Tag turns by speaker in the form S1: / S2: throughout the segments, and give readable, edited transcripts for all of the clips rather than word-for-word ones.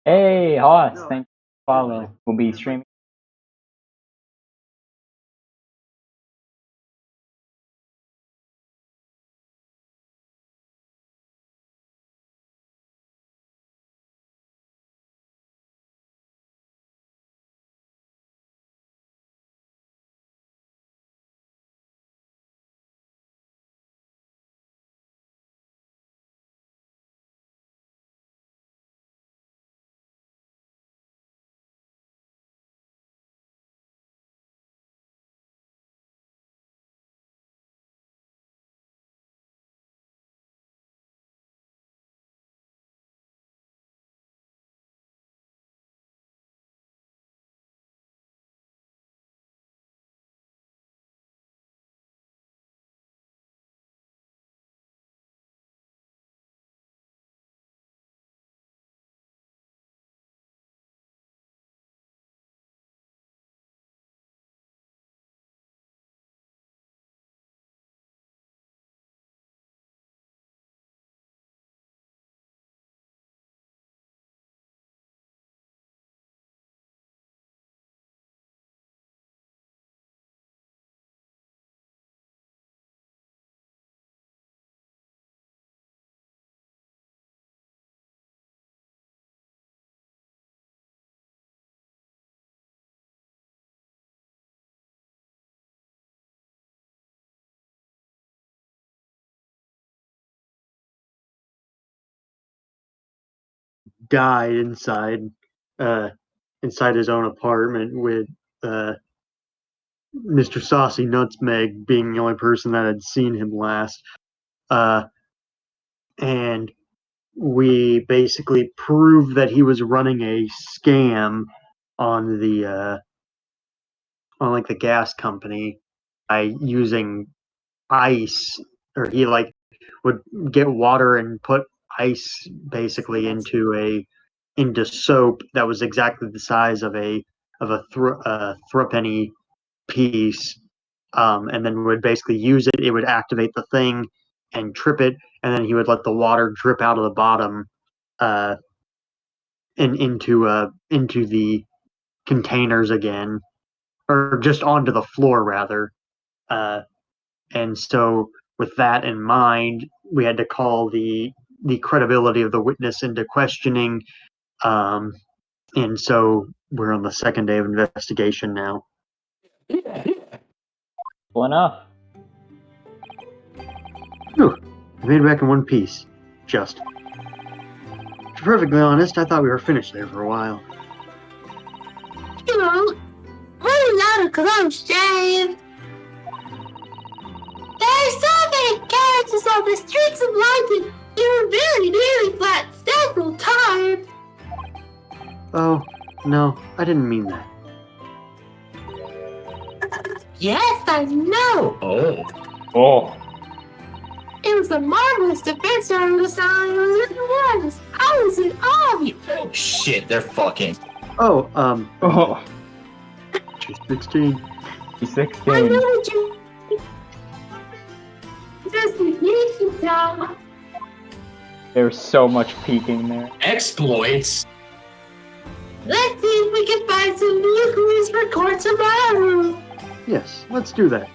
S1: Hey, Hoss, thanks for following. We'll be streaming.
S2: Died inside his own apartment with Mr. Saucy Nutmeg being the only person that had seen him last. And we basically proved that he was running a scam on the on like the gas company by using ice, or he would get water and put ice basically into soap that was exactly the size of a threepenny piece, and then would basically use it. It would activate the thing and trip it, and then he would let the water drip out of the bottom uh, and into the containers again, or just onto the floor rather. Uh, and so, with that in mind, we had to call the credibility of the witness into questioning. And so we're on the second day of investigation now.
S1: Well enough.
S2: Whew, I made it back in one piece. Just. To be perfectly honest, I thought we were finished there for a while.
S3: You know, really not a close shave. There are so many characters on the streets of London. You were very nearly flat several times.
S2: Oh, no, I didn't mean that.
S3: Yes, I know.
S1: Oh.
S3: It was a marvelous defense on the side. It was. I was in awe of you.
S4: Oh shit, they're fucking.
S2: Oh,
S1: Oh.
S2: she's 16.
S1: He's
S3: I
S1: 16.
S3: know what you. Just you now.
S1: There's so much peeking there.
S4: Exploits?
S3: Let's see if we can find some new clues for court tomorrow.
S2: Yes, let's do that.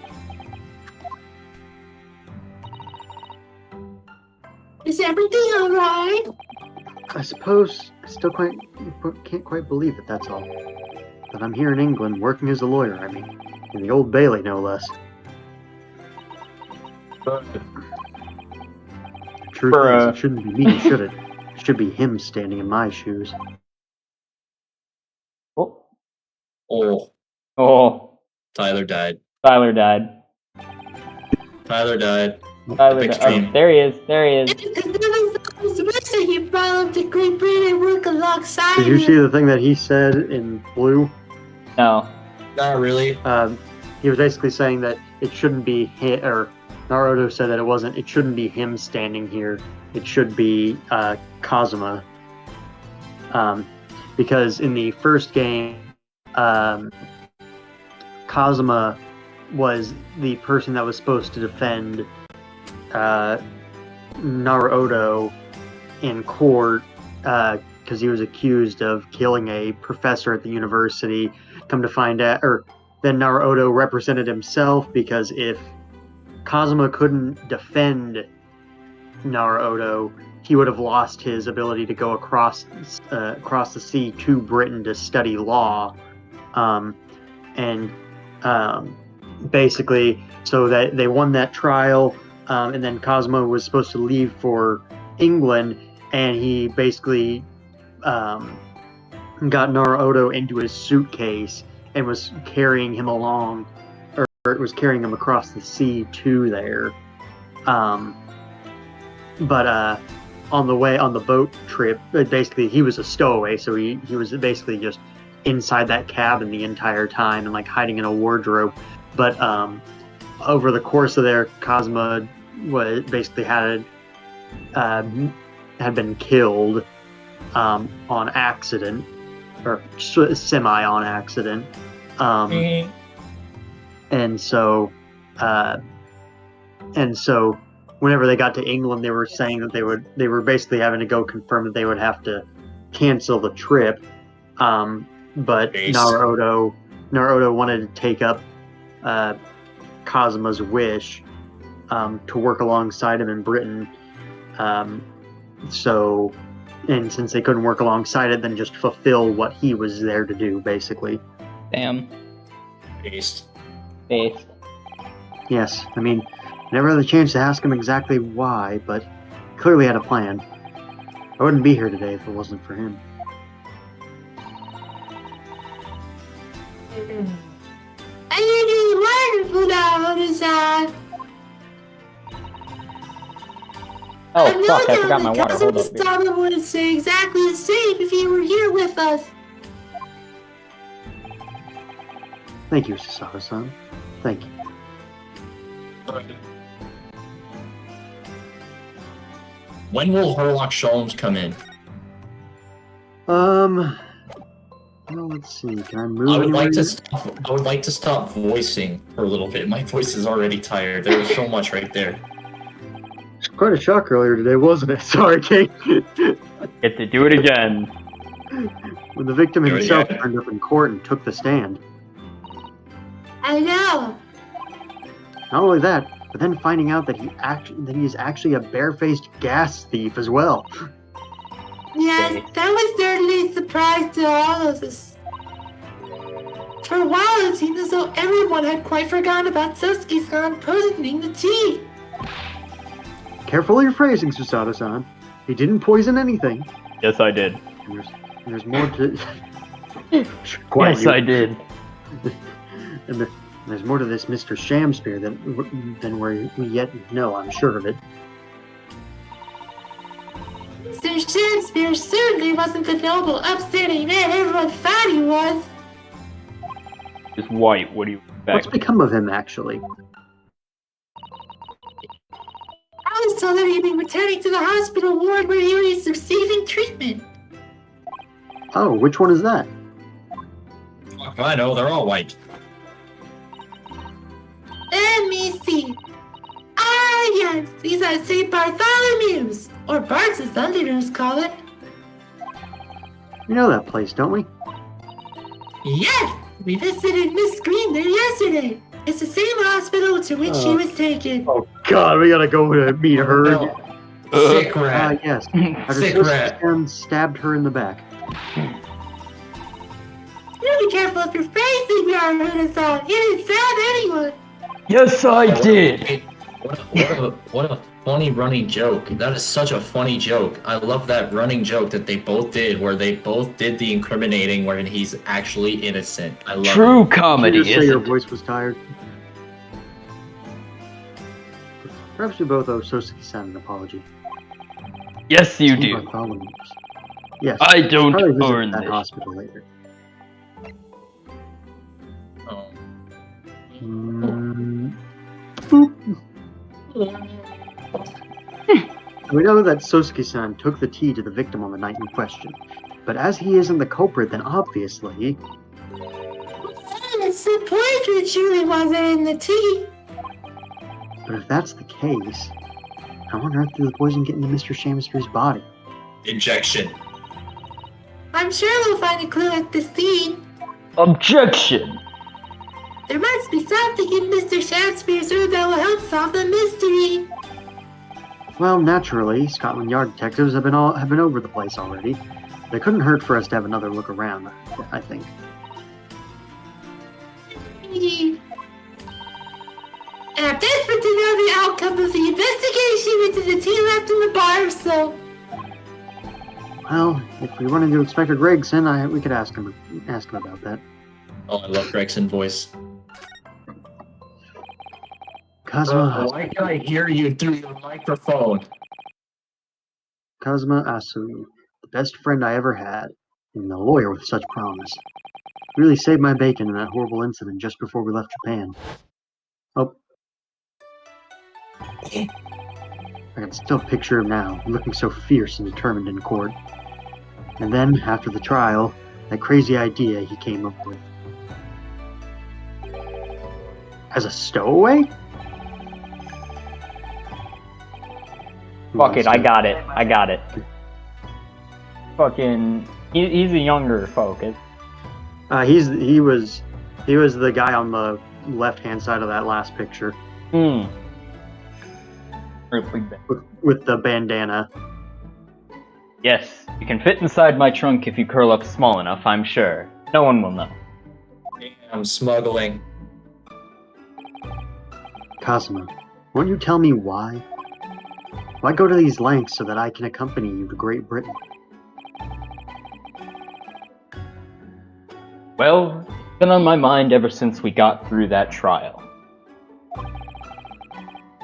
S3: Is everything alright?
S2: I suppose I still can't quite believe it, that's all. That I'm here in England working as a lawyer, I mean. In the Old Bailey, no less. Truth is, it shouldn't be me, should it? It should be him standing in my shoes.
S1: Oh.
S4: Oh,
S1: Oh.
S4: Tyler died.
S1: Tyler died.
S4: Tyler died.
S1: Tyler
S4: Epic
S1: died.
S4: stream.
S1: Oh, there he is. There he is.
S3: I was wishing he followed to Great Britain and work alongside
S2: Did you
S3: him.
S2: see the thing that he said in blue?
S1: No.
S4: Not really.
S2: He was basically saying that it shouldn't be him, or Naruto said that it shouldn't be him standing here. It should be Kazuma. Because in the first game, Kazuma was the person that was supposed to defend Naruto in court, because because he was accused of killing a professor at the university. Come to find out, or then Naruto represented himself because if Kazuma couldn't defend Naruto, he would have lost his ability to go across the sea to Britain to study law, basically, so that they won that trial, and then Kazuma was supposed to leave for England, and he basically got Naruto into his suitcase and was carrying him along, or it was carrying him across the sea to there. But on the boat trip, basically he was a stowaway, so he was basically just inside that cabin the entire time and like hiding in a wardrobe. But over the course of there, Kazuma was basically had been killed on accident, or semi on accident, and so whenever they got to England, they were saying that they were basically having to go confirm that they would have to cancel the trip. But Naruto wanted to take up Kazuma's wish to work alongside him in Britain. And since they couldn't work alongside it, then just fulfill what he was there to do, basically.
S1: Damn.
S4: Based.
S2: Yes, I mean, never had the chance to ask him exactly why, but clearly had a plan. I wouldn't be here today if it wasn't for him.
S3: And you're doing wonderful now, Oda-san.
S1: Oh,
S3: I've
S1: fuck,
S3: no
S1: I forgot my
S3: doubt
S1: water.
S3: that
S1: Hold up.
S3: Kazuma would say exactly the same if he were here with us.
S2: Thank you, Sasaki-san. Thank you.
S4: When will Herlock Sholmes come in?
S2: Well, let's see. Can I move?
S4: I would
S2: anywhere?
S4: like to stop voicing for a little bit. My voice is already tired. There was so much right there.
S2: It's quite a shock earlier today, wasn't it? Sorry, Kate.
S1: Get to do it again.
S2: When the victim
S4: Do it
S2: himself
S4: again.
S2: turned up in court and took the stand.
S3: I know.
S2: Not only that, but then finding out that he is actually a barefaced gas thief as well.
S3: Yes, that was certainly a surprise to all of us. For a while, it seemed as though everyone had quite forgotten about Sasuke-san poisoning the tea.
S2: Careful of your phrasing, Susato-san. He didn't poison anything.
S1: Yes, I did.
S2: And there's more to.
S1: Yes, I did.
S2: And there's more to this Mr. Shamspear than we yet know. I'm sure of it.
S3: Mr. Shakespeare certainly wasn't the noble, upstanding man everyone thought he was.
S1: Just white. What do you
S2: What's
S1: expect?
S2: become of him, actually?
S3: I was told that he'd be returning to the hospital ward where he was receiving treatment.
S2: Oh, which one is that?
S4: Fuck, I know, they're all white.
S3: Let me see. Ah, yes, he's at St. Bartholomew's, or Bart's as Londoners call it.
S2: We know that place, don't we?
S3: Yes, we visited Miss Green there yesterday. It's the same hospital to which she
S2: Oh.
S3: was taken.
S2: Oh God, we gotta go to meet her.
S4: No. Sick rat.
S2: Yes. After
S4: Sick rat.
S2: Sasuke stabbed her in the back.
S3: You be careful of your phrasing, Naruto-san. You didn't stab anyone.
S1: Yes, I did.
S4: What a funny running joke. That is such a funny joke. I love that running joke that they both did, where they both did the incriminating where he's actually innocent. I love
S1: True
S4: it.
S1: comedy,
S2: Did you just say your
S1: isn't it?
S2: voice was tired? Perhaps we both owe Sasuke-san an apology.
S1: Yes, you
S2: St.
S1: do.
S2: Bartholomew's. Yes.
S1: I don't
S2: probably visit
S1: earn
S2: that
S1: this.
S2: hospital later.
S4: Oh.
S2: Boop. We know that Sosuke-san took the tea to the victim on the night in question, but as he isn't the culprit, then obviously...
S3: It's the poison surely wasn't in the tea.
S2: But if that's the case, how on earth did the poison get into Mr. Shamspear's body?
S4: Injection.
S2: Injection.
S4: Injection.
S2: Injection.
S4: Injection.
S3: I'm sure we'll find a clue at the scene.
S1: Objection!
S3: There must be something in Mr. Shakespeare's room that will help solve the mystery.
S2: Well, naturally, Scotland Yard detectives have been over the place already. They couldn't hurt for us to have another look around, I think.
S3: I'm desperate to know the outcome of the investigation into the tea left in the bar, so...
S2: Well, if we run into Inspector Gregson, we could ask him about that.
S4: Oh, I love Gregson voice.
S2: Kazuma,
S4: Why can I hear you through your microphone?
S2: Kazuma Asu, the best friend I ever had, and a lawyer with such promise. Really saved my bacon in that horrible incident just before we left Japan. Oh. I can still picture him now, looking so fierce and determined in court. And then, after the trial, that crazy idea he came up with. As a stowaway?
S1: Fuck it, I got it. Fucking, he's a younger focus.
S2: He was the guy on the left-hand side of that last picture. With the bandana.
S1: Yes, you can fit inside my trunk if you curl up small enough, I'm sure. No one will know.
S4: I'm smuggling.
S2: Kazuma, won't you tell me why? Why go to these lengths so that I can accompany you to Great Britain?
S1: Well, it's been on my mind ever since we got through that trial.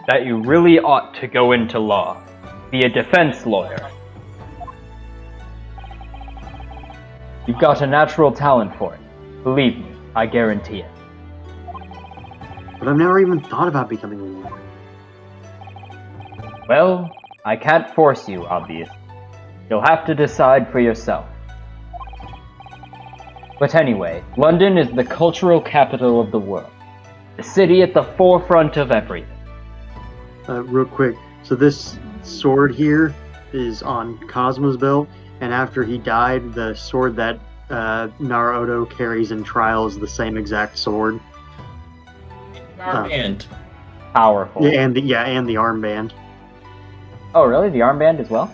S1: That you really ought to go into law. Be a defense lawyer. You've got a natural talent for it. Believe me, I guarantee it.
S2: But I've never even thought about becoming a lawyer.
S1: Well, I can't force you, obviously. You'll have to decide for yourself. But anyway, London is the cultural capital of the world. The city at the forefront of everything.
S2: Real quick, so this sword here is on Kazuma's belt, and after he died, the sword that Naruto carries in trial is the same exact sword.
S4: Armband.
S1: Powerful.
S2: Yeah, and the armband.
S1: Oh, really? The armband as well?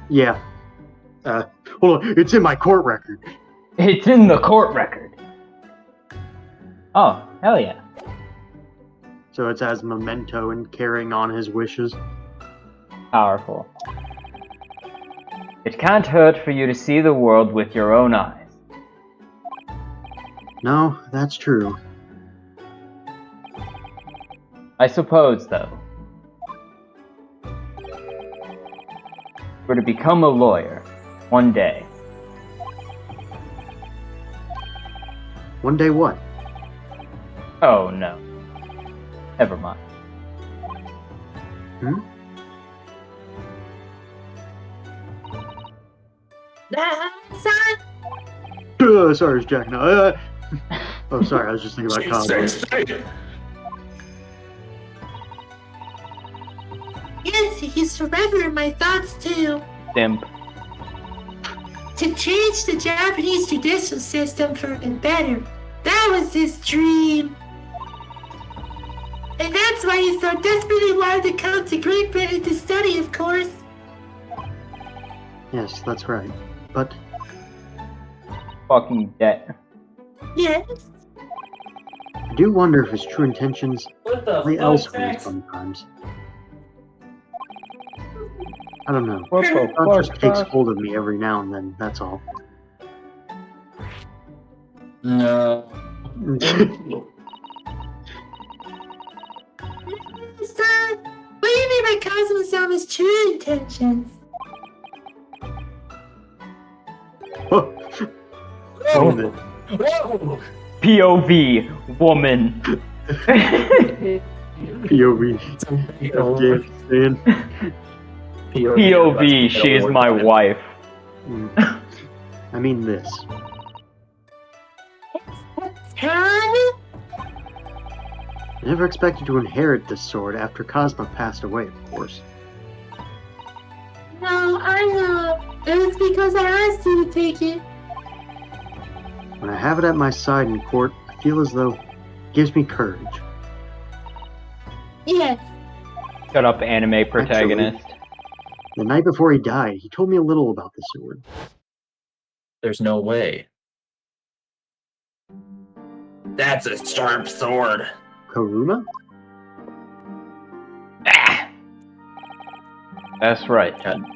S2: Yeah. Hold on, it's in my court record.
S1: It's in the court record. Oh, hell yeah.
S2: So it's as memento and carrying on his wishes.
S1: Powerful. It can't hurt for you to see the world with your own eyes.
S2: No, that's true.
S1: I suppose, though, we're to become a lawyer one day.
S2: One day what?
S1: Oh, no. Never mind.
S3: Son?
S2: Sorry, it's Jack. No. Oh, sorry, I was just thinking about Kazuma.
S3: Yes, he's forever in my thoughts too.
S1: Simp.
S3: To change the Japanese judicial system for the better. That was his dream. And that's why he so desperately wanted to come to Great Britain to study, of course.
S2: Yes, that's right. But
S1: Fucking dead.
S3: Yes.
S2: I do wonder if his true intentions
S4: What the
S2: lay
S4: fuck,
S2: elsewhere
S4: Zach?
S2: sometimes. I don't know.
S1: What the
S2: It just
S1: fuck,
S2: takes
S1: Josh?
S2: hold of me every now and then, that's all.
S4: No.
S3: Son, what do you mean by Kazuma's true intentions?
S2: Owned it.
S4: Whoa!
S1: POV, woman.
S2: POV. Afghanistan.
S1: POV, she is my wife.
S2: I mean this.
S3: Son?
S2: I never expected to inherit this sword after Kazuma passed away, of course.
S3: No, I know. It was because I asked you to take it.
S2: When I have it at my side in court, I feel as though it gives me courage.
S3: Yes.
S1: Shut up, anime protagonist.
S2: The night before he died, he told me a little about the sword.
S4: There's no way. That's a sharp sword.
S2: Kuruma?
S1: Ah! That's right.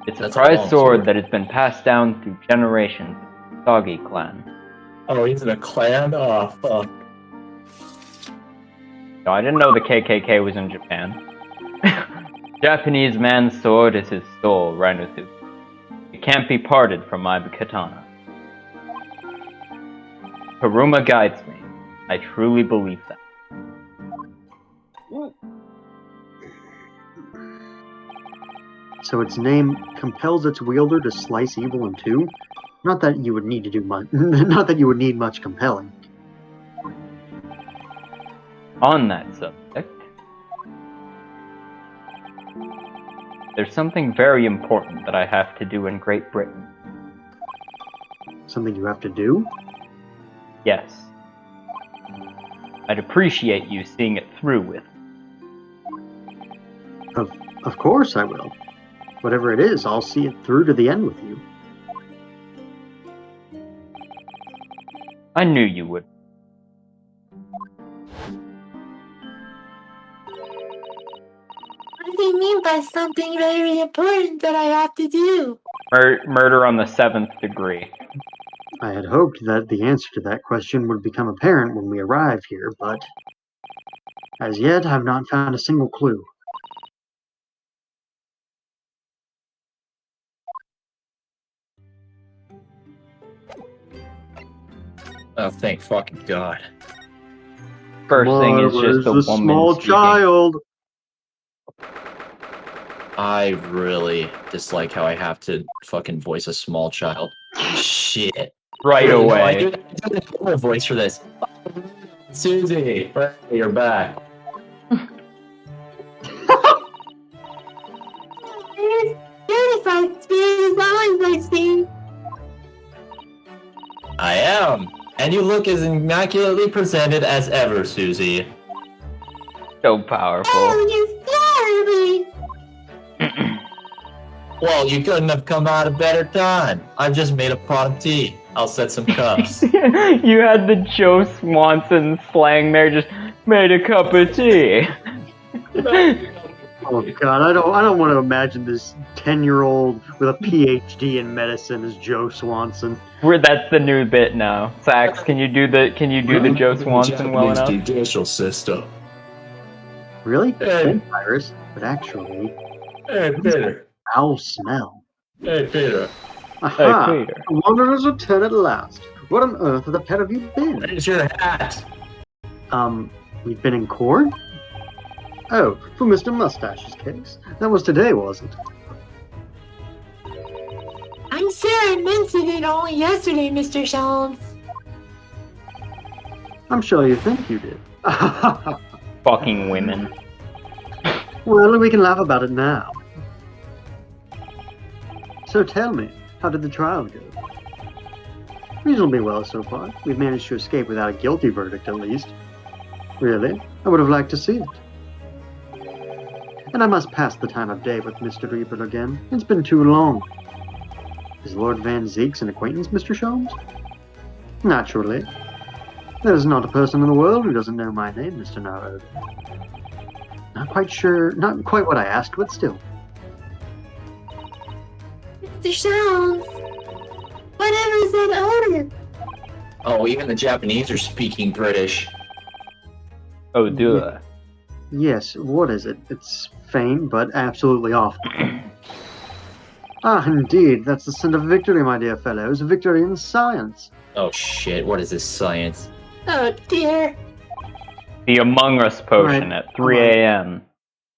S1: It's a
S4: That's a
S1: prized
S4: long
S1: sword
S4: sword.
S1: that has been passed down through generations of the Sagi clan.
S4: Oh, he's in a clan? Oh, fuck.
S1: No, I didn't know the KKK was in Japan. Japanese man's sword is his soul, Rhinosuke. It can't be parted from my katana. Kuruma guides me. I truly believe that.
S2: So its name compels its wielder to slice evil in two? Not that you would need to do much. Not that you would need much compelling.
S1: On that subject, there's something very important that I have to do in Great Britain.
S2: Something you have to do?
S1: Yes. I'd appreciate you seeing it through with.
S2: Of course I will. Whatever it is, I'll see it through to the end with you.
S1: I knew you would.
S3: What do you mean by something very important that I have to do?
S1: Murder on the 7th degree.
S2: I had hoped that the answer to that question would become apparent when we arrive here, but as yet I've not found a single clue.
S4: Oh, thank fucking God.
S1: First thing is
S2: Where's
S1: just a
S2: the
S1: woman
S2: small
S1: speaking.
S2: child?
S4: I really dislike how I have to fucking voice a small child. Shit.
S1: Right
S4: No, I
S1: away.
S4: do the normal voice for this. Susie, you're back.
S3: Certified spirit is always my thing.
S4: I am. And you look as immaculately presented as ever, Susie.
S1: So powerful.
S3: Oh, you flatter me.
S4: Well, you couldn't have come out a better time. I've just made a pot of tea. I'll set some cups.
S1: You had the Joe Swanson slang there, just made a cup of tea.
S2: Oh God, I don't want to imagine this 10-year-old with a PhD in medicine as Joe Swanson.
S1: That's the new bit now. Sax, can you do the Joe Swanson well enough?
S4: judicial system.
S2: Really?
S4: Hey.
S2: Virus, but actually,
S4: Hey, Peter.
S2: foul smell.
S4: Hey, Peter.
S2: Aha!
S1: Hey, Peter.
S2: The wanderer's return at last. What on earth the pet have you been?
S4: Where's your hat?
S2: We've been in court? Oh, for Mr. Mustache's case. That was today, was it?
S3: I'm sure I mentioned it only yesterday, Mr. Sholmes.
S2: I'm sure you think you did.
S1: Fucking women.
S2: Well, we can laugh about it now. So tell me, how did the trial go? Reasonably well so far. We've managed to escape without a guilty verdict, at least. Really? I would have liked to see it. And I must pass the time of day with Mr. Reaper again. It's been too long. Is Lord Van Zeeks an acquaintance, Mr. Sholmes? Naturally. There's not a person in the world who doesn't know my name, Mr. Narod. Not quite sure, not quite what I asked, but still.
S3: Mr. Sholmes, whatever is that odor?
S4: Oh, even the Japanese are speaking British.
S1: Oh, duh.
S2: Yes, what is it? It's faint, but absolutely awful. Ah, indeed, that's the scent of victory, my dear fellows. Victory in science.
S4: Oh shit, what is this science?
S3: Oh dear.
S1: The Among Us potion
S2: Right,
S1: at 3 a.m.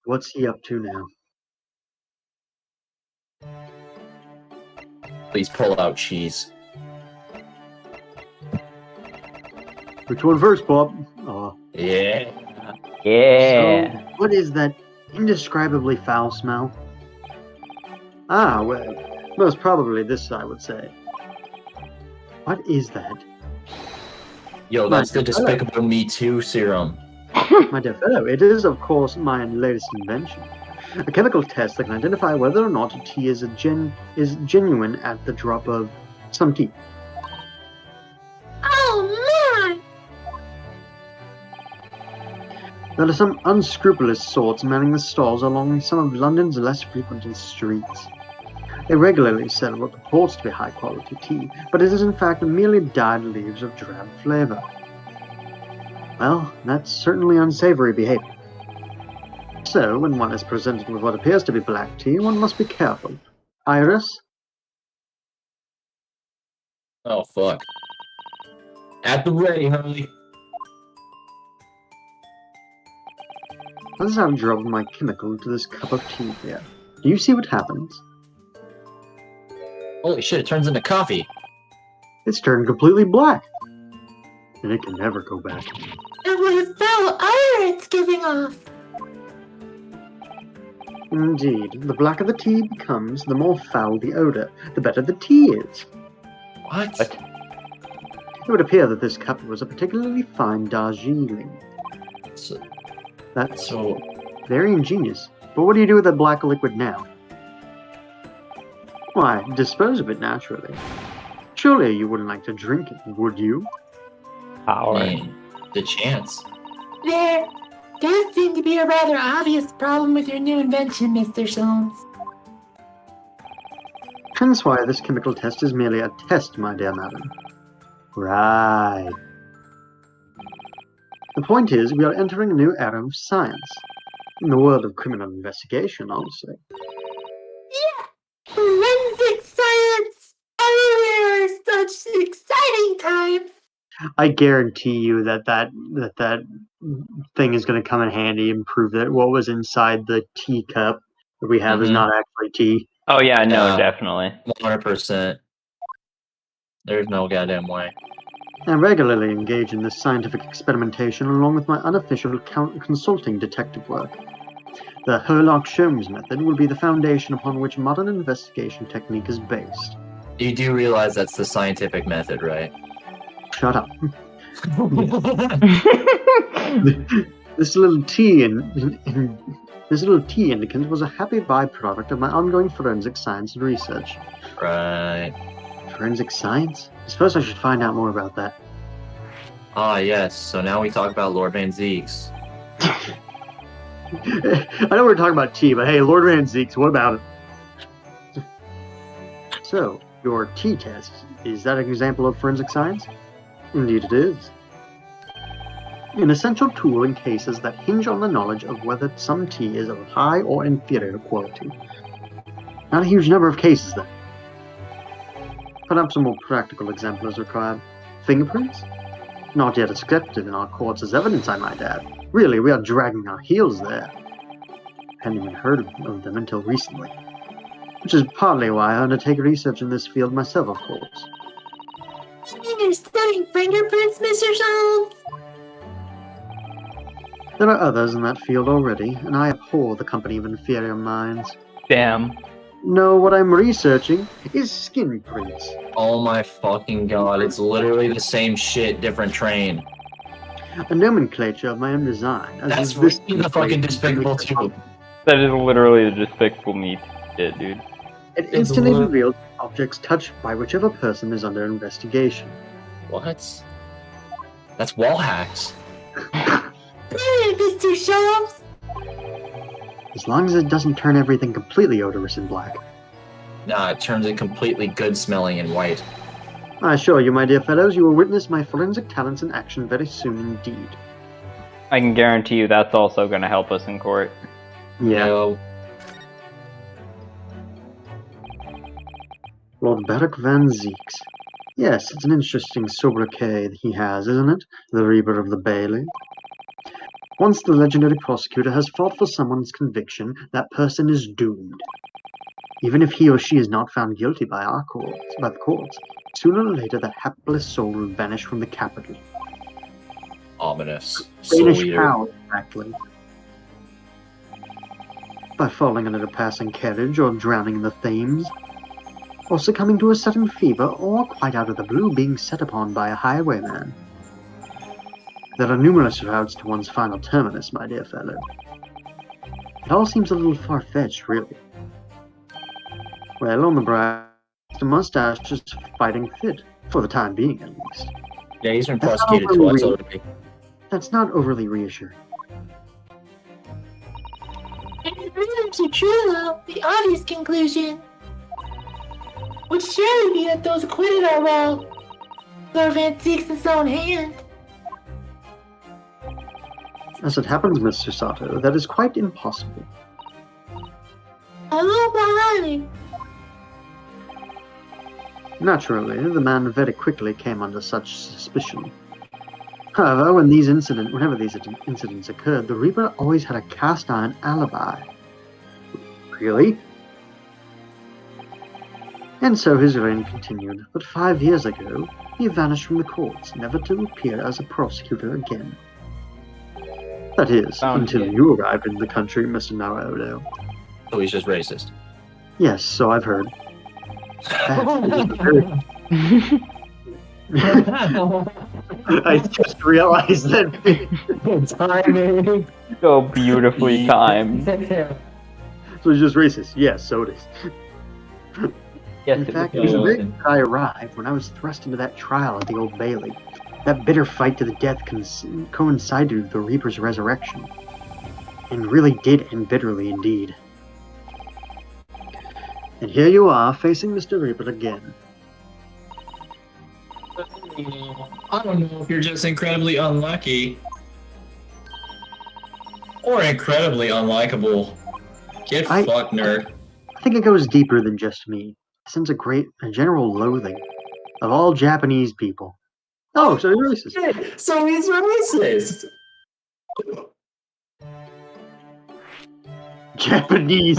S2: What's he up to now?
S4: Please pull out cheese.
S2: Which one first, Bob? Oh.
S4: Yeah.
S1: Yeah.
S2: So, what is that indescribably foul smell? Ah, well, most probably this, I would say. What is that?
S4: Yo, that's the Despicable Me Too serum.
S2: My dear fellow, it is, of course, my latest invention. A chemical test that can identify whether or not a tea is genuine at the drop of some tea.
S3: Oh man!
S2: There are some unscrupulous sorts manning the stalls along some of London's less frequented streets. They regularly sell what purports to be high-quality tea, but it is in fact merely dyed leaves of drab flavor. Well, that's certainly unsavory behavior. So, when one is presented with what appears to be black tea, one must be careful. Iris?
S4: Oh, fuck. At the ready, Harley.
S2: As I've dropped my chemical into this cup of tea here, do you see what happens?
S4: Holy shit, it turns into coffee.
S2: It's turned completely black. And it can never go back.
S3: And what a foul odor it's giving off!
S2: Indeed, the blacker the tea becomes, the more foul the odor, the better the tea is.
S4: What?
S2: It would appear that this cup was a particularly fine Darjeeling. That's
S4: So,
S2: very ingenious. But what do you do with that black liquid now? Why, dispose of it naturally. Surely you wouldn't like to drink it, would you?
S1: Power.
S4: I mean, the chance.
S3: There does seem to be a rather obvious problem with your new invention, Mr. Soames.
S2: Hence why this chemical test is merely a test, my dear madam. Right. The point is, we are entering a new era of science. In the world of criminal investigation, obviously.
S3: Forensic science! Oh, we are such exciting times!
S2: I guarantee you that thing is going to come in handy and prove that what was inside the teacup that we have is not actually tea.
S1: Oh yeah, no,
S4: Yeah.
S1: definitely.
S4: 100%. There's no goddamn way.
S2: I regularly engage in this scientific experimentation along with my unofficial consulting detective work. The Herlock-Sholmes method will be the foundation upon which modern investigation technique is based.
S4: You do realize that's the scientific method, right?
S2: Shut up. This little tea indicant was a happy byproduct of my ongoing forensic science research.
S4: Right.
S2: Forensic science? I suppose I should find out more about that.
S4: Ah, yes. So now we talk about Lord Van Zeeks.
S2: I know we're talking about tea, but hey, Lord Van Zeeks, what about it? So, your tea test, is that an example of forensic science? Indeed it is. An essential tool in cases that hinge on the knowledge of whether some tea is of high or inferior quality. Not a huge number of cases, then. Perhaps a more practical example is required. Fingerprints? Not yet accepted in our courts as evidence, I might add. Really, we are dragging our heels there. Hadn't even heard of them until recently. Which is partly why I undertake research in this field myself, of course.
S3: You mean you're studying fingerprints, Mr. Soames?
S2: There are others in that field already, and I abhor the company of inferior minds.
S1: Damn.
S2: No, what I'm researching is skin prints.
S4: Oh my fucking god, it's literally the same shit, different train.
S2: A nomenclature of my own design. As
S4: That's
S2: is this
S4: really the fucking Despicable too.
S1: That is literally the Despicable Me shit, dude.
S2: It instantly reveals objects touched by whichever person is under investigation.
S4: What? That's wall hacks.
S3: Brilliant, Mr. Soames!
S2: As long as it doesn't turn everything completely odorous and black.
S4: Nah, it turns it completely good smelling and white.
S2: I assure you, my dear fellows, you will witness my forensic talents in action very soon indeed.
S1: I can guarantee you that's also going to help us in court.
S2: Yeah.
S4: Yo,
S2: Lord Barack Van Zeeks. Yes, it's an interesting sobriquet he has, isn't it? The Reaper of the Bailey. Once the legendary prosecutor has fought for someone's conviction, that person is doomed. Even if he or she is not found guilty by the courts, sooner or later that hapless soul will vanish from the capital.
S4: ominous.
S2: Vanish
S4: Soul-eater.
S2: how, exactly? By falling under a passing carriage, or drowning in the Thames, or succumbing to a sudden fever, or quite out of the blue being set upon by a highwayman. There are numerous routes to one's final terminus, my dear fellow. It all seems a little far-fetched, really. Well, on the bright, Mr. Mustache is fighting fit, for the time being at least.
S4: Yeah, he's been
S2: That's not
S4: prosecuted
S2: overly
S4: twice already.
S2: That's not overly reassuring.
S3: If the rhythms are true, though, the obvious conclusion would surely be that those acquitted are, well, Lord Van Zeek's his own hand.
S2: As it happens, Mr. Sato, that is quite impossible.
S3: Hello, behind.
S2: Naturally, the man very quickly came under such suspicion. However, whenever these incidents occurred, the Reaper always had a cast-iron alibi. Really? And so his reign continued, but 5 years ago, he vanished from the courts, never to appear as a prosecutor again. That is, until you arrived in the country, Mr. Naruto.
S4: So he's just racist.
S2: Yes, so I've heard. I just realized that.
S4: Timing.
S1: So beautifully timed.
S2: So it's just racist. Yes, so it is.
S1: Yes,
S2: In
S1: it
S2: fact,
S1: was.
S2: it was then that I arrived when I was thrust into that trial at the Old Bailey. That bitter fight to the death coincided with the Reaper's resurrection. And really did end bitterly indeed. And here you are, facing Mr. Reaper again.
S4: I don't know if you're just incredibly unlucky. Or incredibly unlikable. Get fucked, nerd.
S2: I think it goes deeper than just me. I sense a general loathing of all Japanese people. Oh, so he's racist.
S4: So he's racist.
S2: Japanese.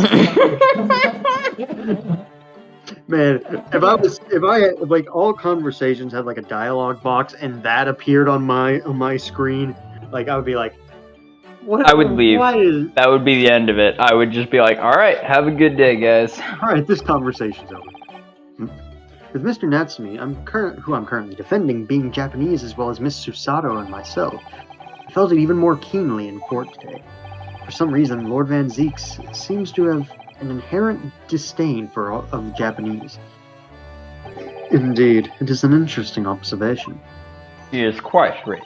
S2: Man, if I had, like, all conversations had like a dialogue box and that appeared on my screen, like I would be like, what?
S1: I would leave.
S2: Why is...
S1: That would be the end of it. I would just be like, alright, have a good day, guys.
S2: Alright, this conversation's over. With Mr. Natsumi, who I'm currently defending, being Japanese as well as Miss Susato and myself, I felt it even more keenly in court today. For some reason, Lord Van Zeek seems to have an inherent disdain for the Japanese. Indeed, it is an interesting observation.
S1: He is quite right.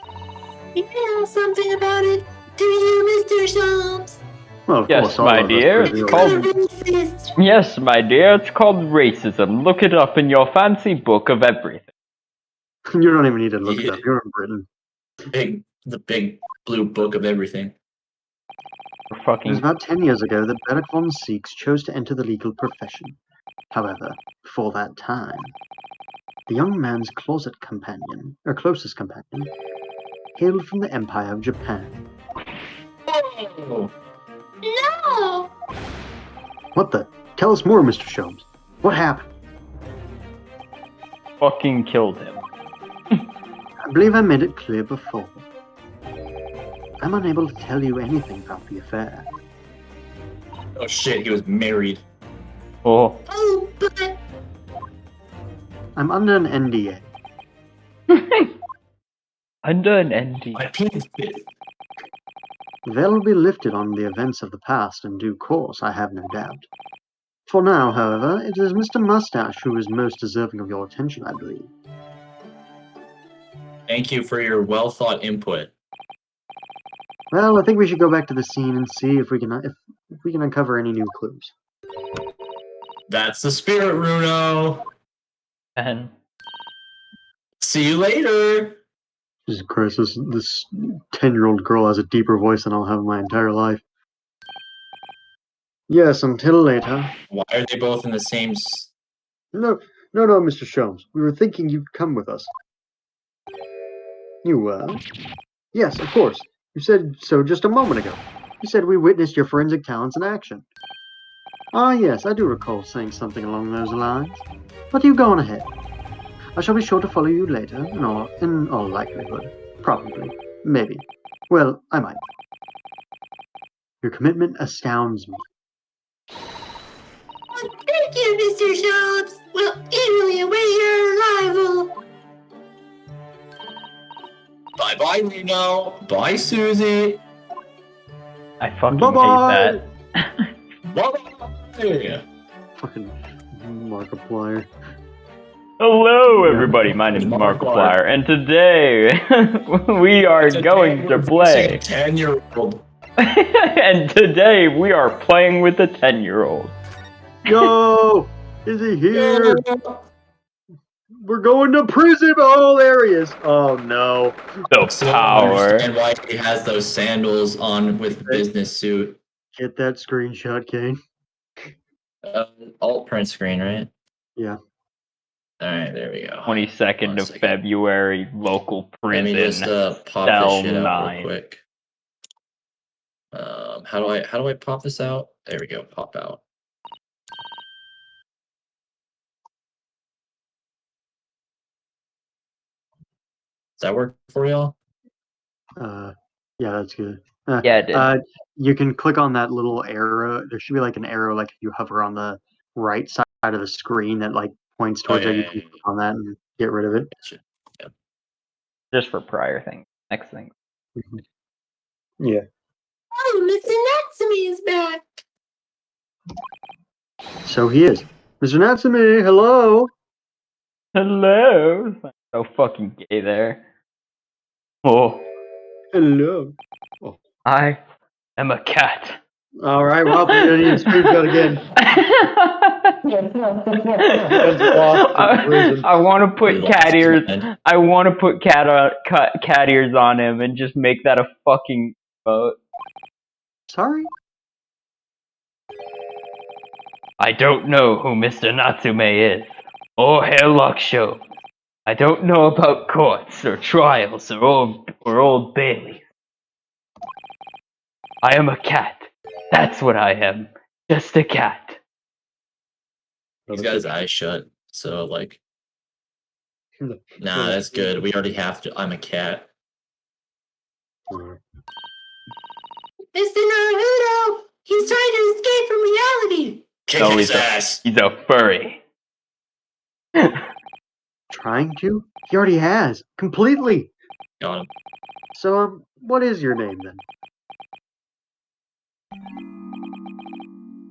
S3: You know something about it, do you, Mr. Sholmes?
S2: Well, of
S1: Yes,
S2: course, all
S1: my
S2: of us
S1: dear,
S2: really
S1: it's
S2: are.
S1: called-
S3: Racist.
S1: Yes, my dear, it's called racism. Look it up in your fancy book of everything.
S2: You don't even need to look it up. You're in Britain.
S4: The big blue book of everything.
S1: We're
S2: It was
S1: fucking
S2: about 10 years ago that Beric von Seeks chose to enter the legal profession. However, before that time, the young man's closest companion, hailed from the Empire of Japan.
S4: Oh.
S3: No!
S2: What the? Tell us more, Mr. Sholmes. What happened?
S1: fucking killed him.
S2: I believe I made it clear before. I'm unable to tell you anything about the affair.
S4: Oh shit, he was married.
S1: Oh.
S3: Oh, but
S2: I'm under an NDA.
S1: Under an ND.
S4: My penis bit.
S2: They'll be lifted on the events of the past in due course, I have no doubt. For now, however, it is Mr. Mustache who is most deserving of your attention, I believe.
S4: Thank you for your well-thought input.
S2: Well, I think we should go back to the scene and see if we can uncover any new clues.
S4: That's the spirit, Runo.
S1: And
S4: See you later.
S2: Jesus Christ, this 10-year-old girl has a deeper voice than I'll have in my entire life. Yes, until later.
S4: Why are they both in the same...
S2: No, Mr. Sholmes. We were thinking you'd come with us. You were? Yes, of course. You said so just a moment ago. You said we witnessed your forensic talents in action. Ah, yes, I do recall saying something along those lines. But you go on ahead. I shall be sure to follow you later, in all likelihood. Probably. Maybe. Well, I might. Your commitment astounds me.
S3: well, thank you, Mr. Sholmes. We'll eagerly await your arrival.
S4: Bye-bye, Reno. Bye, Susie.
S1: I fucking
S2: Bye-bye.
S1: hate
S4: Bye-bye.
S2: Fucking Markiplier.
S1: that. Hello,
S2: Yeah.
S1: everybody. My name is
S4: Markiplier.
S1: Markiplier, and today we are going to play.
S4: 10-year-old.
S1: And today we are playing with a 10-year-old.
S2: Yo, is he here? We're going to prison all areas. Oh no.
S1: The
S4: Still don't
S1: power.
S4: understand why he has those sandals on with business suit.
S2: Get that screenshot, Kane.
S4: Alt print screen, right?
S2: Yeah.
S4: All right, there we go.
S1: 22nd
S4: One
S1: of
S4: second.
S1: February, local
S4: Let me
S1: prison.
S4: just pop
S1: cell
S4: this shit out
S1: 9.
S4: real quick. How do I pop this out? There we go. Pop out. Does that work for y'all?
S2: Yeah, that's good.
S1: Yeah, it did.
S2: You can click on that little arrow. There should be like an arrow, like if you hover on the right side of the screen that like points towards
S4: yeah,
S2: it. You
S4: yeah,
S2: can
S4: yeah.
S2: click on that and get rid of it.
S4: Gotcha.
S1: Just for prior things. Next thing.
S2: Yeah.
S3: Oh, Mr. Natsumi is back.
S2: So he is. Mr. Natsumi, hello.
S1: Hello. So fucking gay there. Oh,
S2: Hello.
S1: I am a cat.
S2: All right, well, I need a screenshot again.
S1: I want to put
S4: We
S1: cat
S4: lost
S1: ears.
S4: man.
S1: I want to put cat ears on him and just make that a fucking vote.
S2: Sorry.
S1: I don't know who Mr. Natsume is, or Herr Show. I don't know about courts or trials or old Bailey. I am a cat. That's what I am. Just a cat.
S4: He's got his eyes shut, so like, nah, that's good. We already have to. I'm a cat.
S3: Mr. Naruto, he's trying to escape from reality.
S4: Kick
S1: No,
S4: his ass.
S1: He's a furry.
S2: Trying to? He already has. Completely.
S4: Got him.
S2: So, what is your name then?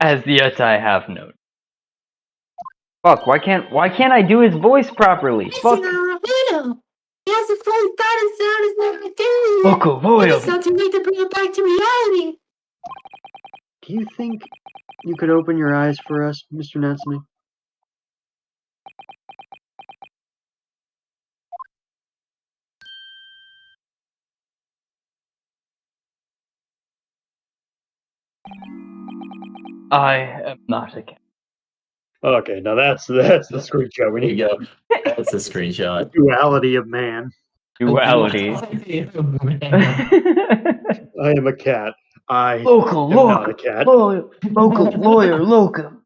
S1: As yet I have known. Fuck, why can't I do his voice properly?
S3: Mr.
S1: Fuck.
S3: Naruto, he hasn't fully thought us out as not identity.
S1: Local loyal.
S3: It's not too late to bring it back to reality.
S2: Do you think you could open your eyes for us, Mr. Natsumi?
S1: I am not a cat.
S2: Okay, now that's the screenshot we
S4: There you go. That's a screenshot.
S2: Duality of man.
S1: Duality.
S2: I am a cat. I
S1: Local
S2: am not a cat.
S1: local lawyer, locum.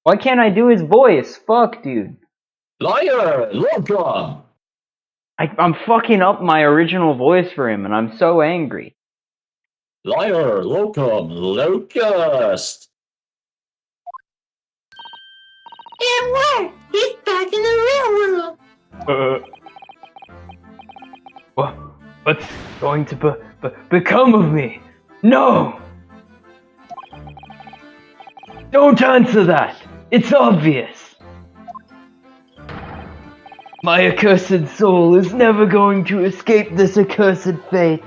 S1: Why can't I do his voice? Fuck, dude.
S4: Liar! Locum!
S1: I'm fucking up my original voice for him, and I'm so angry.
S4: Liar! Locum! Locust!
S3: It worked. He's back in the real world.
S1: What's going to become of me? No! Don't answer that! It's obvious! My accursed soul is never going to escape this accursed fate.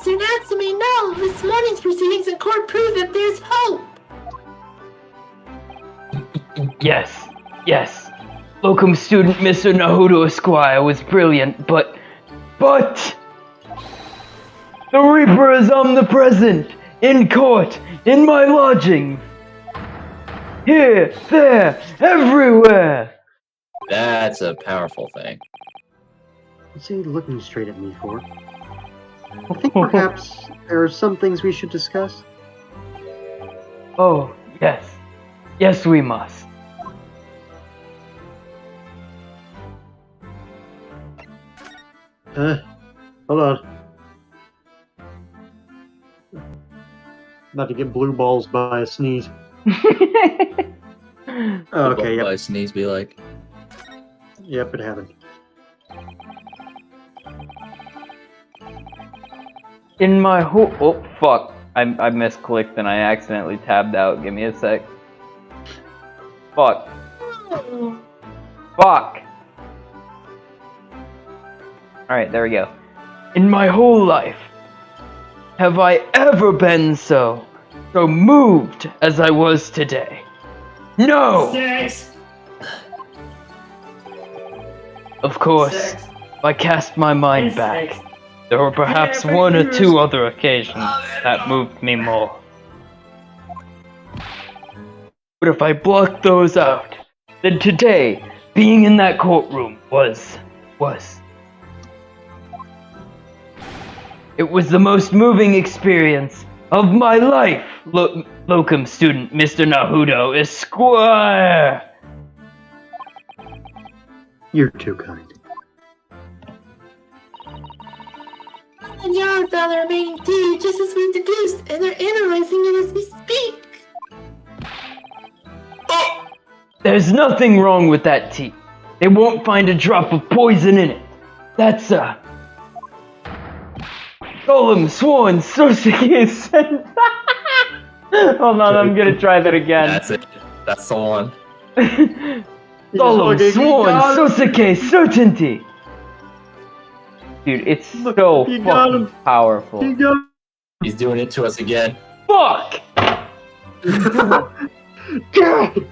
S3: Sir Natsumi, no. This morning's proceedings in court prove that there's hope.
S1: Yes. Locum student Mr. Naruto Esquire was brilliant, but... The Reaper is omnipresent! In court! In my lodgings! Here, there, everywhere!
S4: That's a powerful thing.
S2: What's he looking straight at me for? I think perhaps there are some things we should discuss.
S1: Oh, yes. Yes, we must.
S2: Hold on. About to get blue balls by a sneeze. Okay,
S4: What
S2: yep.
S4: my sneeze be like?
S2: Yep, it happened.
S1: In my whole... Oh, fuck. I misclicked and I accidentally tabbed out. Give me a sec. Fuck. Fuck! Alright, there we go. In my whole life, have I ever been so moved as I was today? No!
S3: 6.
S1: Of course,
S3: 6.
S1: if I cast my mind
S3: And
S1: back,
S3: 6.
S1: there were perhaps
S3: Yeah,
S1: one or
S3: but
S1: two other occasions that moved me more. But if I block those out, then today, being in that courtroom was... It was the most moving experience of my life, locum student Mr. Naruto Esquire!
S2: You're too kind.
S3: And Yard found the remaining tea just as we deduced, and they're analyzing it as we speak.
S1: There's nothing wrong with that tea. They won't find a drop of poison in it. That's Golem Sworn Sosuke Hold on, I'm gonna try that again.
S4: That's it. That's the one.
S1: Golem Sworn Sosuke Certainty! Dude, it's
S2: Look,
S1: so
S2: you got
S1: fucking
S2: him.
S1: powerful.
S2: You go.
S4: He's doing it to us again.
S1: Fuck!
S2: God.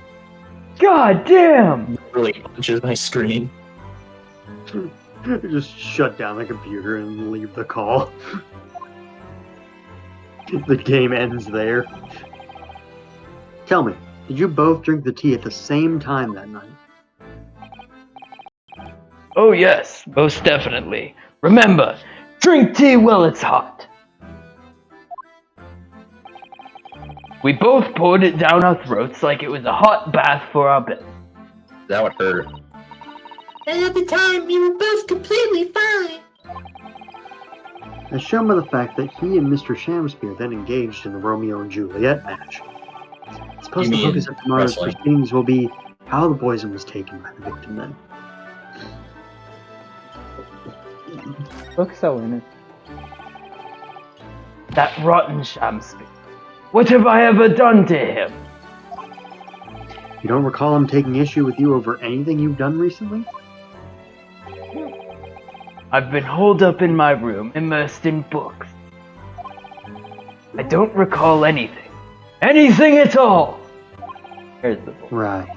S1: God damn!
S4: Really punches my screen.
S2: Just shut down the computer and leave the call. The game ends there. Tell me, did you both drink the tea at the same time that night?
S1: Oh yes, most definitely. Remember, drink tea while it's hot. We both poured it down our throats like it was a hot bath for our bed.
S4: That would hurt.
S3: And at the time, we were both completely fine.
S2: As shown by the fact that he and Mr. Shamspeare then engaged in the Romeo and Juliet match. Suppose the
S4: You mean
S2: focus of tomorrow's
S4: wrestling?
S2: proceedings will be how the poison was taken by the victim then.
S1: Look so in it. That rotten Shamspeare. What have I ever done to him?
S2: You don't recall him taking issue with you over anything you've done recently?
S1: I've been holed up in my room, immersed in books. I don't recall anything. Anything at all! Here's the book.
S2: Right.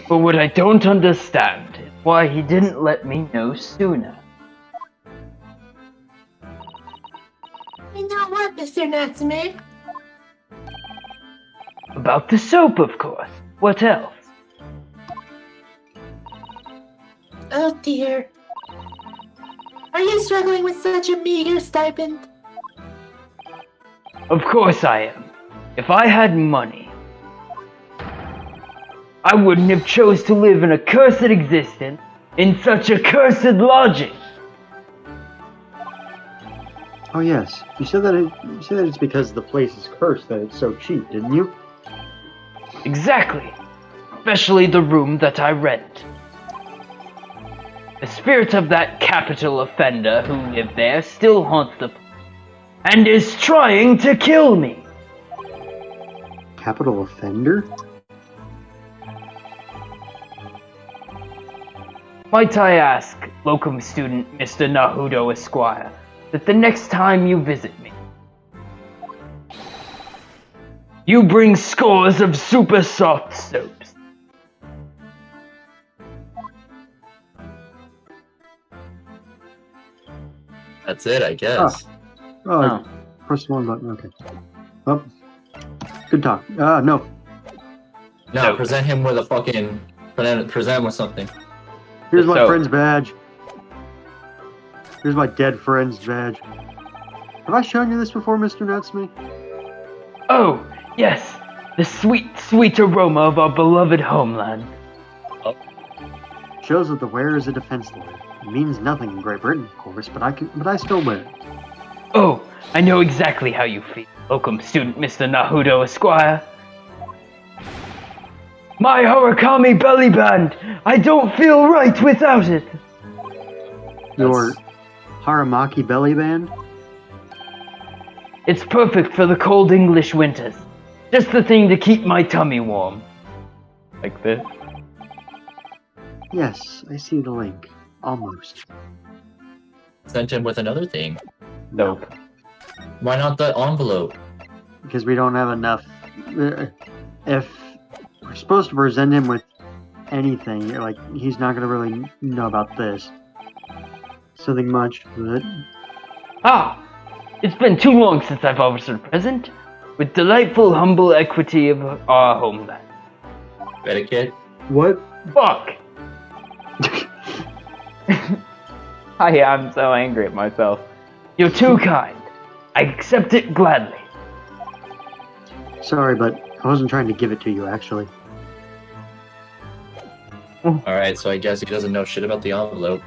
S1: But what I don't understand is why he didn't let me know sooner.
S3: You know what, Mr. Natsume?
S1: About the soap, of course. What else?
S3: Oh dear. Are you struggling with such a meager stipend?
S1: Of course I am. If I had money, I wouldn't have chose to live an accursed existence in such accursed lodging.
S2: Oh yes, you said that it's because the place is cursed that it's so cheap, didn't you?
S1: Exactly. Especially the room that I rent. The spirit of that capital offender who lived there still haunts the place and is trying to kill me.
S2: Capital offender?
S1: Might I ask, locum student Mr. Naruto Esquire, that the next time you visit me, you bring scores of super soft soaps.
S4: That's it, I guess.
S2: Oh, press one button, okay. Oh. Good talk. No.
S4: No,
S1: No.
S4: present him with a fucking... Present him with something.
S2: Here's my
S1: So-
S2: friend's badge. Here's my dead friend's badge. Have I shown you this before, Mr. Natsume?
S1: Oh, yes, the sweet, sweet aroma of our beloved homeland.
S2: Shows that the wearer is a defense lawyer. It means nothing in Great Britain, of course, but I still wear it.
S1: Oh, I know exactly how you feel, locum student Mr. Naruto Esquire. My Harakami belly band! I don't feel right without it!
S2: Your Haramaki belly band?
S1: It's perfect for the cold English winters. Just the thing to keep my tummy warm. Like this.
S2: Yes, I see the link. Almost.
S4: Sent him with another thing.
S1: Nope.
S4: Why not the envelope?
S2: Because we don't have enough. If we're supposed to present him with anything, like, he's not going to really know about this. Something much, but...
S1: Ah! It's been too long since I've offered a present. With delightful, humble equity of our homeland.
S4: Etiquette?
S2: What?
S1: Fuck! I'm so angry at myself. You're too kind. I accept it gladly.
S2: Sorry, but I wasn't trying to give it to you, actually.
S4: Alright, so I guess he doesn't know shit about the envelope.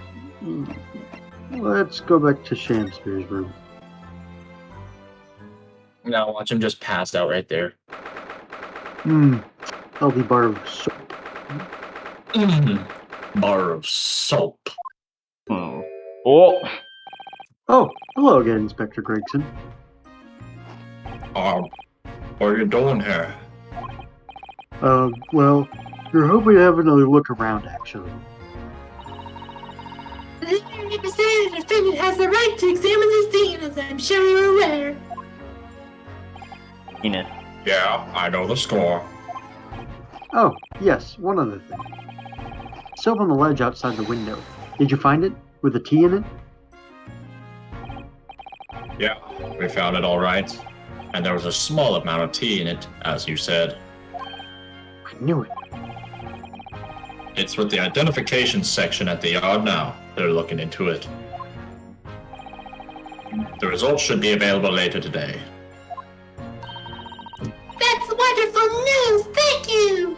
S2: Let's go back to Shakespeare's room.
S4: Now watch him just pass out right there.
S2: Healthy bar of soap.
S4: Bar of soap.
S1: Oh.
S2: Oh, hello again, Inspector Gregson.
S4: What are you doing here?
S2: Well, you're hoping to have another look around, actually.
S3: The representative defendant has the right to examine the scene, as I'm sure you're aware.
S1: Penis.
S4: Yeah, I know the score.
S2: Oh, yes, one other thing. Soap on the ledge outside the window. Did you find it? With a T in it?
S4: Yeah, we found it all right. And there was a small amount of tea in it, as you said.
S2: I knew it.
S4: It's with the identification section at the yard now. They're looking into it. The results should be available later today.
S3: That's wonderful news! Thank you!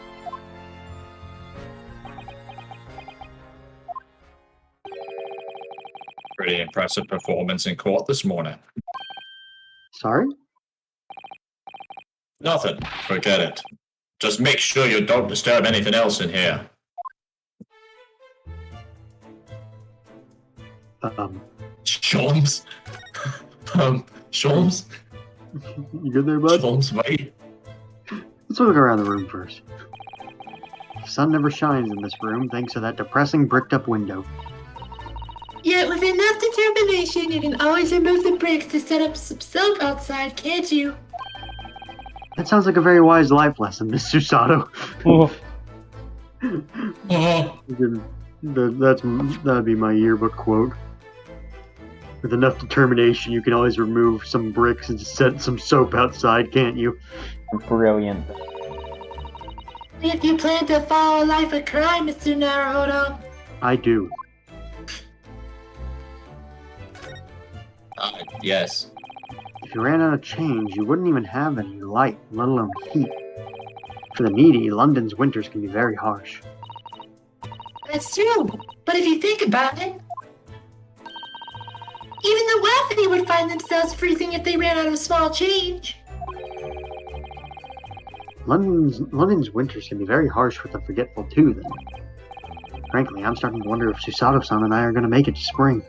S4: Pretty impressive performance in court this morning.
S2: Sorry?
S4: Nothing. Forget it. Just make sure you don't disturb anything else in here. Sholmes? Sholmes?
S2: You good there, bud?
S4: Sholmes, wait.
S2: Let's look around the room first. The sun never shines in this room thanks to that depressing bricked-up window.
S3: Yet with enough determination, you can always remove the bricks to set up some soap outside, can't you?
S2: That sounds like a very wise life lesson, Mr. Sato. That'd be my yearbook quote. With enough determination, you can always remove some bricks and set some soap outside, can't you?
S1: Brilliant.
S3: If you plan to follow a life of crime, Mr. Naruhodo.
S2: I do.
S4: Yes.
S2: If you ran out of change, you wouldn't even have any light, let alone heat. For the needy, London's winters can be very harsh.
S3: That's true, but if you think about it, even the wealthy would find themselves freezing if they ran out of small change.
S2: London's winters can be very harsh with the forgetful too, then. Frankly, I'm starting to wonder if Susato-san and I are going to make it to spring.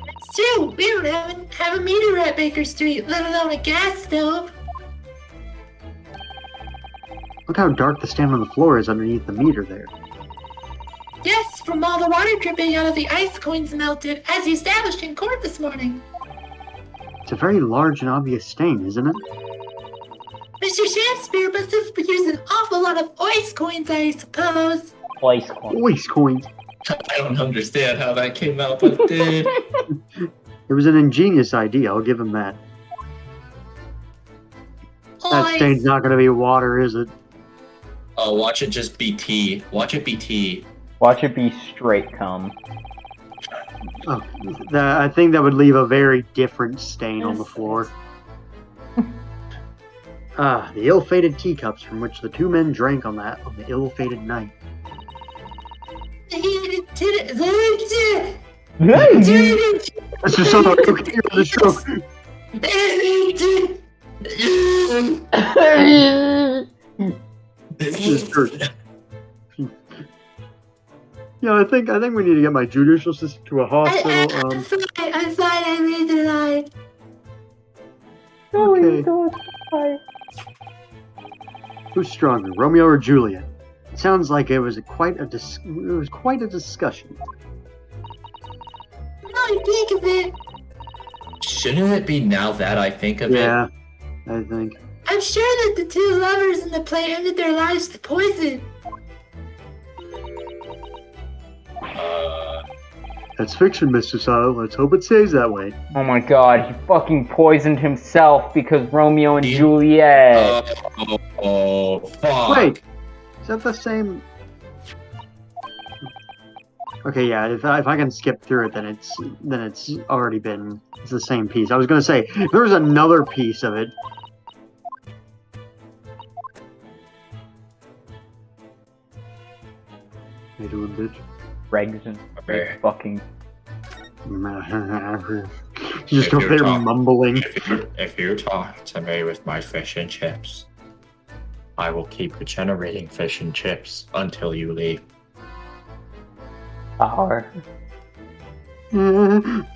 S3: It's true, we don't have a meter at Baker Street, let alone a gas stove.
S2: Look how dark the stain on the floor is underneath the meter there.
S3: Yes, from all the water dripping out of the ice coins melted, as established in court this morning.
S2: It's a very large and obvious stain, isn't it?
S3: Mr. Shakespeare must have used an awful lot of ice coins, I suppose.
S1: Ice coin.
S2: Voice coins.
S4: I don't understand how that came out, but it did.
S2: It was an ingenious idea, I'll give him that. That stain's not going to be water, is it?
S4: Oh, watch it just be tea. Watch it be tea.
S1: Watch it be straight cum.
S2: Oh, I think that would leave a very different stain on the floor. The ill-fated teacups from which the two men drank on the ill-fated night. That's just something I could hear on the stroke. Yeah, I think we need to get my judicial system to a hospital.
S3: I'm fine. I read the line.
S2: Okay. Who's stronger, Romeo or Juliet? It sounds like it was quite a discussion.
S3: Now I think of it.
S4: Shouldn't it be now that I think of
S2: Yeah, I think.
S3: I'm sure that the two lovers in the play ended their lives to poison.
S4: it?
S2: That's fiction, Mr. Sile. Let's hope it stays that way.
S1: Oh my god, he fucking poisoned himself because Romeo and Juliet.
S4: Oh, fuck.
S2: Wait, is that the same? Okay, yeah. If I can skip through it, then it's already been. It's the same piece. I was gonna say there's another piece of it. How you doing, bitch?
S1: Regs and fucking.
S2: Just go there mumbling.
S4: If you talk to me with my fish and chips, I will keep generating fish and chips until you leave.
S1: Power.
S2: Mr.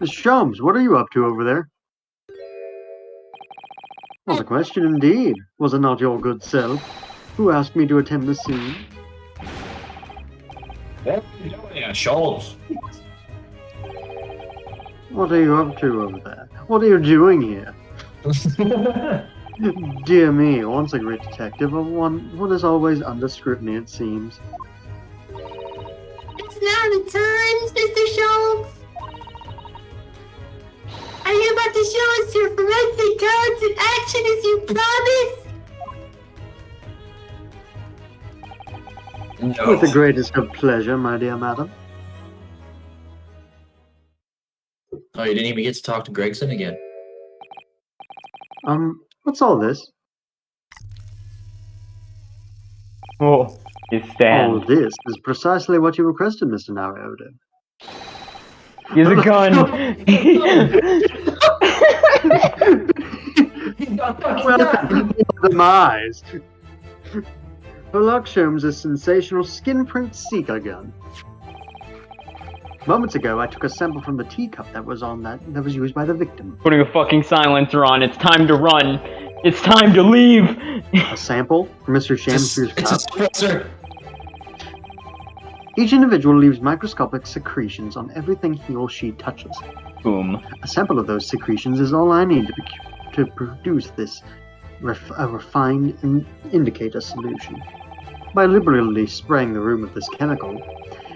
S2: Shums, what are you up to over there? Well, a question indeed. Was it not your good self who asked me to attend the scene?
S4: What are you doing, Schultz?
S2: What are you up to over there? What are you doing here? Dear me, once a great detective, one is always under scrutiny, it seems.
S3: It's now the time, Mr. Schultz. Are you about to show us your forensic cards in action as you promised?
S4: No.
S2: With the greatest of pleasure, my dear madam.
S4: Oh, you didn't even get to talk to Gregson again.
S2: What's all this?
S1: Oh, his
S2: All
S1: stand.
S2: this is precisely what you requested, Mr. Narioda.
S1: He has a gun.
S2: Welcome to your demise. Herlock Sholmes' a sensational skin print Seeker gun. Moments ago, I took a sample from the teacup that was used by the victim.
S1: Putting a fucking silencer on. It's time to run. It's time to leave.
S2: A sample from Mr. Shamspeare's
S4: It's a
S2: cup.
S4: suppressor.
S2: Each individual leaves microscopic secretions on everything he or she touches.
S1: Boom.
S2: A sample of those secretions is all I need to produce this refined indicator solution. By liberally spraying the room with this chemical,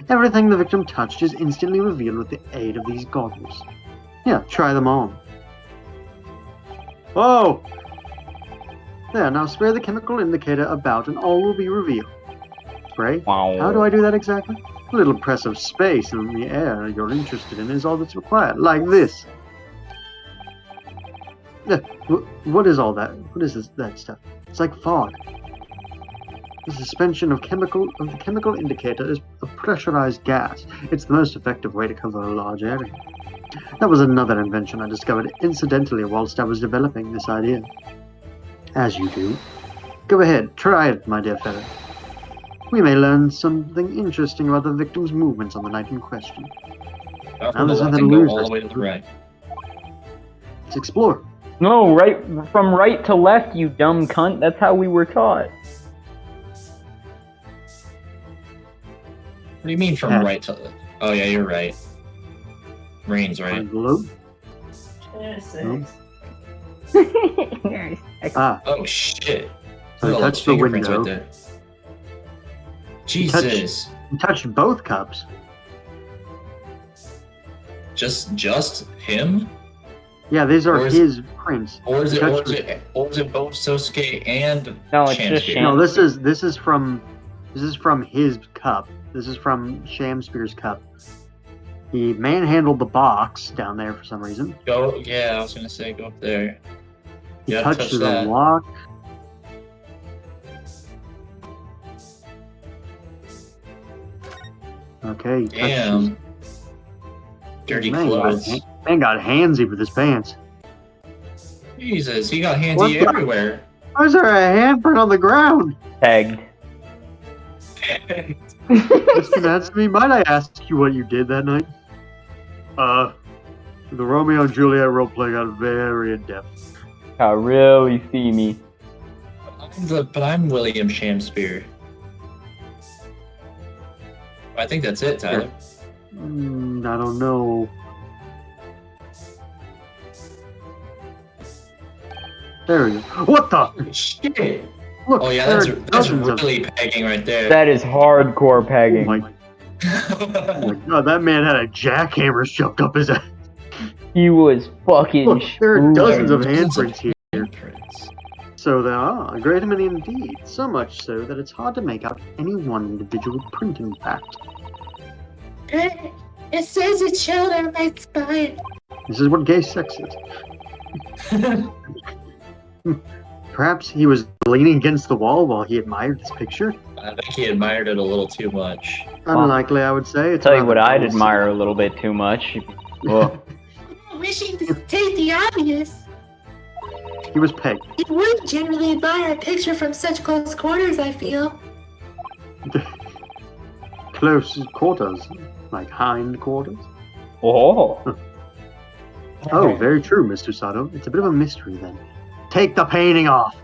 S2: everything the victim touched is instantly revealed with the aid of these goggles. Yeah, try them on. Whoa! There, now spray the chemical indicator about and all will be revealed. Spray?
S1: Wow.
S2: How do I do that exactly? A little press of space in the air you're interested in is all that's required, like this. What is all that? What is that stuff? It's like fog. The suspension of the chemical indicator is a pressurized gas. It's the most effective way to cover a large area. That was another invention I discovered incidentally whilst I was developing this idea. As you do. Go ahead, try it, my dear fellow. We may learn something interesting about the victim's movements on the night in question.
S4: From
S2: there's
S4: the left
S2: nothing
S4: and
S2: to
S4: go
S2: lose,
S4: all
S2: I
S4: the way to the
S2: suppose.
S4: right.
S2: Let's explore.
S1: No, from right to left, you dumb cunt. That's how we were taught.
S4: What do you mean from
S2: Yeah.
S4: right to left? Oh yeah, you're right. Rain's right.
S2: Envelope. Ah,
S4: Oh shit.
S2: So
S4: Look
S2: he
S4: at all
S2: touched
S4: those
S2: the
S4: fingerprints
S2: window.
S4: right there. Jesus.
S2: you touched both cups.
S4: Just him?
S2: Yeah, these are
S4: Or is-
S2: his prints.
S4: Or is
S2: He
S4: it
S2: touched
S4: both Sosuke and
S1: No, it's just
S4: Shamspeare?
S1: Sham.
S2: No, this is from his cup. This is from Shamspeare's cup. He manhandled the box down there for some reason.
S4: Go, yeah, I was gonna say go up there.
S2: He
S4: You gotta touch
S2: touched the
S4: that.
S2: lock. Okay, he touched
S4: Damn. Dirty
S2: Man
S4: clothes.
S2: got handsy with his pants.
S4: Jesus, he got handsy
S2: What the-
S4: everywhere.
S2: Why is there a handprint on the ground?
S1: Tagged.
S2: Mr. Natsumi, might I ask you what you did that night? The Romeo and Juliet roleplay got very in-depth.
S1: Really steamy.
S4: But I'm William Shakespeare. I think that's it, Tyler.
S2: I don't know. There we go. What the?
S4: Shit.
S2: Look,
S4: Oh yeah,
S2: there
S4: that's
S2: are dozens of-
S4: really pegging right there.
S1: That is hardcore
S2: Oh
S1: pegging.
S2: my, oh my god, that man had a jackhammer shoved up his ass.
S1: He was fucking
S2: Look, there are
S1: screwed.
S2: dozens of
S4: Dozens of
S2: handprints here.
S4: handprints.
S2: So there are, a great many indeed. So much so that it's hard to make out any one individual print, in fact.
S3: It says it showed on my spine.
S2: This is what gay sex is. Perhaps he was leaning against the wall while he admired this picture?
S4: I think he admired it a little too much.
S2: Unlikely, I would say. It's
S1: Tell you
S2: rather
S1: what I'd
S2: gross.
S1: admire a little bit too much. Well,
S3: Wishing to state the obvious,
S2: He was pegged.
S3: you wouldn't generally admire a picture from such close quarters, I feel.
S2: Close quarters. Like hind quarters.
S1: oh.
S2: Oh, very true, Mr. Sato. It's a bit of a mystery then. Take the painting off!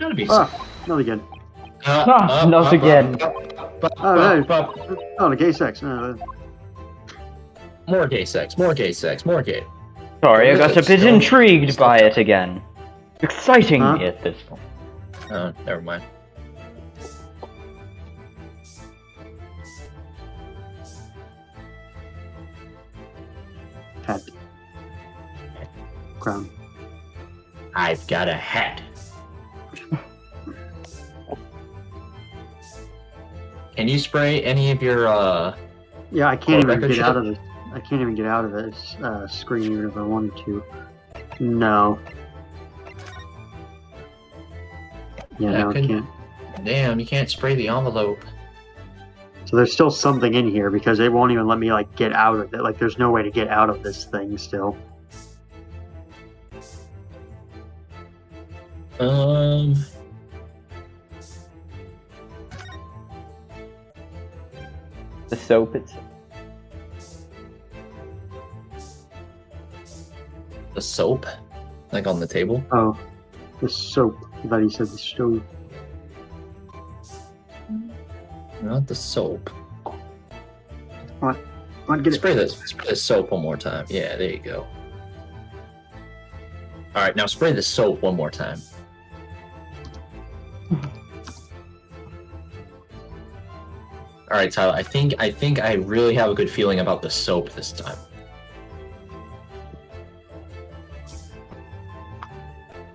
S4: Gotta be.
S2: Not again.
S1: Not again.
S2: Oh, Oh, the gay sex.
S4: More gay sex, more gay sex, more gay.
S1: Sorry, I got a bit
S4: Still-
S1: intrigued by it again. Exciting
S2: Huh?
S1: me at this point.
S4: Oh, never mind.
S2: Hat. Crown.
S4: I've got a hat. Can you spray any of your
S2: Yeah, I can't
S4: Oh,
S2: even
S4: record
S2: get out
S4: shop?
S2: of this. I can't even get out of this screen even if I wanted to. No. Yeah,
S4: Yeah,
S2: no, I
S4: couldn't-
S2: can't.
S4: damn, you can't spray the envelope.
S2: So there's still something in here because it won't even let me like get out of it. Like there's no way to get out of this thing still.
S1: The soap itself.
S4: The soap? Like on the table?
S2: Oh, the soap. I thought he said the stove.
S4: Not the soap.
S2: I'd get it.
S4: Spray the soap one more time. Yeah, there you go. Alright, now spray the soap one more time. Alright, Tyler, I think I really have a good feeling about the soap this time.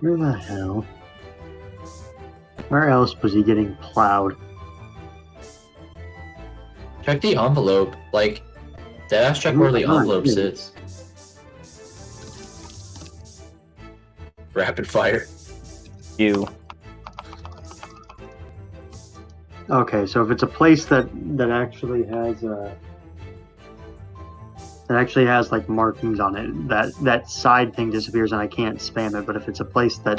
S2: Where the hell? Where else was he getting plowed?
S4: Check the envelope. Like, deadass check where the
S2: Oh,
S4: envelope
S2: yeah.
S4: sits. Rapid fire.
S1: You.
S2: Okay, so if it's a place that actually has like markings on it, that side thing disappears and I can't spam it. But if it's a place that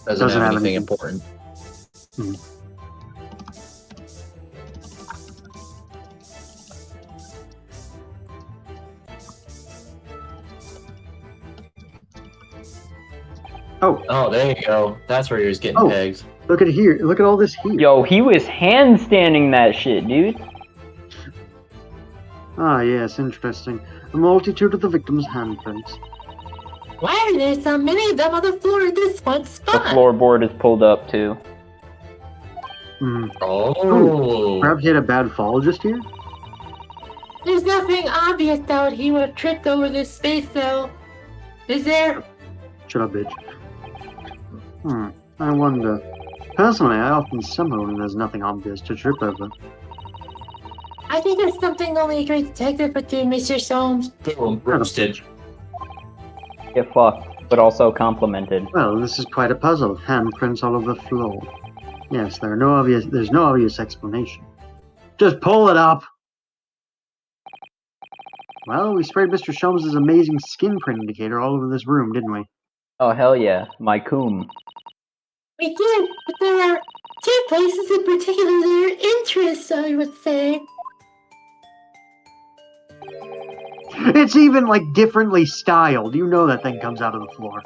S4: Doesn't have anything
S2: anything.
S4: important. Oh, there you go. That's where he was getting
S2: Oh.
S4: pegs.
S2: look at here, look at all this here.
S1: Yo, he was handstanding that shit, dude.
S2: Ah, yes, interesting. A multitude of the victim's handprints.
S3: Why are there so many of them on the floor in this one
S1: The
S3: spot?
S1: floorboard is pulled up too.
S2: Hmm.
S4: Oh.
S2: Perhaps he had a bad fall just here.
S3: There's nothing obvious that he would have tripped over this space, though. Is there?
S2: Shut up, bitch. I wonder. Personally, I often stumble when there's nothing obvious to trip over.
S3: I I think it's something only a great detective would do, Mr. Soames.
S4: Boom, roasted.
S5: Get fucked, but also complimented.
S2: Well, this is quite a puzzle. Handprints all over the floor. Yes, there's no obvious explanation. Just pull it up! Well, we sprayed Mr. Sholmes' amazing skin print indicator all over this room, didn't we?
S5: Oh, hell yeah. My coom.
S3: We did, but there are 2 places in particular that are interest, I would say.
S2: It's even, like, differently styled. You know that thing comes out of the floor.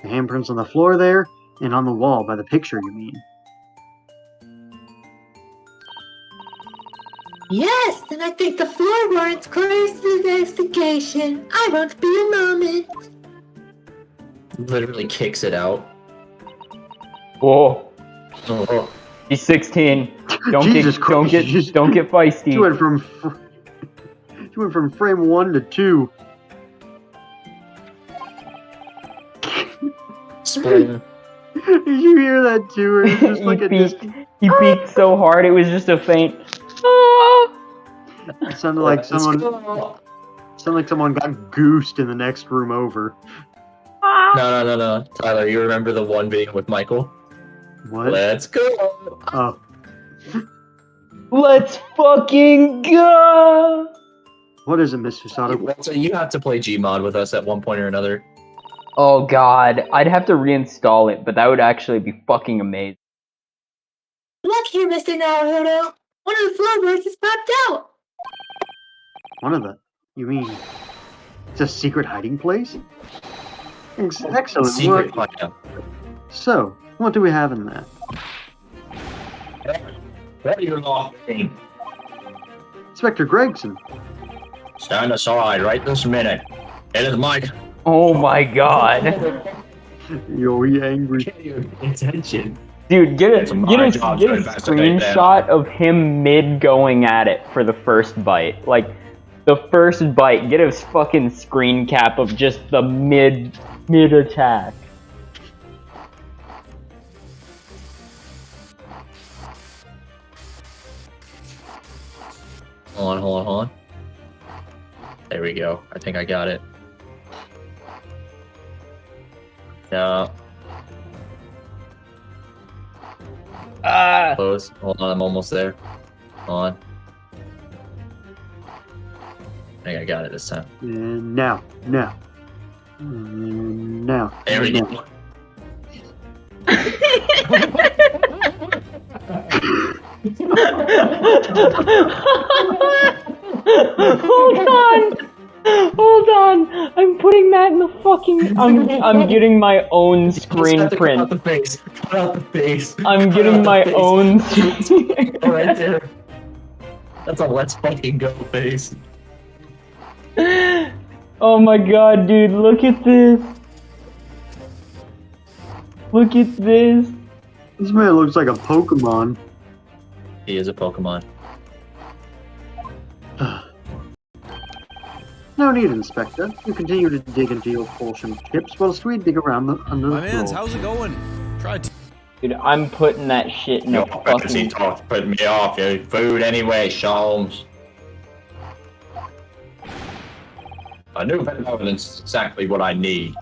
S2: The handprints on the floor there, and on the wall by the picture, you mean.
S3: Yes, and I think the floor warrants closer investigation. I won't be a moment.
S4: Literally kicks it out.
S5: Whoa.
S4: Oh,
S5: He's 16. Don't
S2: Jesus Christ,
S5: don't get feisty.
S2: You went from frame 1 to 2.
S4: spring.
S2: Did you hear that too? Or it's just like
S5: He peeked so hard it was just a faint.
S2: It sounded like someone got goosed in the next room over.
S4: No. Tyler, you remember the one video with Michael?
S2: What?
S4: Let's go.
S2: Oh,
S5: Let's fucking go!
S2: what is it, Mr. Sato?
S4: So you have to play Gmod with us at one point or another.
S5: Oh god, I'd have to reinstall it, but that would actually be fucking amazing.
S3: Look here, Mr. Naruto. One of the floorboards has popped out.
S2: One of the. You mean it's a secret hiding place? Excellent
S4: Secret
S2: work.
S4: hideout.
S2: So, what do we have in there?
S4: What are you laughing?
S2: Inspector Gregson.
S4: Stand aside right this minute. It is Mike.
S5: Oh my god.
S2: Yo, he angry.
S4: Get your attention.
S5: Dude, get a
S4: It's my job to investigate them.
S5: screenshot of him mid going at it for the first bite. Like, the first bite, get a fucking screen cap of just the mid attack.
S4: Hold on. There we go. I think I got it. No. Close. Hold on, I'm almost there. Hold on. I think I got it this time.
S2: And now. And now.
S4: There we go.
S5: Hold on. I'm putting that in the fucking. I'm getting my own screen
S4: Cut out
S5: print.
S4: the face. Cut out the face.
S5: I'm
S4: Cut
S5: getting
S4: out the
S5: my
S4: face.
S5: own.
S4: Oh, right there. That's a let's fucking go face.
S5: Oh my god, dude! Look at this. Look at this.
S2: This man looks like a Pokemon.
S4: He is a Pokemon.
S2: No need, Inspector. You continue to dig into your portion of chips whilst we dig around under
S6: My
S2: the
S6: mans,
S2: floor.
S6: how's it going? Try to.
S5: Dude, I'm putting that shit in a
S4: Your fantasy
S5: fucking.
S4: talk put me off. You food anyway, Sholmes. A new bit of evidence is exactly what I need.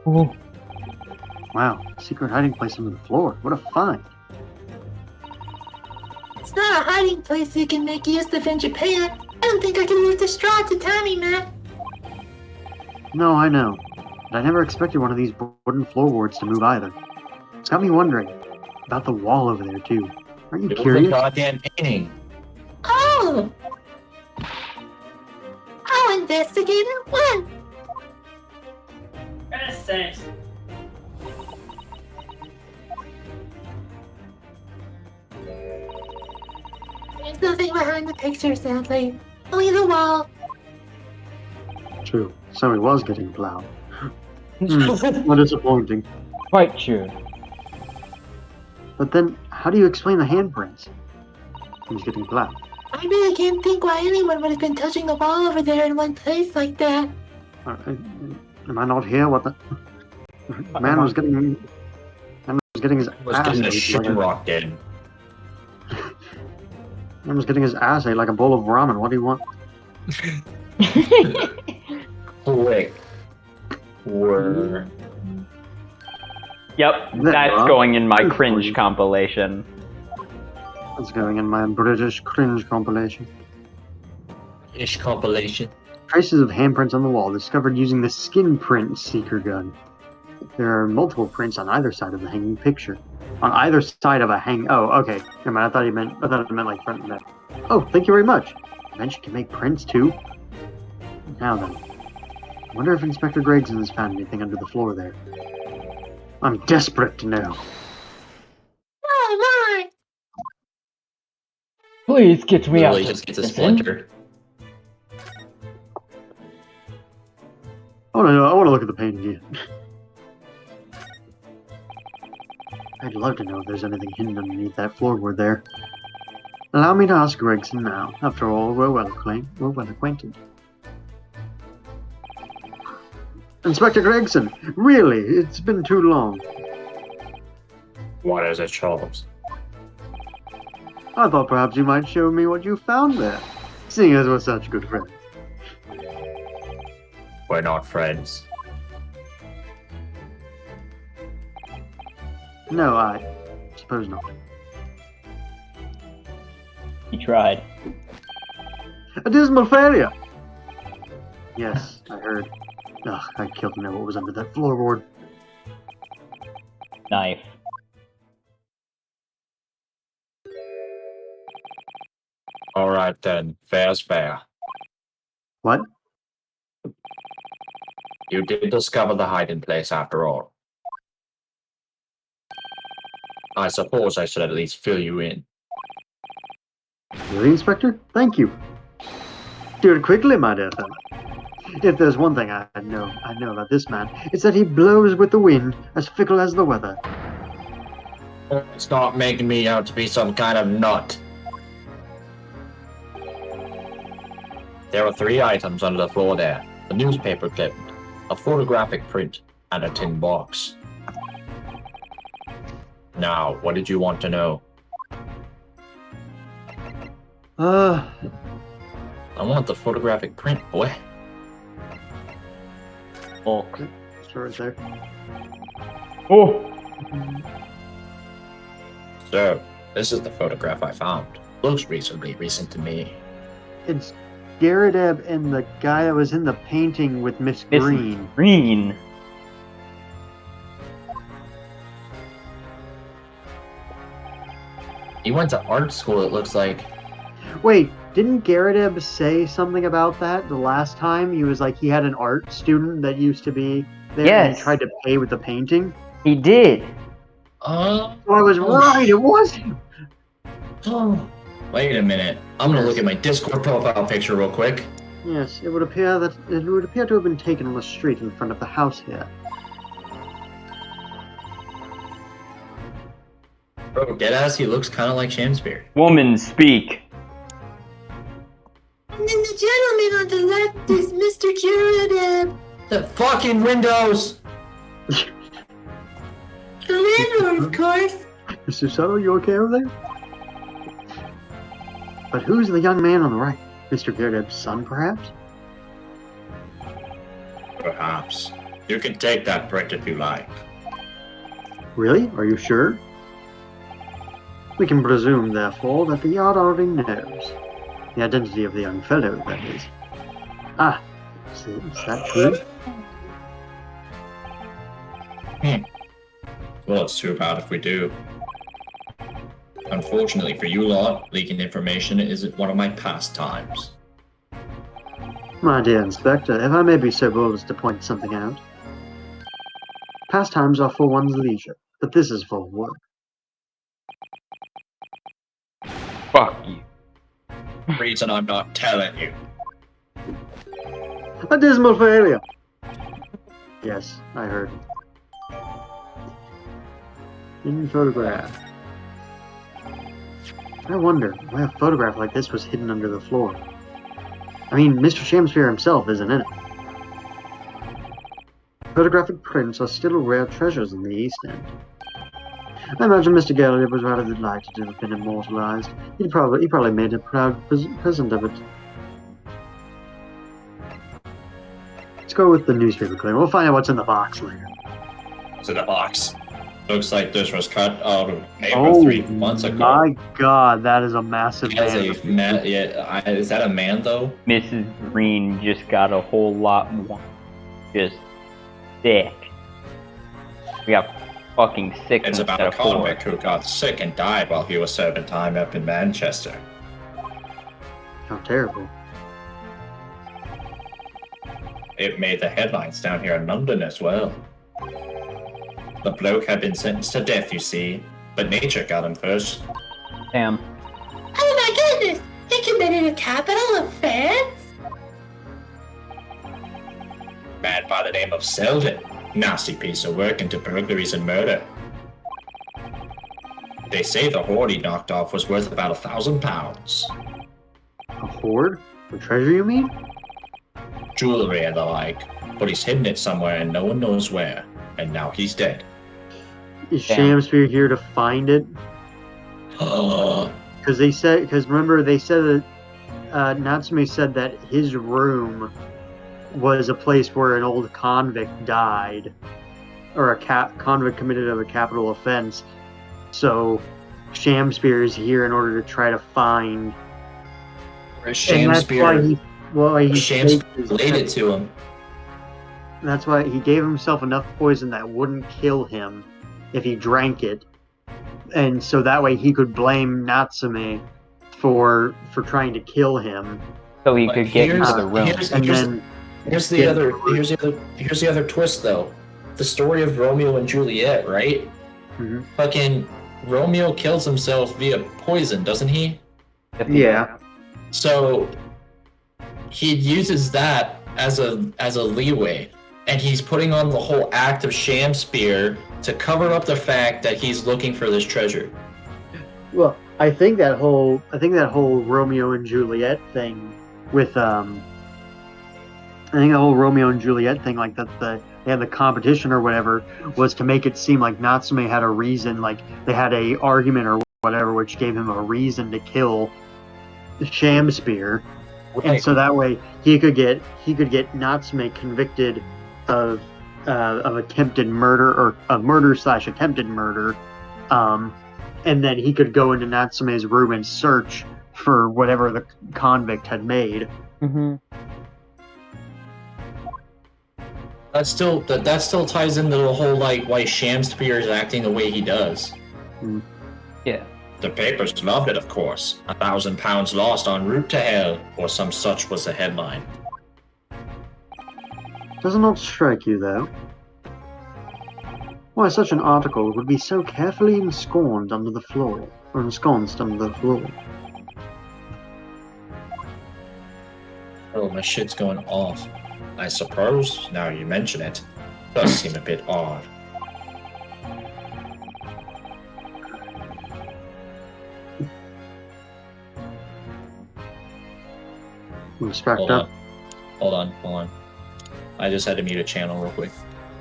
S5: Ooh.
S2: Wow, secret hiding place under the floor. What a find.
S3: It's not a hiding place you can make use of in Japan. I don't think I can move the straw to Tommy, Matt.
S2: No, I know. But I never expected one of these wooden floorboards to move either. It's got me wondering about the wall over there, too. Aren't you
S4: It was a
S2: curious?
S4: goddamn painting.
S3: Oh! I'll investigate it one. There's nothing behind the picture, sadly. Only the wall.
S2: True. So he was getting plowed. How disappointing.
S5: Quite true.
S2: But then, how do you explain the handprints? He's getting plowed.
S3: I really can't think why anyone would have been touching the wall over there in one place like that.
S2: Am I not here? What the? Man was getting getting his
S4: Was
S2: ass
S4: getting a
S2: ate
S4: shit
S2: like
S4: rocked in.
S2: Man was getting his ass ate like a bowl of ramen. What do you want?
S4: Quick. Were
S5: Yep,
S2: That
S5: that's
S2: Rob?
S5: going in my
S2: Good for
S5: cringe
S2: you.
S5: compilation.
S2: That's going in my British cringe compilation.
S4: ish compilation.
S2: Traces of handprints on the wall discovered using the skin print seeker gun. There are multiple prints on either side of the hanging picture. On either side of a hang. Oh, okay. Never mind. I thought it meant like front and back. Oh, thank you very much. A bench can make prints too. Now then, I wonder if Inspector Gregson has found anything under the floor there. I'm desperate to know.
S3: Oh my!
S1: Please get me out
S4: Literally
S1: of
S4: just gets a
S1: prison.
S4: splinter.
S2: I want to look at the painting again. I'd love to know if there's anything hidden underneath that floorboard there. Allow me to ask Gregson now. After all, we're well acquainted. Inspector Gregson, really, it's been too long.
S4: What is it, Charles?
S2: I thought perhaps you might show me what you found there, seeing as we're such good friends.
S4: We're not friends.
S2: No, I suppose not.
S5: He tried.
S2: A dismal failure! Yes, I heard. Ugh, I'd kill to know what was under that floorboard.
S5: Knife.
S4: Alright then, fair's fair.
S2: What?
S4: You did discover the hiding place after all. I suppose I should at least fill you in.
S2: Really, Inspector? Thank you. Do it quickly, my dear fellow. If there's one thing I know about this man, it's that he blows with the wind, as fickle as the weather.
S4: Stop making me out to be some kind of nut. There are 3 items under the floor there. A newspaper clip, a photographic print, and a tin box. Now, what did you want to know?
S2: Uh,
S4: I want the photographic print, boy.
S5: Oh.
S2: sure it's there.
S5: Oh!
S4: So, this is the photograph I found. Looks reasonably recent to me.
S2: It's Garadeb and the guy that was in the painting with Miss
S5: Miss
S2: Green.
S5: Green.
S4: He went to art school, it looks like.
S2: Wait, didn't Garadeb say something about that the last time? He was like, he had an art student that used to be there and
S1: Yes.
S2: he tried to pay with the painting?
S1: He did.
S2: So I was right, it was him!
S4: Wait a minute. I'm gonna look at my Discord profile picture real quick.
S2: Yes, it would appear to have been taken on the street in front of the house here.
S4: Bro, deadass, he looks kind of like Shamspear.
S5: Woman, speak.
S3: And then the gentleman on the left is Mr. Jared,
S4: The fucking windows!
S3: the landlord, of course.
S2: Mr. Soto, you okay over there? But who's the young man on the right? Mr. Garadeb's son, perhaps?
S4: Perhaps. You can take that print if you like.
S2: Really? Are you sure? We can presume, therefore, that the yard already knows. The identity of the young fellow, that is. Ah, is that true?
S4: Well, it's too bad if we do. Unfortunately for you lot, leaking information isn't one of my pastimes.
S2: My dear Inspector, if I may be so bold as to point something out. Pastimes are for one's leisure, but this is for work.
S5: Fuck you.
S4: Reason I'm not telling you.
S2: A dismal failure! Yes, I heard. In photograph. I wonder why a photograph like this was hidden under the floor. I mean, Mr. Shamspear himself isn't in it. Photographic prints are still rare treasures in the East End. I imagine Mr. Gallagher was rather delighted to have been immortalized. He probably made a proud present of it. Let's go with the newspaper clip. We'll find out what's in the box later.
S4: It's in a box. Looks like this was cut out of paper
S2: Oh
S4: 3 months ago.
S2: my god, that is a massive
S4: As
S2: man.
S4: a man, yeah, is that a man though?
S5: Mrs. Green just got a whole lot more. Just sick. We got fucking 6
S4: It's about
S5: instead
S4: a
S5: of 4.
S4: convict who got sick and died while he was serving time up in Manchester.
S2: How terrible.
S4: It made the headlines down here in London as well. The bloke had been sentenced to death, you see, but nature got him first.
S5: Damn.
S3: Oh my goodness! He committed a capital offense?
S4: Man by the name of Selden. Nasty piece of work into burglaries and murder. They say the hoard he knocked off was worth about £1,000.
S2: A hoard? For treasure, you mean?
S4: Jewelry and the like, but he's hidden it somewhere and no one knows where, and now he's dead.
S2: Is
S5: Damn.
S2: Shamspear here to find it? Because remember they said that Natsume said that his room was a place where an old convict died, or a convict committed of a capital offense. So Shamspear is here in order to try to find. And that's why he
S4: Shamspear laid it to him.
S2: That's why he gave himself enough poison that wouldn't kill him if he drank it, and so that way he could blame Natsume for trying to kill him.
S5: So he could get into the room.
S4: Here's the other twist though. The story of Romeo and Juliet, right?
S2: Mhm.
S4: Fucking Romeo kills himself via poison, doesn't he?
S2: Yeah.
S4: So he uses that as a leeway, and he's putting on the whole act of Shamspear to cover up the fact that he's looking for this treasure.
S2: Well, I think that whole Romeo and Juliet thing with like that they had the competition or whatever was to make it seem like Natsume had a reason, like they had a argument or whatever, which gave him a reason to kill Shamspear, and so that way he could get Natsume convicted of attempted murder or of murder/attempted murder, and then he could go into Natsume's room and search for whatever the convict had made.
S5: Mm-hmm.
S4: That still ties into the whole like why Shamspear is acting the way he does.
S5: Yeah.
S4: The papers loved it, of course. £1,000 lost en route to hell, or some such was the headline.
S2: Does it not strike you, though? Why such an article would be so carefully ensconced under the floor.
S4: Oh, my shit's going off. I suppose, now you mention it, does seem a bit odd.
S2: Inspector.
S4: Hold on. I just had to mute a channel real quick.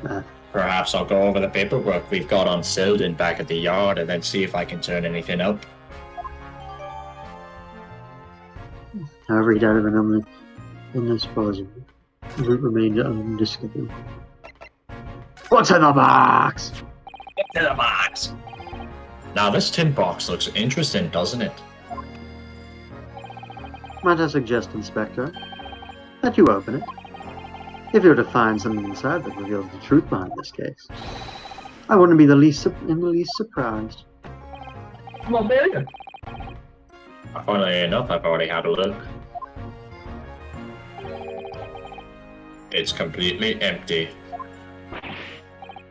S2: Uh.
S4: Perhaps I'll go over the paperwork we've got on Selden back at the yard and then see if I can turn anything up.
S2: However, he died of an illness possible. The root remained undiscovered. What's in the box?
S4: What's in the box? Now this tin box looks interesting, doesn't it?
S2: Might I suggest, Inspector, that you open it? If you were to find something inside that reveals the truth behind this case, I wouldn't be in the least surprised.
S4: Well, there. Funnily enough, I've already had a look. It's completely empty.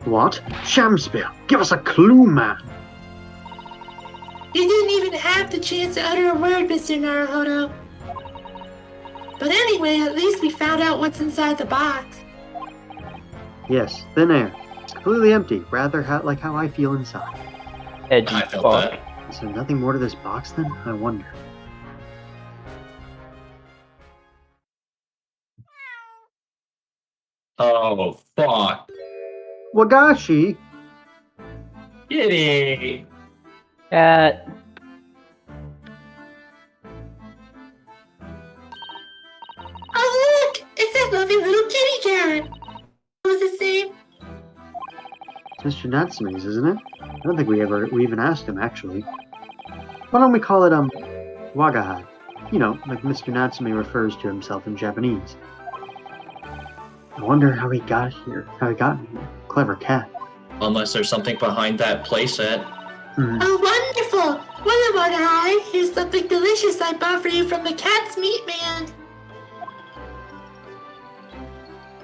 S2: What? Shamspear, give us a clue, man!
S3: You didn't even have the chance to utter a word, Mr. Naruhodo. But anyway, at least we found out what's inside the box.
S2: Yes, thin air. It's completely empty, rather like how I feel inside.
S5: Edgy
S4: I felt
S5: fuck.
S4: that.
S2: Is there nothing more to this box then? I wonder.
S4: Oh, fuck.
S2: Wagashi!
S4: Kitty!
S5: Cat.
S3: Oh, look! It's that lovely little kitty cat! What was his name?
S2: It's Mr. Natsume's, isn't it? I don't think we even asked him, actually. Why don't we call it, Wagahai? You know, like Mr. Natsume refers to himself in Japanese. I wonder how he got here. Clever cat.
S4: Unless there's something behind that playset.
S3: Oh, wonderful! Well, Wagahai, here's something delicious I bought for you from the cat's meat man.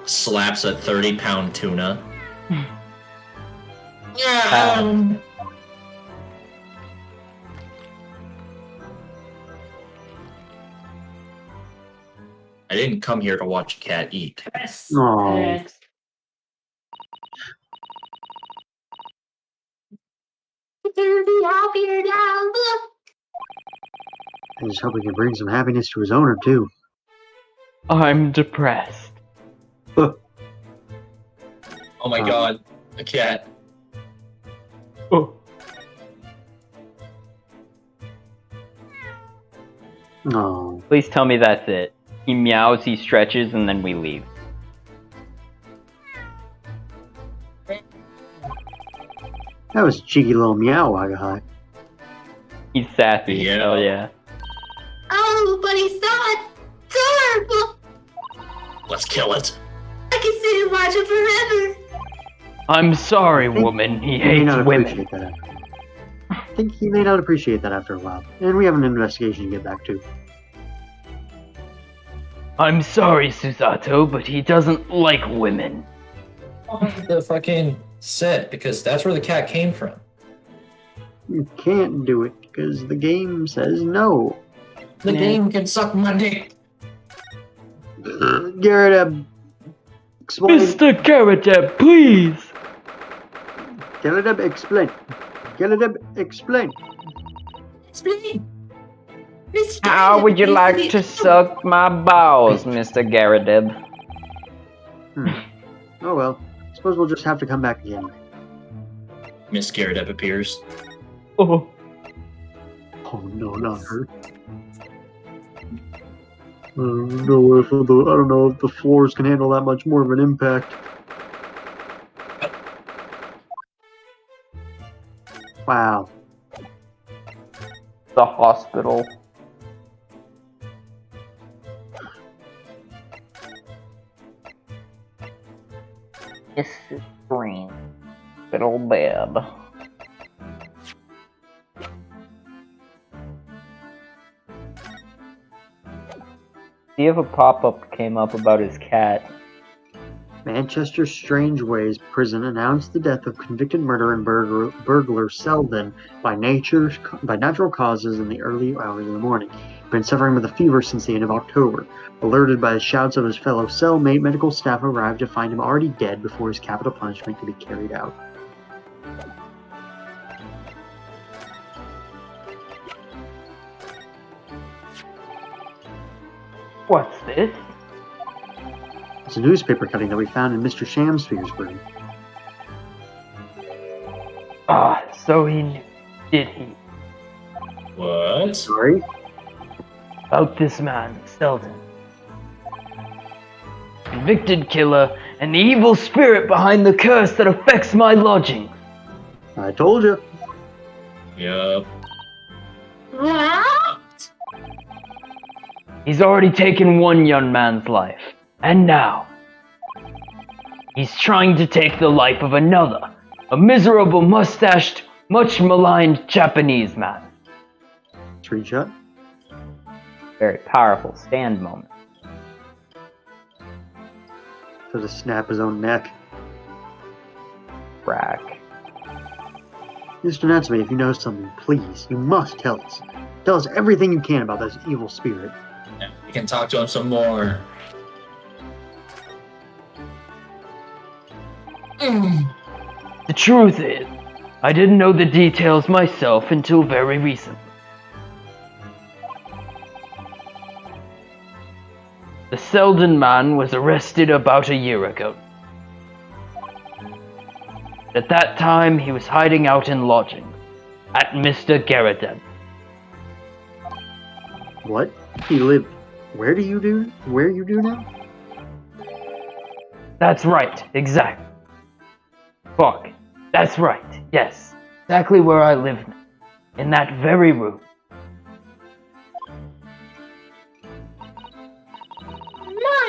S4: Slaps a 30-pound tuna. I didn't come here to watch a cat eat.
S3: Yes.
S2: Aw.
S3: Yes. You're gonna be happier now. Look.
S2: I just hope we can bring some happiness to his owner, too.
S5: I'm depressed.
S4: Oh my god, a cat.
S5: Oh.
S2: Oh.
S5: Please tell me that's it. He meows, he stretches, and then we leave.
S2: That was a cheeky little meow, Wagahai.
S5: He's sassy.
S4: Yeah.
S5: Hell yeah.
S3: Oh, but he's not. It's horrible.
S4: Let's kill it.
S3: I can sit and watch it forever.
S5: I'm sorry, woman. He
S2: He may
S5: hates
S2: not
S5: women.
S2: appreciate that. I think he may not appreciate that after a while. And we have an investigation to get back to.
S1: I'm sorry, Susato, but he doesn't like women.
S4: The fucking set, because that's where the cat came from.
S2: You can't do it, because the game says no.
S4: The game can suck my dick.
S2: Garrett, explain.
S1: Mr. Garrett, please!
S2: Garrett, explain. Garrett, explain.
S3: Explain. Mr.
S5: How
S3: Garrett,
S5: would you like
S3: please.
S5: to suck my balls, Mr. Garrideb?
S2: Oh well. Suppose we'll just have to come back again.
S4: Miss Garrett appears.
S5: Oh.
S2: Oh no, not her. I don't know if the floors can handle that much more of an impact. Wow.
S5: The hospital. This is green. Hospital bed. See if a pop-up came up about his cat.
S2: Manchester's Strange Ways prison announced the death of convicted murderer and burglar Selden by natural causes in the early hours of the morning. He'd been suffering with a fever since the end of October. Alerted by the shouts of his fellow cellmate, medical staff arrived to find him already dead before his capital punishment could be carried out.
S1: What's this?
S2: It's a newspaper cutting that we found in Mr. Shamsphere's room.
S1: Ah, so he knew, did he?
S4: What?
S2: Sorry?
S1: About this man, Selden. Convicted killer and the evil spirit behind the curse that affects my lodgings.
S2: I told you.
S4: Yup.
S3: What?
S1: He's already taken one young man's life, and now he's trying to take the life of another, a miserable mustached, much maligned Japanese man.
S2: Screenshot.
S5: Very powerful stand moment.
S2: So to snap his own neck.
S5: Rack.
S2: Mr. Natsume, if you know something, please, you must tell us. Tell us everything you can about this evil spirit.
S4: Yeah, we can talk to him some more.
S1: The truth is, I didn't know the details myself until very recently. The Selden man was arrested about a year ago. At that time, he was hiding out in lodging at Mr. Garadeb.
S2: What? He lived. Where you do now?
S1: That's right, exactly. Fuck. That's right, yes. Exactly where I live now. In that very room.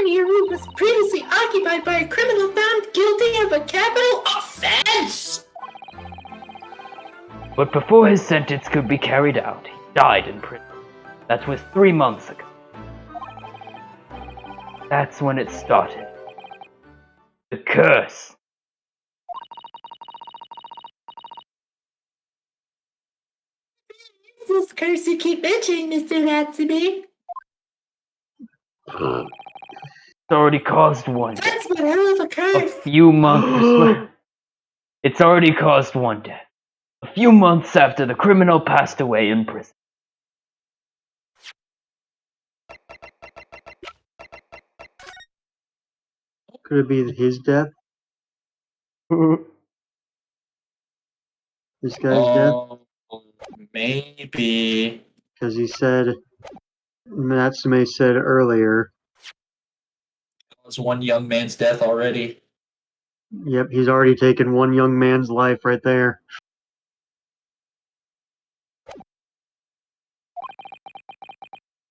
S3: Your room was previously occupied by a criminal found guilty of a capital offense.
S1: But before his sentence could be carried out, he died in prison. That was 3 months ago. That's when it started. The curse.
S3: This curse you keep mentioning, Mr. Natsume.
S1: It's already caused one death.
S3: That's one hell of a
S1: A
S3: curse.
S1: few months. It's already caused one death. A few months after the criminal passed away in prison.
S2: Could it be his death? This guy's death?
S4: Maybe.
S2: Because he said, Natsume said earlier,
S4: It was one young man's death already.
S2: yep, he's already taken one young man's life right there.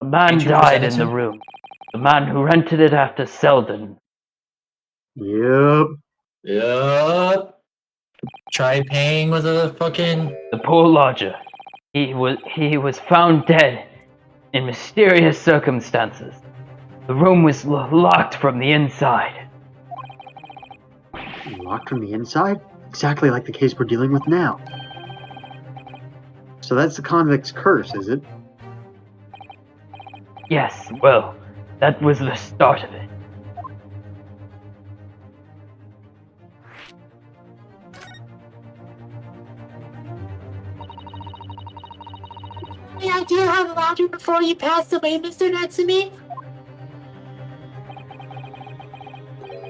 S1: A man
S4: Did you
S1: died
S4: present it
S1: in
S4: to
S1: the
S4: him?
S1: room. The man who rented it after Selden.
S2: Yep.
S4: Yup. Try paying with a fucking.
S1: The poor lodger. He was found dead in mysterious circumstances. The room was locked from the inside.
S2: Locked from the inside? Exactly like the case we're dealing with now. So that's the convict's curse, is it?
S1: Yes, well, that was the start of it.
S3: Any idea how long before you passed away, Mr. Natsume?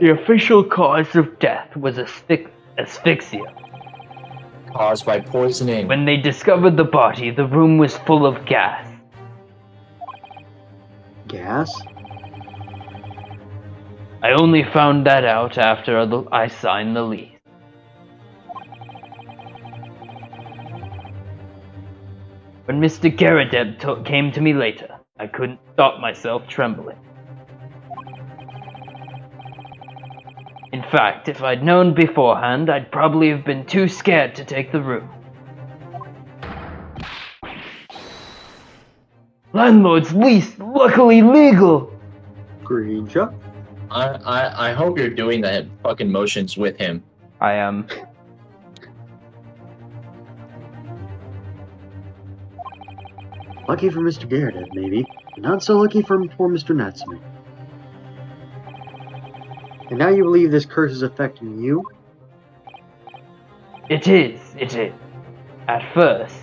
S1: The official cause of death was asphyxia.
S4: Caused by poisoning.
S1: When they discovered the body, the room was full of gas.
S2: Gas?
S1: I only found that out after I signed the lease. When Mr. Garadeb came to me later, I couldn't stop myself trembling. In fact, if I'd known beforehand, I'd probably have been too scared to take the room. Landlord's lease, luckily legal!
S2: Screenshot?
S4: I hope you're doing that fucking motions with him.
S5: I am.
S2: Lucky for Mr. Garadeb, maybe. Not so lucky for poor Mr. Natsume. And now you believe this curse is affecting you?
S1: It is. At first,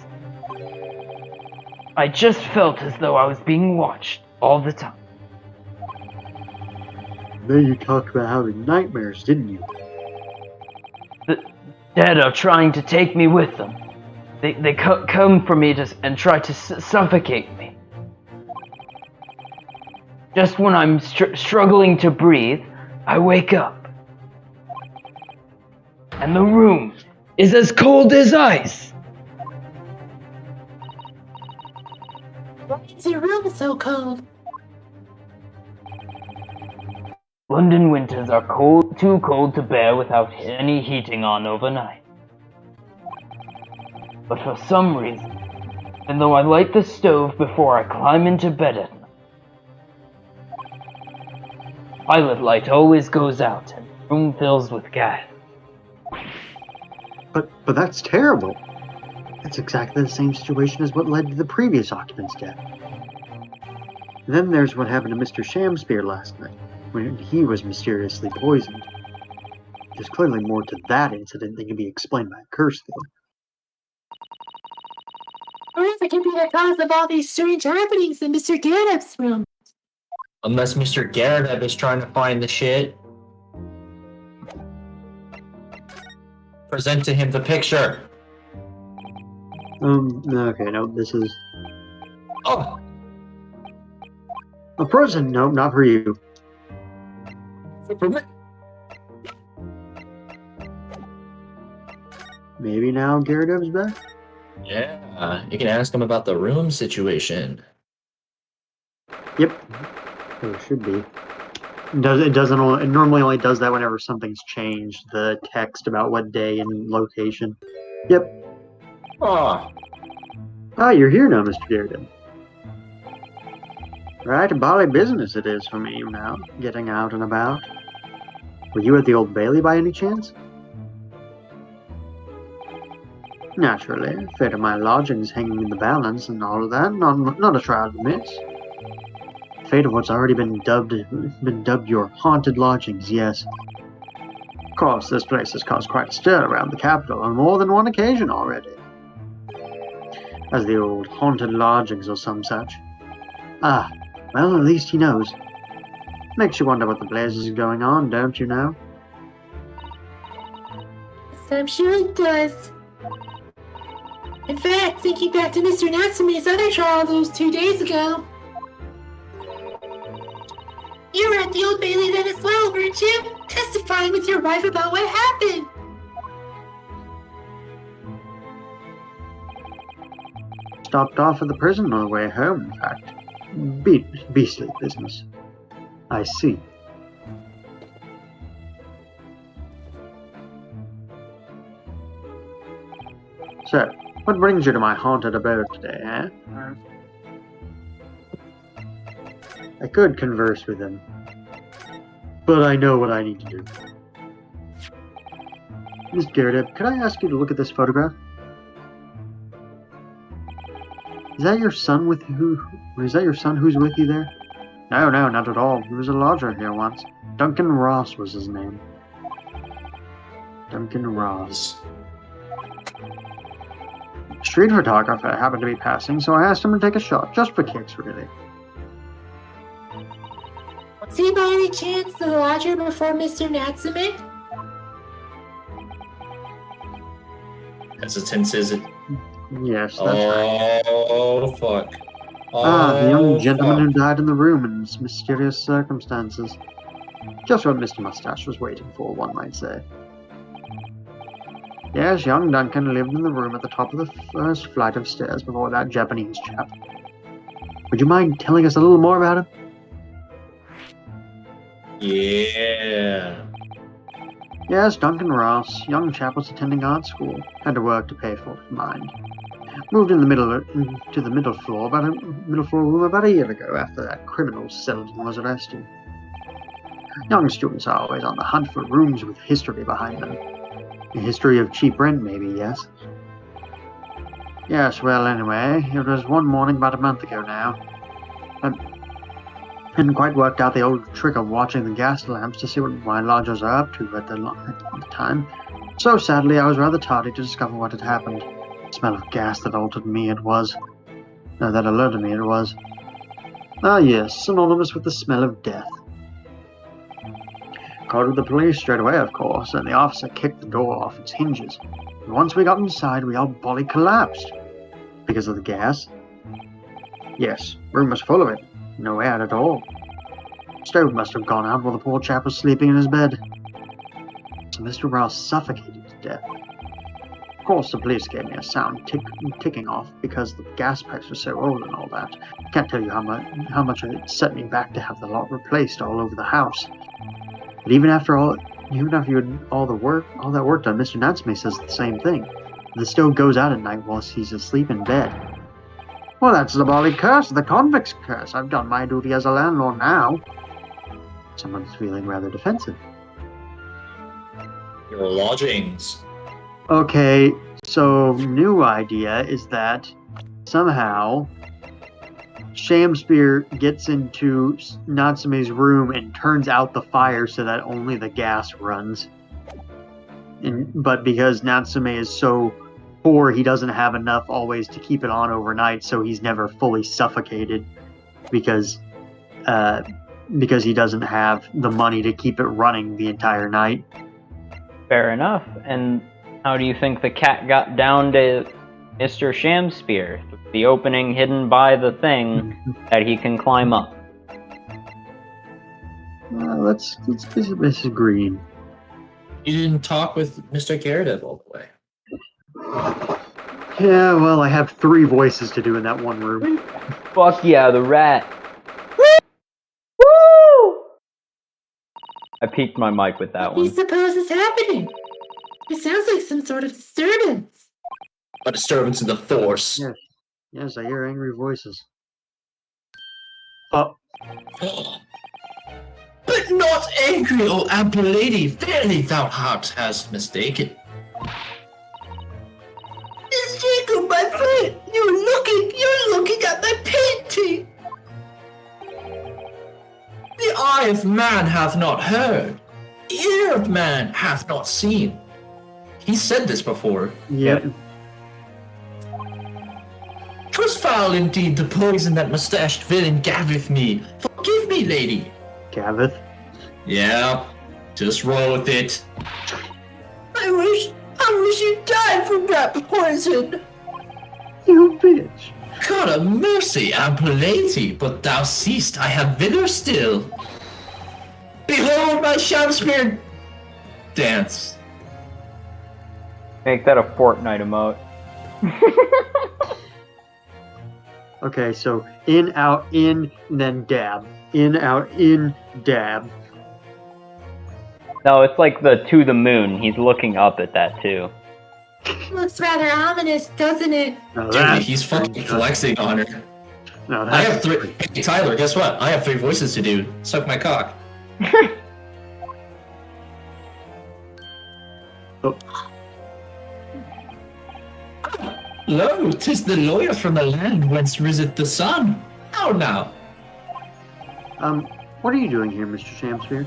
S1: I just felt as though I was being watched all the time.
S2: Then you talked about having nightmares, didn't you?
S1: The dead are trying to take me with them. They come for me and try to suffocate me. Just when I'm struggling to breathe, I wake up. And the room is as cold as ice.
S3: Why is your room so cold?
S1: London winters are too cold to bear without any heating on overnight. But for some reason, even though I light the stove before I climb into bed at night, pilot light always goes out and the room fills with gas.
S2: But that's terrible. That's exactly the same situation as what led to the previous occupant's death. Then there's what happened to Mr. Shamspear last night, when he was mysteriously poisoned. There's clearly more to that incident than can be explained by a curse, though.
S3: Or if it can be the cause of all these strange happenings in Mr. Garadeb's room.
S4: Unless Mr. Garadeb is trying to find the shit. Present to him the picture.
S2: Okay, no, this is
S4: Oh,
S2: a present. No, not for you.
S4: for me.
S2: Maybe now Gyarados back?
S4: Yeah, you can ask him about the room situation.
S2: Yep. Or it should be. It normally only does that whenever something's changed, the text about what day and location. Yep.
S4: Oh,
S2: Ah, you're here now, Mr. Gyarados. Right, a bally business it is for me now, getting out and about. Were you at the Old Bailey by any chance? Naturally, fate of my lodgings hanging in the balance and all of that, not a trial to miss. Fate of what's already been dubbed your haunted lodgings, yes. Of course, this place has caused quite a stir around the capital on more than one occasion already. As the old haunted lodgings or some such. Ah, well, at least he knows. Makes you wonder what the blazes is going on, don't you know?
S3: I'm sure it does. In fact, thinking back to Mr. Natsume's other trial those 2 days ago. You were at the Old Bailey then as well, weren't you? Testifying with your wife about what happened.
S2: Stopped off at the prison on the way home, in fact. Beastly business. I see. So, what brings you to my haunted abode today, eh? I could converse with him, but I know what I need to do. Miss Gyarados, could I ask you to look at this photograph? Is that your son who's with you there? No, not at all. He was a lodger here once. Duncan Ross was his name. Duncan Ross. Street photographer happened to be passing, so I asked him to take a shot, just for kicks, really.
S3: Was he by any chance the lodger before Mr. Natsume?
S4: hesitance is it?
S2: Yes, that's right.
S4: Oh, fuck.
S2: The young gentleman
S4: fuck.
S2: who died in the room in mysterious circumstances. Just what Mr. Mustache was waiting for, one might say. Yes, young Duncan lived in the room at the top of the first flight of stairs before that Japanese chap. Would you mind telling us a little more about him?
S4: Yeah.
S2: Yes, Duncan Ross. Young chap was attending art school. Had to work to pay for it, mind. Moved in the middle floor room about a year ago after that criminal Selden was arrested. Young students are always on the hunt for rooms with history behind them. A history of cheap rent, maybe, yes? Yes, well, anyway, it was one morning about a month ago now. Hadn't quite worked out the old trick of watching the gas lamps to see what my lodgers are up to at the time. So sadly, I was rather tardy to discover what had happened. The smell of gas that altered me it was. No, that alerted me it was. Ah yes, synonymous with the smell of death. Called the police straight away, of course, and the officer kicked the door off its hinges. And once we got inside, we all bloody collapsed. Because of the gas? Yes, room was full of it. No air at all. Stove must have gone out while the poor chap was sleeping in his bed. So Mr. Rouse suffocated to death. Of course, the police gave me a sound ticking off because the gas pipes were so old and all that. Can't tell you how much it set me back to have the lot replaced all over the house. But even after you had all that work done, Mr. Natsume says the same thing. The stove goes out at night whilst he's asleep in bed. Well, that's the bally curse, the convict's curse. I've done my duty as a landlord now. Someone's feeling rather defensive.
S4: Your lodgings.
S2: Okay, so new idea is that somehow Shamspear gets into Natsume's room and turns out the fire so that only the gas runs. But because Natsume is so poor, he doesn't have enough always to keep it on overnight, so he's never fully suffocated because he doesn't have the money to keep it running the entire night.
S5: Fair enough. And How do you think the cat got down to Mr. Shamspear? The opening hidden by the thing that he can climb up.
S2: Let's visit Mrs. Green.
S4: You didn't talk with Mr. Gyarados all the way.
S2: Yeah, well, I have 3 voices to do in that one room.
S5: Fuck yeah, the rat. Woo! I peaked my mic with that
S3: What do you
S5: one.
S3: suppose is happening? It sounds like some sort of disturbance.
S4: A disturbance in the force.
S2: Yeah. Yes, I hear angry voices. Oh,
S4: But not angry, O ample lady, verily thou hast mistaken.
S3: It's Jacob, my friend. You're looking at my painting.
S4: The eye of man hath not heard, the ear of man hath not seen. He said this before.
S2: yep.
S4: 'Twas foul indeed the poison that mustached villain gaveth me. Forgive me, lady.
S2: Gavith.
S4: Yeah, just roll with it.
S3: I wish you died from that poison.
S2: You bitch.
S4: God of mercy, ample lady, but thou seest I have vigor still. Behold my Shamspear dance.
S5: Make that a Fortnite emote.
S2: Okay, so in, out, in, and then dab. In, out, in, dab.
S5: No, it's like the to the moon. He's looking up at that too.
S3: Looks rather ominous, doesn't it?
S2: Now
S4: Dude,
S2: that's
S4: he's fucking flexing on her.
S2: Now
S4: I have
S2: that's
S4: 3. Hey, Tyler, guess what? I have 3 voices to do. Suck my cock.
S2: Oh,
S4: Lo, 'tis the lawyer from the land whence riseth the sun. How now?
S2: what are you doing here, Mr. Shamspear?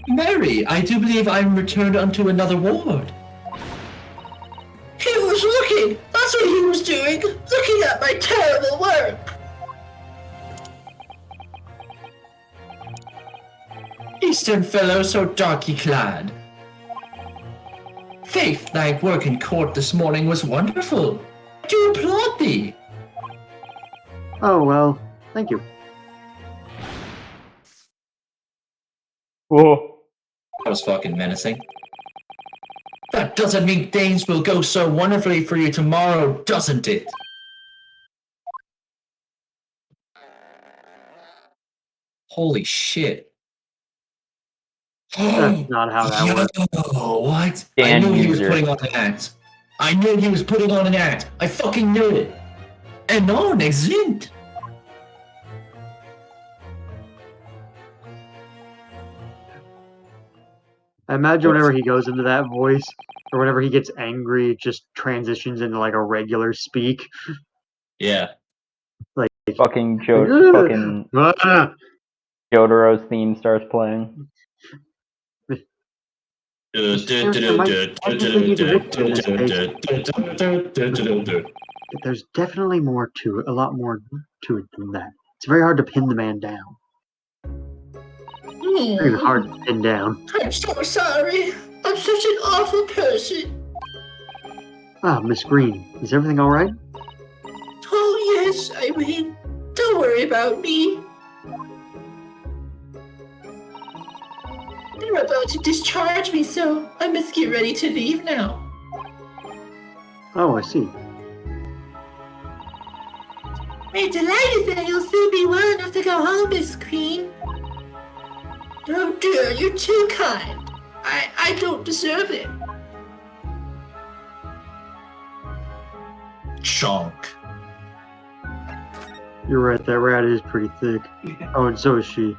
S4: Mary, I do believe I am returned unto another ward.
S3: He was looking. That's what he was doing. Looking at my terrible work.
S4: Eastern fellow so darkly clad. Faith, thy work in court this morning was wonderful. I do applaud thee.
S2: Oh, well, thank you.
S5: Whoa.
S4: That was fucking menacing. That doesn't mean things will go so wonderfully for you tomorrow, doesn't it? Holy shit.
S2: That's not how that works.
S4: Yo, what? I
S5: Dan
S4: knew he was
S5: user.
S4: putting on an act. I knew he was putting on an act. I fucking knew it. And no, exit.
S2: I imagine whenever he goes into that voice, or whenever he gets angry, it just transitions into like a regular speak.
S4: Yeah.
S5: Fucking
S2: Ugh.
S5: fucking
S2: Ah!
S5: Jotaro's theme starts playing. There's
S2: definitely more to it, a lot more to it than that. It's very hard to pin the man down. Very hard to pin down.
S3: I'm so sorry. I'm such an awful person.
S2: Ah, Miss Green, is everything all right?
S3: Oh, yes, I mean, don't worry about me. They're about to discharge me, so I must get ready to leave now.
S2: Oh, I see.
S3: We're delighted that you'll soon be well enough to go home, Miss Green. Oh dear, you're too kind. I don't deserve it.
S4: Chonk.
S2: You're right, that rat is pretty thick. Oh, and so is she.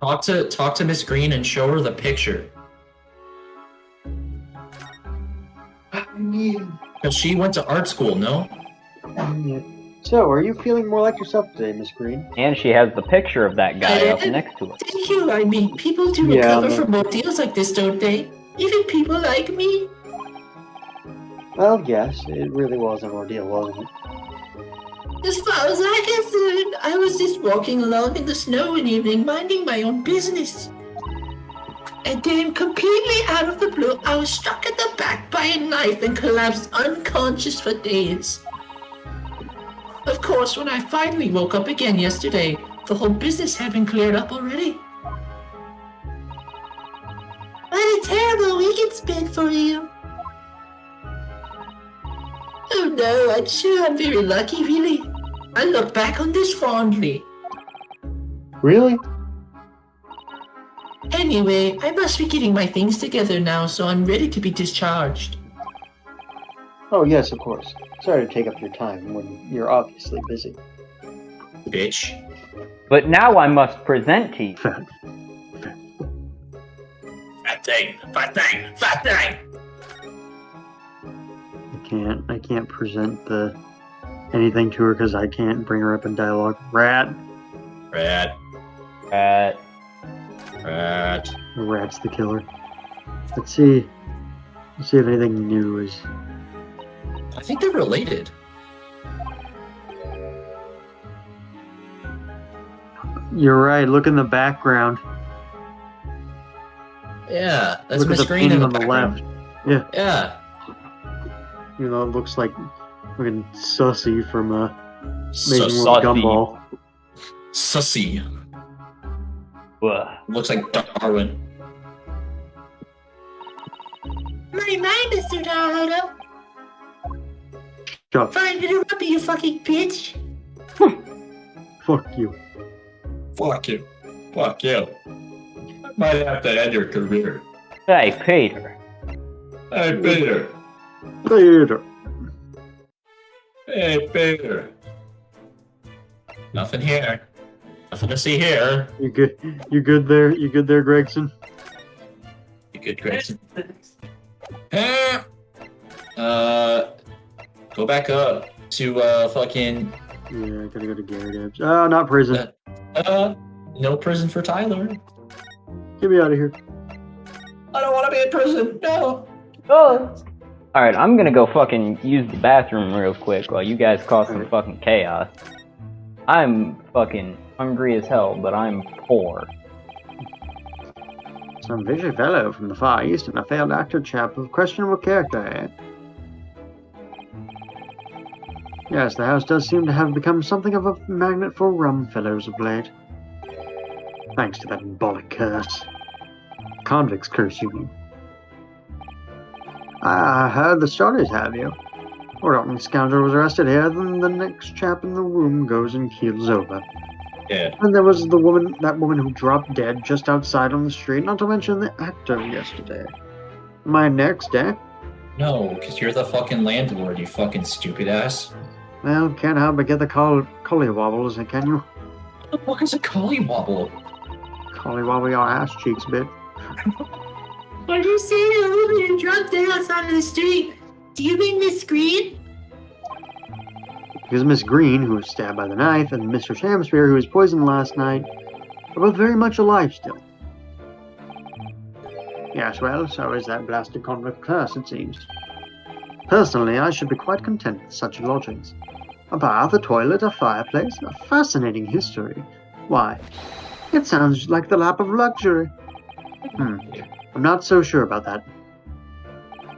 S4: Talk to Miss Green and show her the picture. Because she went to art school, no?
S2: So, are you feeling more like yourself today, Miss Green?
S5: And she has the picture of that guy up
S3: I-
S5: next to her.
S3: Thank you. I mean, people do
S2: Yeah,
S3: recover
S2: but-
S3: from ordeals like this, don't they? Even people like me.
S2: Well, yes, it really was an ordeal, wasn't it?
S3: As far as I'm concerned, I was just walking along in the snow one evening, minding my own business. And then, completely out of the blue, I was struck at the back by a knife and collapsed unconscious for days. Of course, when I finally woke up again yesterday, the whole business had been cleared up already. What a terrible week it's been for you. Oh no, I'm sure I'm very lucky, really. I look back on this fondly.
S2: Really?
S3: Anyway, I must be getting my things together now, so I'm ready to be discharged.
S2: Oh, yes, of course. Sorry to take up your time when you're obviously busy.
S4: Bitch.
S5: But now I must present to you.
S2: Fat.
S4: Fat thing. Fat thing. Fat thing.
S2: I can't present anything to her because I can't bring her up in dialogue. Rat.
S4: Rat.
S5: Rat.
S4: Rat.
S2: The rat's the killer. Let's see if anything new is.
S4: I think they're related.
S2: You're right. Look in the background.
S4: Yeah, that's
S2: Look
S4: Miss
S2: at the
S4: Green
S2: painting
S4: in the
S2: on the
S4: background.
S2: left. Yeah.
S4: Yeah.
S2: You know, it looks like fucking Sussy from Amazing
S4: Sus-
S2: World Gumball.
S4: Sussy.
S5: Ugh.
S4: Looks like Darwin.
S3: My mind, Mr. Naruto.
S2: Shut up.
S3: Fine, interrupt me, you fucking bitch.
S2: Fuck you.
S4: Fuck you. Fuck you. I might have to end your career.
S5: Hey, Peter.
S4: Hey, Peter.
S2: Later.
S4: Hey, Peter. Nothing here. Nothing to see here.
S2: You good? You good there? You good there, Gregson?
S4: You good, Grayson? Go back up to fucking
S2: Yeah, I gotta go to Gary Debs. Oh, not prison.
S4: no prison for Tyler.
S2: Get me out of here.
S4: I don't want to be in prison. No.
S5: Oh. Alright, I'm gonna go fucking use the bathroom real quick while you guys cause some fucking chaos. I'm fucking hungry as hell, but I'm poor.
S2: Some fishy fellow from the Far East and a failed actor chap of questionable character, eh? Yes, the house does seem to have become something of a magnet for rum fellows of late. Thanks to that embolic curse. Convict's curse, you mean? I heard the stories, have you? Rotten scoundrel was arrested here, then the next chap in the room goes and keels over.
S4: Yeah.
S2: And there was that woman who dropped dead just outside on the street, not to mention the actor yesterday. Am I next, eh?
S4: No, because you're the fucking landlord, you fucking stupid ass.
S2: Well, can't help but get the collywobbles, can you?
S4: What the fuck is a collywobble?
S2: Collywobble your ass cheeks, bit.
S3: What are you saying a woman and drunk dead outside of the street? Do you mean Miss Green?
S2: Because Miss Green, who was stabbed by the knife, and Mr. Shamspeare, who was poisoned last night, are both very much alive still. Yes, well, so is that blasted convict curse, it seems. Personally, I should be quite content with such lodgings. A bath, a toilet, a fireplace, a fascinating history. Why, it sounds like the lap of luxury. I'm not so sure about that.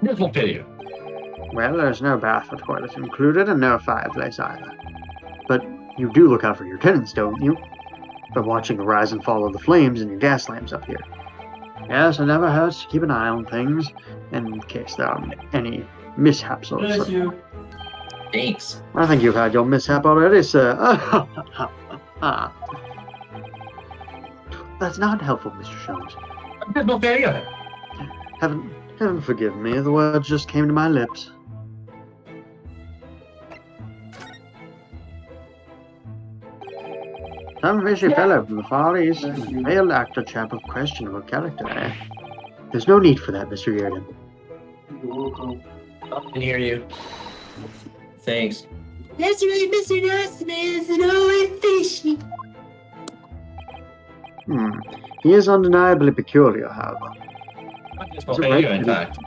S4: Little video.
S2: Well, there's no bath or toilet included, and no fireplace either. But you do look out for your tenants, don't you? By watching the rise and fall of the flames in your gas lamps up here. Yes, it never hurts to keep an eye on things, in case there are any mishaps or
S4: Bless
S2: something.
S4: you. Thanks.
S2: I think you've had your mishap already, sir. That's not helpful, Mr. Sholmes.
S4: Little video.
S2: Heaven forgive me, the words just came to my lips. Some fishy fellow from the Far East, a failed actor chap of questionable character, eh? There's no need for that, Mr. Reardon.
S4: I can hear you. Thanks.
S3: That's right, Mr. Nasty Man is always fishy.
S2: He is undeniably peculiar, however.
S4: Little video, in fact.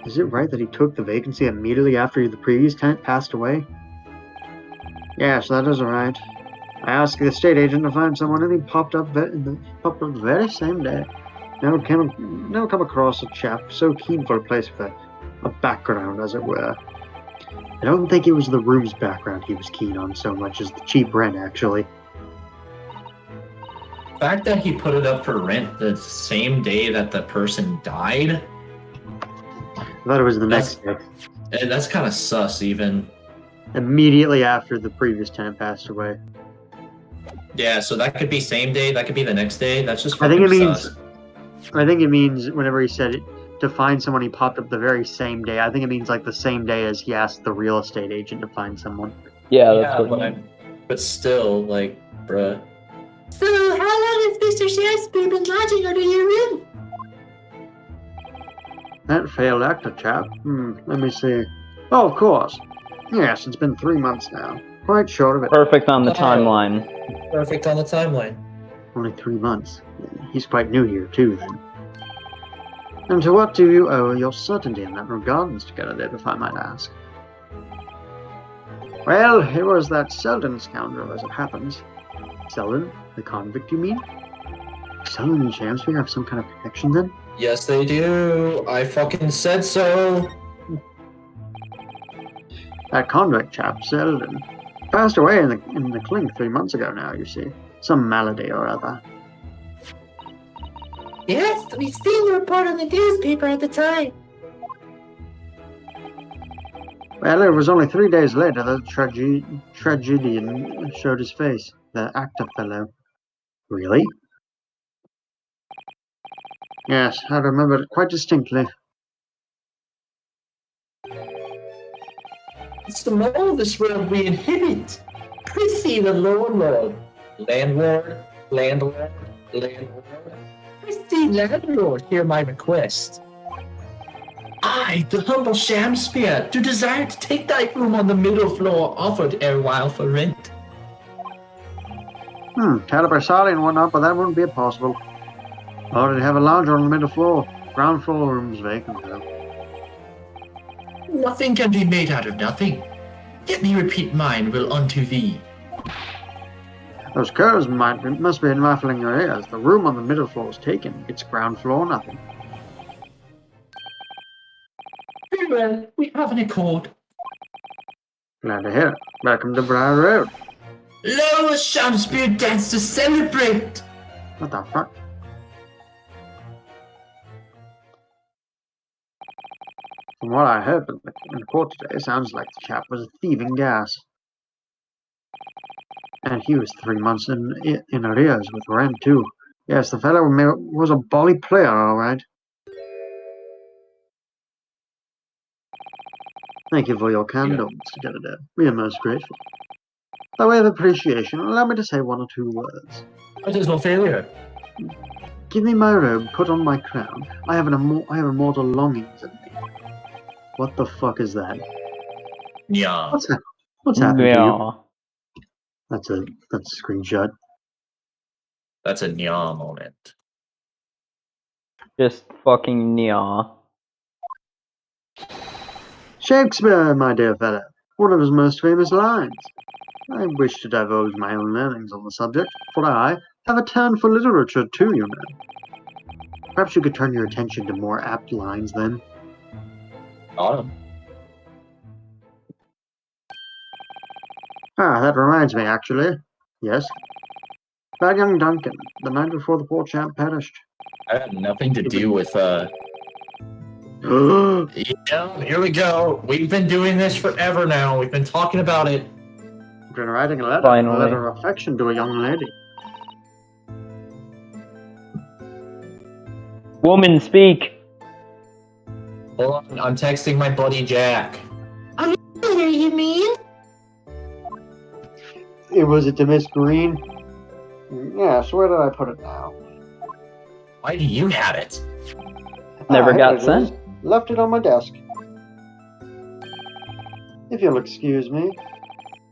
S2: Is it right that he took the vacancy immediately after the previous tenant passed away? Yes, that is right. I asked the estate agent to find someone, and he popped up the very same day. Never come across a chap so keen for a place with a background, as it were. I don't think it was the room's background he was keen on so much as the cheap rent, actually.
S4: The fact that he put it up for rent the same day that the person died,
S2: I thought it was the next day.
S4: that's kind of sus, even.
S2: Immediately after the previous tenant passed away.
S4: Yeah, so that could be same day, that could be the next day. That's just
S2: I think
S4: fucking
S2: it means
S4: sus.
S2: I think it means whenever he said it, to find someone, he popped up the very same day. I think it means like the same day as he asked the real estate agent to find someone.
S5: Yeah, that's what
S4: but,
S5: I mean.
S4: but still, like, bruh.
S3: So, how long has Mr. Shakespeare been lodging under your room?
S2: That failed actor chap. Let me see. Oh, of course. Yes, it's been 3 months now. Quite short of it.
S5: Perfect on the
S4: Oh.
S5: timeline.
S4: Perfect on the timeline.
S2: Only 3 months. He's quite new here, too, then. And to what do you owe your certainty in that regard, Mr. Gallaudet, if I might ask? Well, it was that Selden scoundrel, as it happens. Selden? The convict, you mean? Selden and Shamsbury have some kind of connection, then?
S4: Yes, they do. I fucking said so.
S2: That convict chap, Selden, passed away in the clink 3 months ago now, you see. Some malady or other.
S3: Yes, we've seen the report on the newspaper at the time.
S2: Well, it was only 3 days later that the tragedian showed his face. The actor fellow. Really? Yes, I remember it quite distinctly.
S4: It's the law of this world we inhabit. Prissy the lord. Landlord. Prissy landlord, hear my request. I, the humble Shamspear, do desire to take thy room on the middle floor offered erewhile for rent.
S2: Caliber Sally and whatnot, but that wouldn't be possible. I already have a lounger on the middle floor. Ground floor room's vacant, though.
S4: Nothing can be made out of nothing. Let me repeat mine will unto thee.
S2: Those curves must be muffling your ears. The room on the middle floor is taken. It's ground floor, nothing.
S4: Very well, we have an accord.
S2: Glad to hear it. Welcome to Briar Road.
S4: Lo, a Shamspear dance to celebrate!
S2: What the fuck? From what I heard in the court today, sounds like the chap was thieving gas. And he was 3 months in arrears with rent, too. Yes, the fellow was a bally player, all right. Thank you for your candor, Mr. Gallaudet. We are most grateful. By way of appreciation, allow me to say 1 or 2 words.
S4: That is no failure.
S2: Give me my robe, put on my crown. I have immortal longings in me. What the fuck is that?
S4: Yeah.
S2: What's happened to you?
S5: Yeah.
S2: That's a screenshot.
S4: That's a nya moment.
S5: Just fucking yeah.
S2: Shakespeare, my dear fellow, one of his most famous lines. I wish to divulge my own learnings on the subject, for I have a turn for literature too, you know. Perhaps you could turn your attention to more apt lines then.
S4: Autumn.
S2: Ah, that reminds me, actually. Yes. About young Duncan, the night before the poor chap perished.
S4: I had nothing to do with,
S2: I'm
S4: Yeah, here we go. We've been doing this forever now. We've been talking about it.
S2: been writing a letter,
S5: Finally.
S2: a letter of affection to a young lady.
S5: Woman, speak!
S4: Hold on, I'm texting my buddy Jack.
S3: Here, you mean?
S2: Was it to Miss Green? Yes, where did I put it now?
S4: Why do you have it?
S5: Never
S2: Here
S5: got
S2: it
S5: sent.
S2: is. Left it on my desk. If you'll excuse me.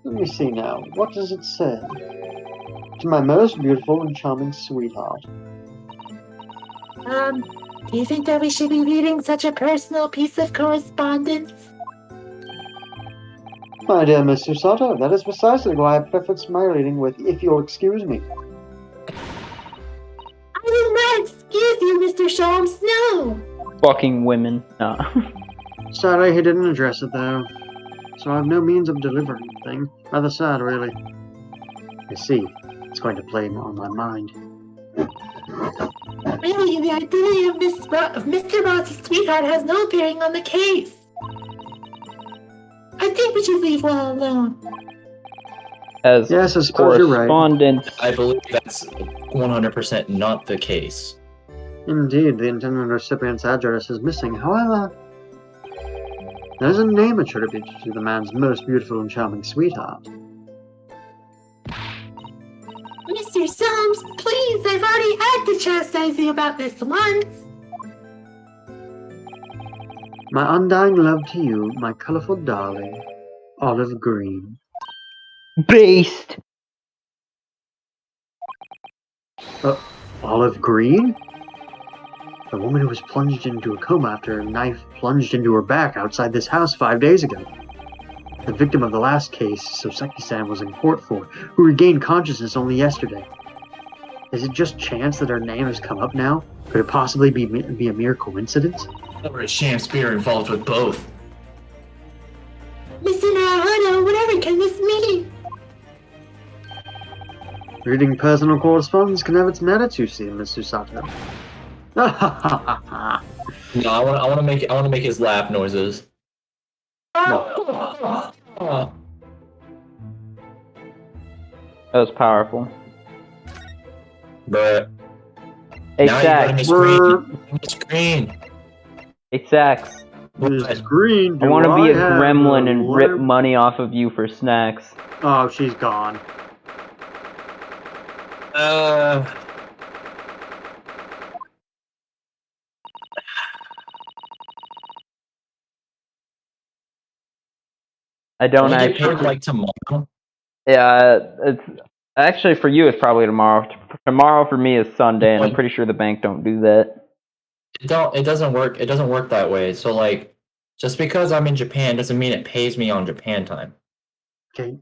S2: Let me see now. What does it say? To my most beautiful and charming sweetheart.
S3: Do you think that we should be reading such a personal piece of correspondence?
S2: my dear Miss Susato. That is precisely why I prefaced my reading with, if you'll excuse me.
S3: I will not excuse you, Mr. Sholmes, no!
S5: Fucking women. No.
S2: Sadly, he didn't address it, though. So I have no means of delivering the thing. Rather sad, really. I see. It's going to play on my mind.
S3: Really, the identity of Mr. Moss's sweetheart has no bearing on the case. I think we should leave well alone.
S5: As
S2: Yes, I suppose you're right.
S5: correspondence,
S4: I believe that's 100% not the case.
S2: Indeed, the intended recipient's address is missing. However, there's a name attributed to the man's most beautiful and charming sweetheart.
S3: Mr. Sholmes, please, I've already had to chastise you about this once.
S2: My undying love to you, my colorful darling, Olive Green.
S5: based.
S2: Olive Green? The woman who was plunged into a coma after a knife plunged into her back outside this house 5 days ago. The victim of the last case Soseki-san was in court for, who regained consciousness only yesterday. Is it just chance that her name has come up now? Could it possibly be a mere coincidence?
S4: Or is Shakespeare involved with both?
S3: Mr. Naruto, whatever can this mean?
S2: Reading personal correspondence can have its merits, you see, Miss Susato.
S4: No, I want to make his laugh noises.
S2: No.
S5: That was powerful.
S4: But
S5: Hey,
S4: now you got him
S5: Sax.
S4: the screen.
S5: Hey, Sax.
S2: Miss Green,
S5: I want to be a
S2: have
S5: gremlin
S2: a
S5: and
S2: letter-
S5: rip money off of you for snacks.
S2: Oh, she's gone.
S5: I don't
S4: Can we get paid
S5: actually.
S4: like tomorrow?
S5: Yeah, it's actually for you. It's probably tomorrow. Tomorrow for me is Sunday, and I'm pretty sure the bank don't do that.
S4: It doesn't work. It doesn't work that way. So like, just because I'm in Japan doesn't mean it pays me on Japan time.
S2: Okay.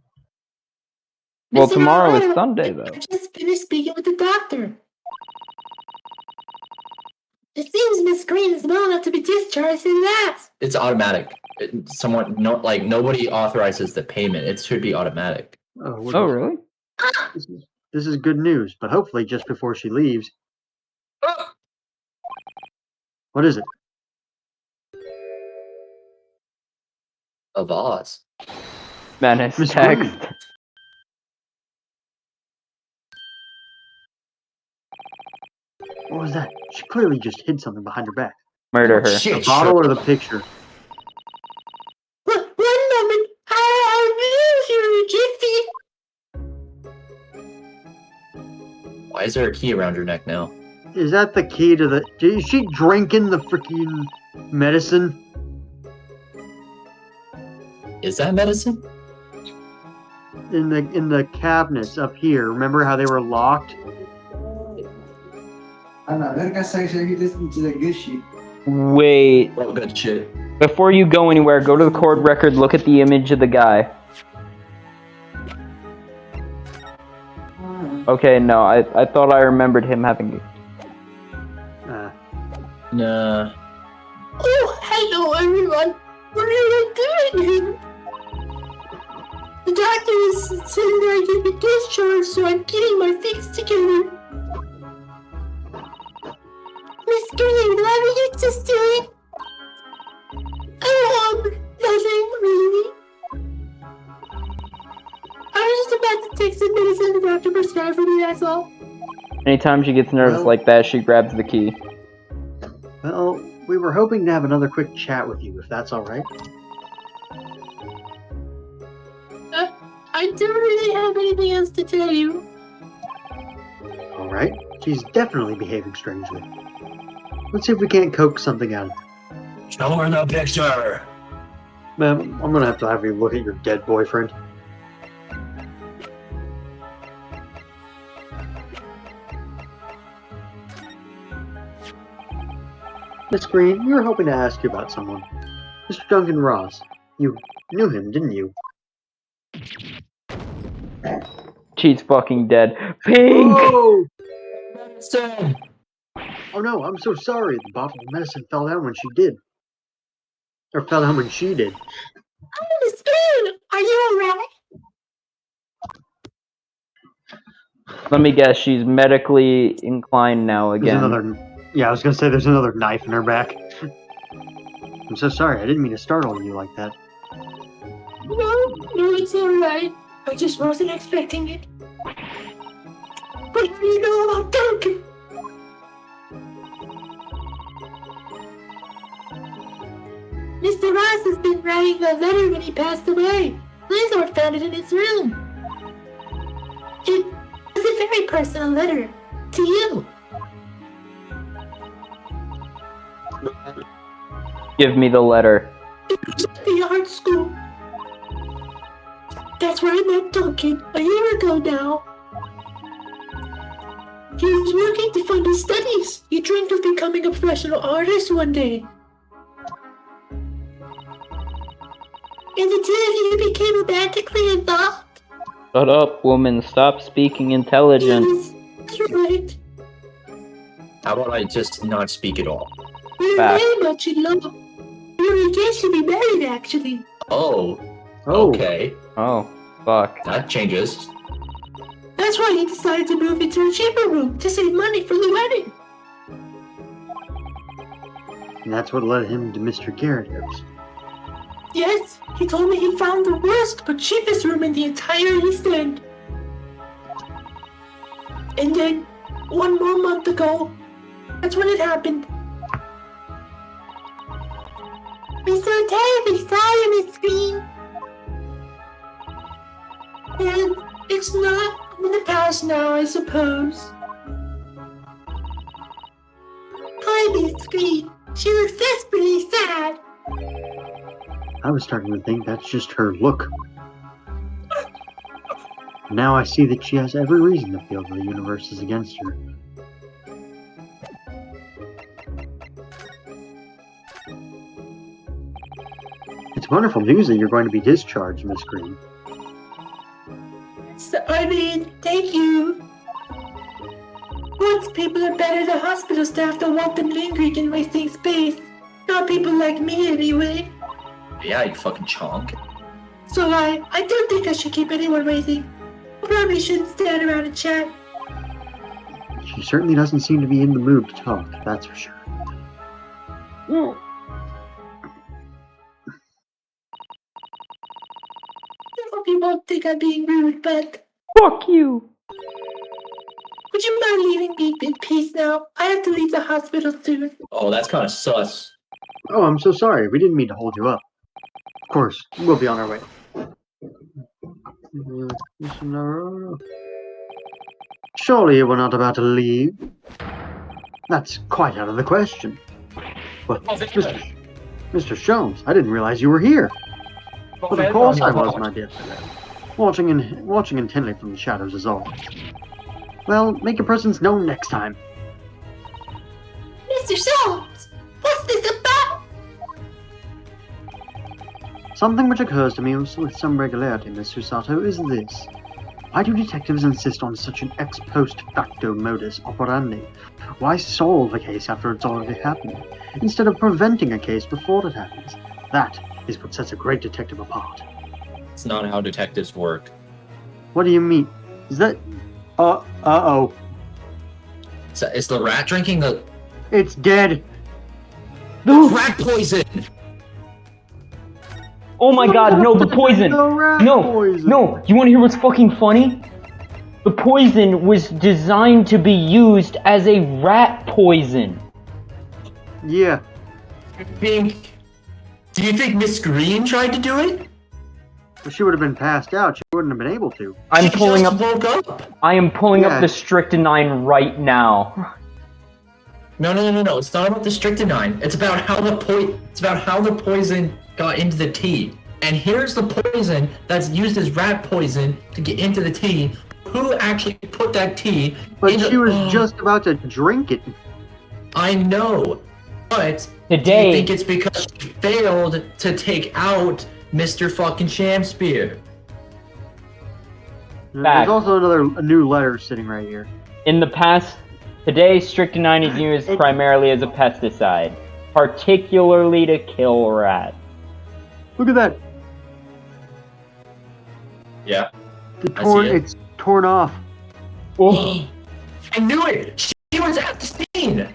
S5: Well,
S3: Mr.
S5: tomorrow is
S3: Naruto,
S5: Sunday, though.
S3: I just finished speaking with the doctor. It seems Miss Green is well enough to be discharged in that.
S4: It's automatic. Nobody authorizes the payment. It should be automatic.
S5: Oh, really?
S2: This is good news, but hopefully just before she leaves. What is it?
S4: A vase.
S5: Menace
S2: Miss
S5: text.
S2: Green. What was that? She clearly just hid something behind her back.
S5: Murder her.
S4: Shit,
S2: The bottle
S4: sure.
S2: or the picture?
S3: One moment, I'll be here,
S4: Why is there a key around your neck now?
S2: Is that the key to the... Is she drinking the freaking medicine?
S4: Is that medicine?
S2: In the cabinets up here. Remember how they were locked?
S6: I'm not that guy saying he listened to the good shit.
S5: Wait.
S4: Oh, good shit.
S5: Before you go anywhere, go to the court record, look at the image of the guy. Okay, no, I thought I remembered him having...
S4: Nah.
S3: Oh, hello everyone. What are you doing here? The doctor is saying that I can be discharged, so I'm getting my things together. Miss Green, what are you just doing? Nothing really. I was just about to take some medicine the doctor prescribed for me, that's all.
S5: Anytime she gets nervous
S2: Well-
S5: like that, she grabs the key.
S2: Well, we were hoping to have another quick chat with you, if that's alright.
S3: I don't really have anything else to tell you.
S2: Alright. She's definitely behaving strangely. Let's see if we can't coax something out of her.
S4: Show her the picture.
S2: Ma'am, I'm gonna have you look at your dead boyfriend. Miss Green, we were hoping to ask you about someone. Mr. Duncan Ross. You knew him, didn't you?
S5: She's fucking dead. Pink!
S2: Oh!
S4: Medicine!
S2: Oh no, I'm so sorry. The bottle of medicine fell down when she did. Or fell down when she did.
S3: Miss Green, are you alright?
S5: Let me guess, she's medically inclined now
S2: There's
S5: again.
S2: another. Yeah, I was gonna say there's another knife in her back. I'm so sorry. I didn't mean to startle you like that.
S3: No, it's alright. I just wasn't expecting it. What do you know about Duncan? Mr. Ross has been writing a letter when he passed away. Lizard found it in his room. It was a very personal letter to you.
S5: Give me the letter.
S3: It was at the art school. That's where I met Duncan a year ago now. He was working to fund his studies. He dreamed of becoming a professional artist one day. And the two of you became romantically involved.
S5: Shut up, woman. Stop speaking intelligent.
S3: Yes, that's right.
S4: How about I just not speak at all?
S3: We're
S5: Back.
S3: very much in love. We're engaged to be married, actually.
S4: Oh,
S2: Oh.
S4: okay.
S5: Oh, fuck.
S4: That changes.
S3: That's why he decided to move into a cheaper room to save money for the wedding.
S2: And that's what led him to Mr. Gyarados.
S3: Yes, he told me he found the worst but cheapest room in the entire East End. And then, one more month ago, that's when it happened. I'm so terribly sorry, Miss Green. And it's not in the past now, I suppose. Poor Miss Green. She looks desperately sad.
S2: I was starting to think that's just her look. Now I see that she has every reason to feel that the universe is against her. It's wonderful news that you're going to be discharged, Miss Green.
S3: Thank you. Once people are better, the hospital staff don't want them lingering and wasting space. Not people like me, anyway.
S4: Yeah, you fucking chonk.
S3: So I don't think I should keep anyone waiting. I probably shouldn't stand around and chat.
S2: She certainly doesn't seem to be in the mood to talk, that's for sure.
S3: I hope you won't think I'm being rude, but
S5: Fuck you!
S3: would you mind leaving me in peace now? I have to leave the hospital soon.
S4: Oh, that's kind of sus.
S2: Oh, I'm so sorry. We didn't mean to hold you up. Of course, we'll be on our way. Surely you were not about to leave? That's quite out of the question. But, Mr. Sholmes, I didn't realize you were here. But of course I was, my dear fellow. Watching intently from the shadows is all. Well, make your presence known next time.
S3: Mr. Schultz, what's this about?
S2: Something which occurs to me with some regularity, Miss Susato, is this. Why do detectives insist on such an ex post facto modus operandi? Why solve a case after it's already happened, instead of preventing a case before it happens? That is what sets a great detective apart.
S4: It's not how detectives work.
S2: What do you mean? Is that... Uh-oh.
S4: So is the rat drinking the
S2: It's dead!
S4: rat poison?
S5: Oh my god, no, the poison!
S2: The rat
S5: No,
S2: poison.
S5: no, you wanna hear what's fucking funny? The poison was designed to be used as a rat poison.
S2: Yeah.
S4: Do you think Miss Green tried to do it?
S2: If she would have been passed out, she wouldn't have been able to.
S5: I'm
S4: She
S5: pulling
S4: just
S5: up.
S4: woke up.
S5: I am pulling
S2: Yeah.
S5: up the strychnine right now.
S4: No. It's not about the strychnine. It's about how the poison got into the tea. And here's the poison that's used as rat poison to get into the tea. Who actually put that tea?
S2: But
S4: into...
S2: she was just about to drink it.
S4: I know, but do
S5: Today,
S4: you think it's because she failed to take out Mr. fucking Shamspear?
S2: There's also a new letter sitting right here.
S5: In the past, today strychnine is used primarily as a pesticide, particularly to kill rats.
S2: Look at that.
S4: Yeah.
S2: It's torn off.
S5: Oh.
S4: I knew it! She was at the scene!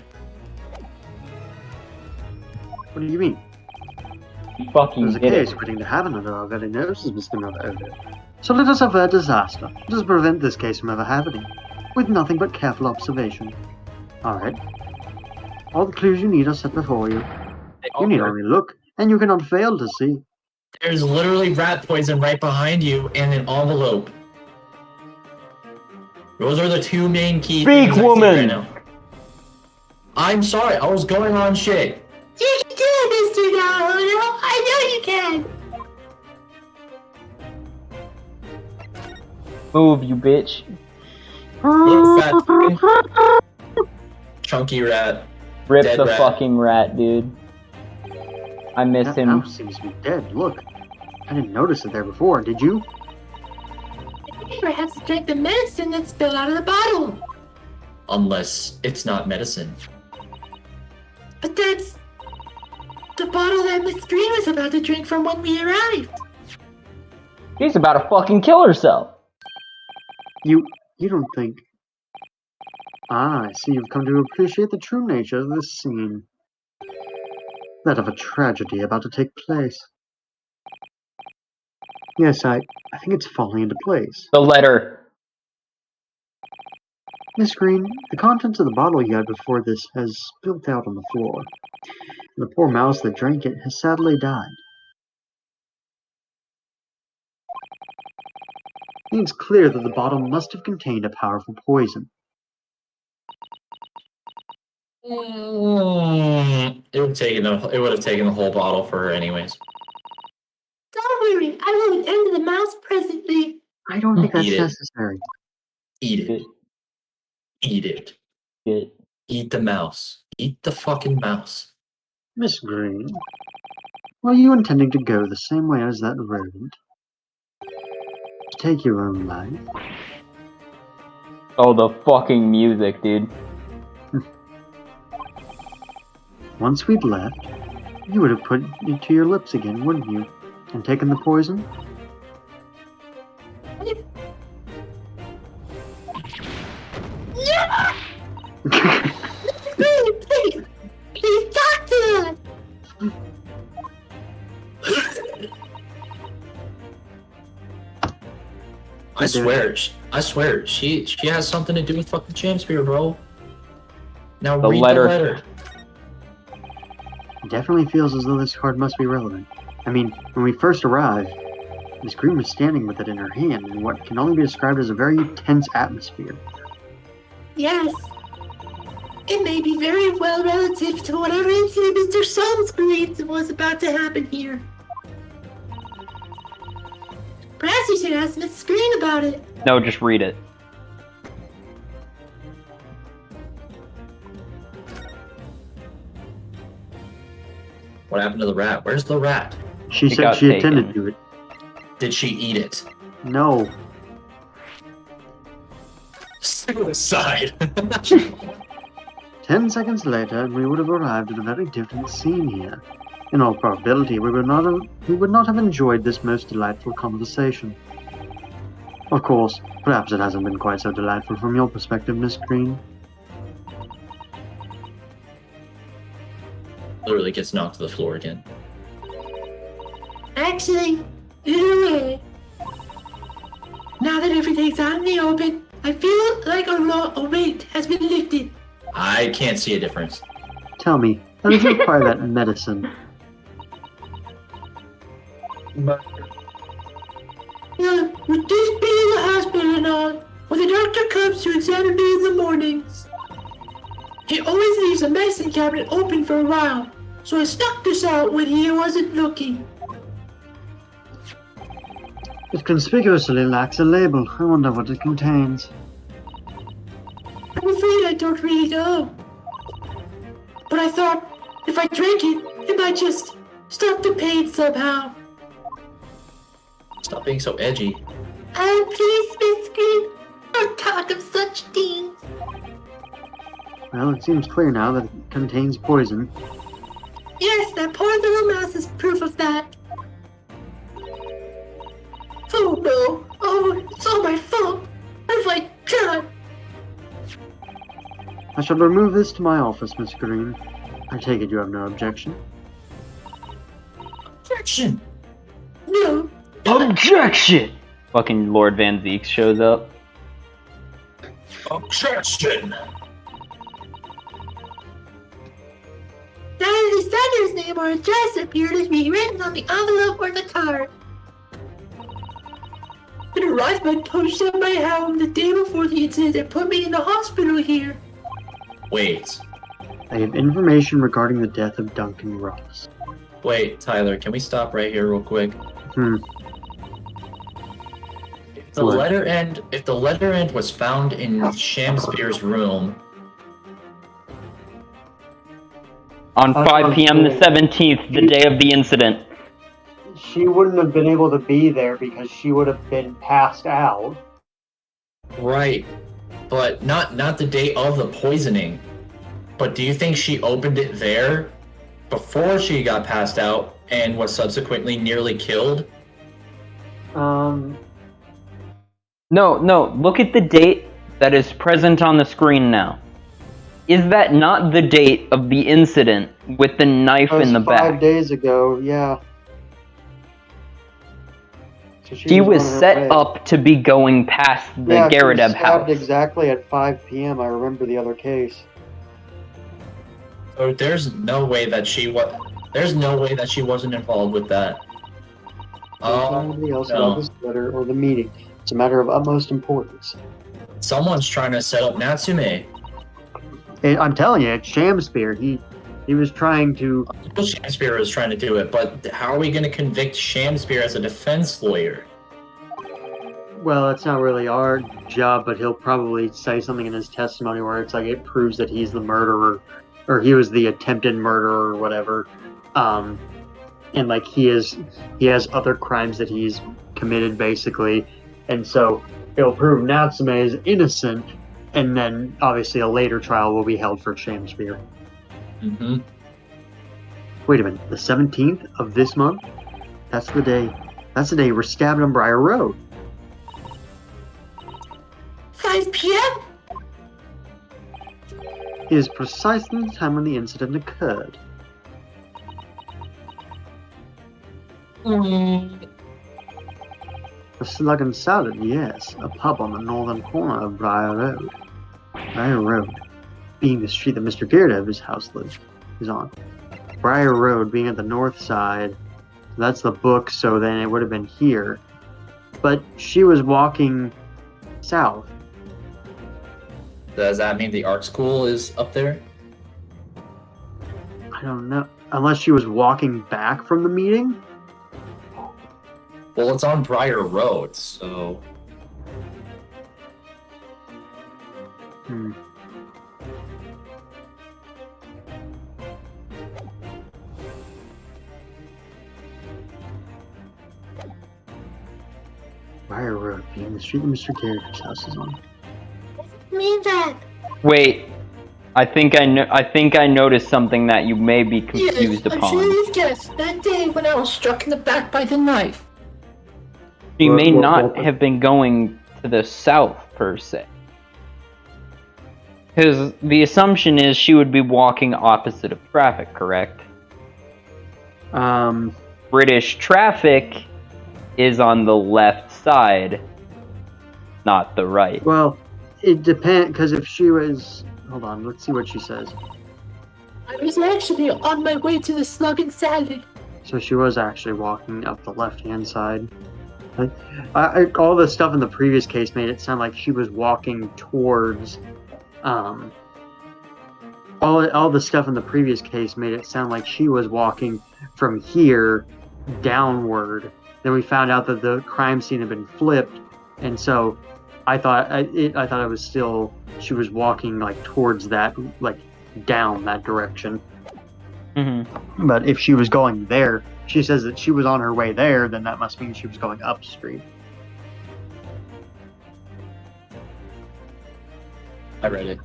S2: What do you mean?
S5: You fucking
S2: There's a
S5: did
S2: case
S5: it.
S2: waiting to happen under our very noses, Mr. Novoda. So let us avert disaster. Let us prevent this case from ever happening. With nothing but careful observation. Alright. All the clues you need are set before you. You need only look, and you cannot fail to see.
S4: There's literally rat poison right behind you and an envelope. Those are the two main key
S5: Speak,
S4: things I see
S5: woman!
S4: right now. I'm sorry, I was going on shit.
S3: You can do it, Mr. Naruto. I know you can.
S5: Move, you bitch.
S4: Little fat fucking chunky rat.
S5: Rip
S4: Dead
S5: the
S4: rat.
S5: fucking rat, dude. I miss
S2: That
S5: him.
S2: mouse seems to be dead. Look. I didn't notice it there before, did you?
S3: You perhaps drank the medicine that spilled out of the bottle.
S4: Unless it's not medicine.
S3: But that's the bottle that Miss Green was about to drink from when we arrived.
S5: She's about to fucking kill herself.
S2: You don't think... I see you've come to appreciate the true nature of this scene. That of a tragedy about to take place. Yes, I think it's falling into place.
S5: The letter.
S2: Miss Green, the contents of the bottle you had before this has spilled out on the floor. And the poor mouse that drank it has sadly died. It's clear that the bottle must have contained a powerful poison.
S4: It would have taken the whole bottle for her anyways.
S3: Don't worry, I will attend to the mouse presently.
S2: I don't think that's
S4: Eat it.
S2: necessary.
S4: Eat it. Eat it.
S5: Shit.
S4: Eat the mouse. Eat the fucking mouse.
S2: Miss Green, were you intending to go the same way as that rodent? To take your own life?
S5: Oh, the fucking music, dude.
S2: Once we'd left, you would have put it to your lips again, wouldn't you? And taken the poison?
S3: No! Please, please talk to us.
S4: I swear, she has something to do with fucking Shakespeare, bro. Now
S5: The
S4: read
S5: letter.
S4: the letter.
S2: It definitely feels as though this card must be relevant. I mean, when we first arrived, Miss Green was standing with it in her hand in what can only be described as a very tense atmosphere.
S3: Yes. It may be very well relative to whatever incident Mr. Soames believed was about to happen here. Perhaps you should ask Miss Green about it.
S5: No, just read it.
S4: What happened to the rat? Where's the rat?
S2: She
S5: It
S2: said
S5: got
S2: she
S5: taken.
S2: attended to it.
S4: Did she eat it?
S2: No.
S4: Suicide.
S2: 10 seconds later, and we would have arrived at a very different scene here. In all probability, we would not have enjoyed this most delightful conversation. Of course, perhaps it hasn't been quite so delightful from your perspective, Miss Green.
S4: Literally gets knocked to the floor again.
S3: Actually, in a way, now that everything's out in the open, I feel like a weight has been lifted.
S4: I can't see a difference.
S2: Tell me, how did you acquire that medicine?
S3: With this being in the hospital and all, when the doctor comes to examine me in the mornings, he always leaves a medicine cabinet open for a while, so I snuck this out when he wasn't looking.
S2: It conspicuously lacks a label. I wonder what it contains.
S3: I'm afraid I don't really know. But I thought, if I drank it, it might just stop the pain somehow.
S4: Stop being so edgy.
S3: Please, Miss Green, don't talk of such things.
S2: Well, it seems clear now that it contains poison.
S3: Yes, that poor little mouse is proof of that. Oh no! Oh, it's all my fault! I've God!
S2: I shall remove this to my office, Miss Green. I take it you have no objection.
S4: Objection!
S3: No!
S1: Objection!
S5: Fucking Lord Van Zeek shows up.
S4: Objection!
S3: Neither the sender's name or address appear to be written on the envelope or the card. It arrived by post at my home the day before the incident and put me in the hospital here.
S4: Wait.
S2: I have information regarding the death of Duncan Ross.
S4: Wait, Tyler, can we stop right here real quick? If the
S2: What?
S4: letter end was found in Shamspear's room,
S5: On 5 p.m. the 17th, the day of the incident.
S2: She wouldn't have been able to be there because she would have been passed out.
S4: right, but not the day of the poisoning. But do you think she opened it there before she got passed out and was subsequently nearly killed?
S5: No, look at the date that is present on the screen now. Is that not the date of the incident with the knife in the back?
S2: 5 days ago, yeah. So
S5: She was
S2: on her
S5: set
S2: way.
S5: up to be going past the
S2: Yeah, she was
S5: Garadeb
S2: stabbed
S5: house.
S2: exactly at 5 p.m. I remember the other case.
S4: So there's no way that she wasn't involved with that.
S2: Nobody else
S4: no.
S2: about this letter or the meeting. It's a matter of utmost importance.
S4: Someone's trying to set up Natsume.
S2: I'm telling you, it's Shamspear. He was trying to.
S4: Shamspear was trying to do it, but how are we going to convict Shamspear as a defense lawyer?
S2: Well, it's not really our job, but he'll probably say something in his testimony where it's like it proves that he's the murderer, or he was the attempted murderer, or whatever. And like he has other crimes that he's committed, basically, and so it'll prove Natsume is innocent, and then obviously a later trial will be held for Shamspear.
S4: Mm-hmm.
S2: Wait a minute, the 17th of this month? That's the day we were stabbed on Briar Road.
S3: 5 p.m.?
S2: Is precisely the time when the incident occurred. The Slug and Salad, yes, a pub on the northern corner of Briar Road. Briar Road being the street that Mr. Garadeb's house is on. Briar Road being at the north side, that's the book, so then it would have been here. But she was walking south.
S4: Does that mean the art school is up there?
S2: I don't know. Unless she was walking back from the meeting?
S4: Well, it's on Briar Road, so...
S2: Briar Road being the street that Mr. Garadeb's house is on.
S3: What does it mean that?
S5: Wait, I think I noticed something that you may be confused
S3: Yes, I'm
S5: upon.
S3: sure you've guessed. That day when I was struck in the back by the knife.
S5: She may
S2: What-
S5: not have been going to the south, per se. Because the assumption is she would be walking opposite of traffic, correct? British traffic is on the left side, not the right.
S2: Well, it depends, because if she was... Hold on, let's see what she says.
S3: I was actually on my way to the Slug and Salad.
S2: So she was actually walking up the left-hand side. All the stuff in the previous case made it sound like she was walking towards... all the stuff in the previous case made it sound like she was walking from here downward. Then we found out that the crime scene had been flipped, and so I thought it was still she was walking like towards that, like down that direction.
S5: Mm-hmm.
S2: But if she was going there, she says that she was on her way there, then that must mean she was going up street.
S4: I read it.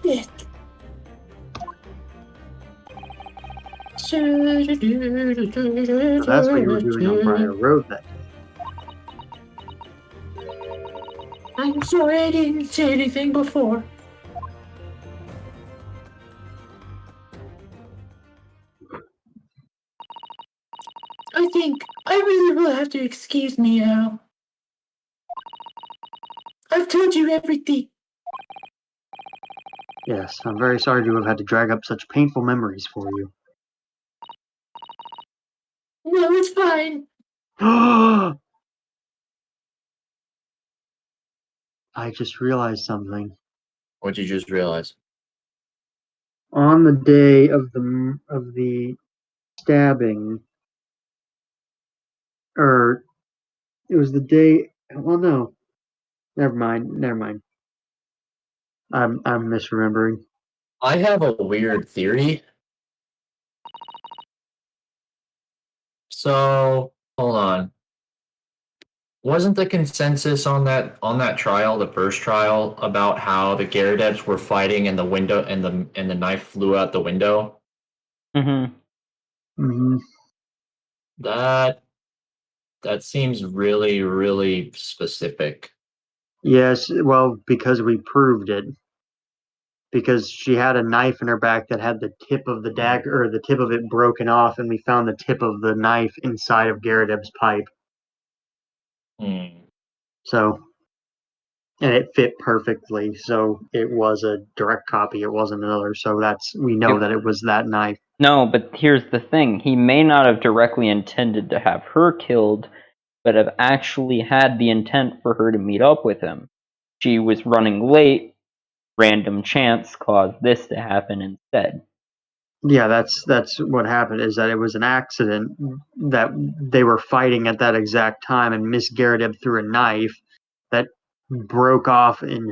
S3: Yes.
S2: So that's what you were doing on Briar Road then.
S3: I'm sorry I didn't say anything before. I think I really will have to excuse me now. I've told you everything.
S2: Yes, I'm very sorry to have had to drag up such painful memories for you.
S3: No, it's fine.
S2: I just realized something.
S4: What'd you just realize?
S2: On the day of the stabbing, or it was the day. Well, no, never mind. I'm misremembering.
S4: I have a weird theory. So, hold on. Wasn't the consensus on that trial, the first trial, about how the Gyarados were fighting and the window and the knife flew out the window?
S5: Mm-hmm.
S2: Hmm.
S4: That seems really, really specific.
S2: Yes, well, because we proved it. Because she had a knife in her back that had the tip of the dagger, or the tip of it broken off, and we found the tip of the knife inside of Gyarados' pipe.
S4: Hmm.
S2: So, and it fit perfectly. So it was a direct copy. It wasn't another. So we know
S5: Yep.
S2: that it was that knife.
S5: No, but here's the thing. He may not have directly intended to have her killed, but have actually had the intent for her to meet up with him. She was running late. Random chance caused this to happen instead.
S2: Yeah, that's what happened. Is that it was an accident that they were fighting at that exact time, and Miss Gyarados threw a knife that broke off in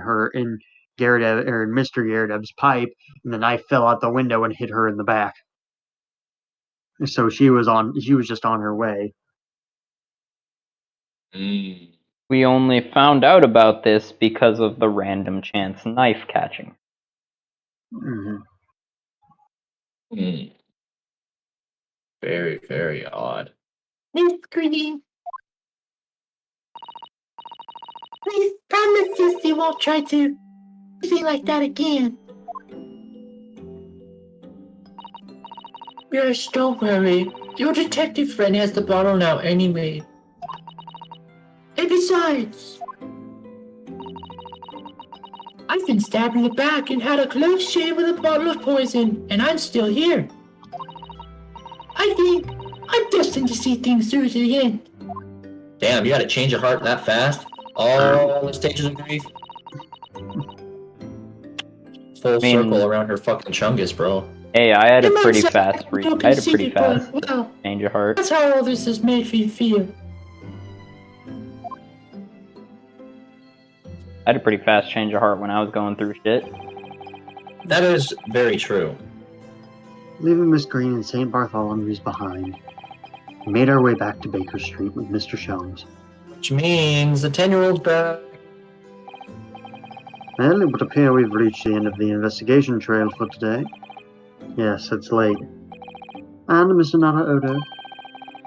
S2: Gyarados or in Mr. Gyarados' pipe, and the knife fell out the window and hit her in the back. So she was just on her way.
S4: Hmm.
S5: We only found out about this because of the random chance knife catching.
S2: Hmm.
S4: Hmm. Very, very odd.
S3: Miss Green. Please promise us you won't try to do anything like that again.
S4: Yes, don't worry. Your detective friend has the bottle now anyway.
S3: And besides, I've been stabbed in the back and had a close shave with a bottle of poison, and I'm still here. I think I'm destined to see things through to the end.
S4: Damn, you had to change your heart that fast? All the stages of grief? Full circle around her fucking chungus, bro.
S5: Hey, I had a
S3: You might
S5: pretty
S3: say
S5: fast
S3: I'm so
S5: I had a pretty
S3: conceited,
S5: fast
S3: but, well,
S5: change of heart.
S3: that's how all this has made me feel.
S5: I had a pretty fast change of heart when I was going through shit.
S4: That is very true.
S2: Leaving Miss Green and St. Bartholomew's behind, we made our way back to Baker Street with Mr. Sholmes.
S4: Which means the 10-year-old's back.
S2: Well, it would appear we've reached the end of the investigation trail for today. Yes, it's late. And Mr. Nara Odo,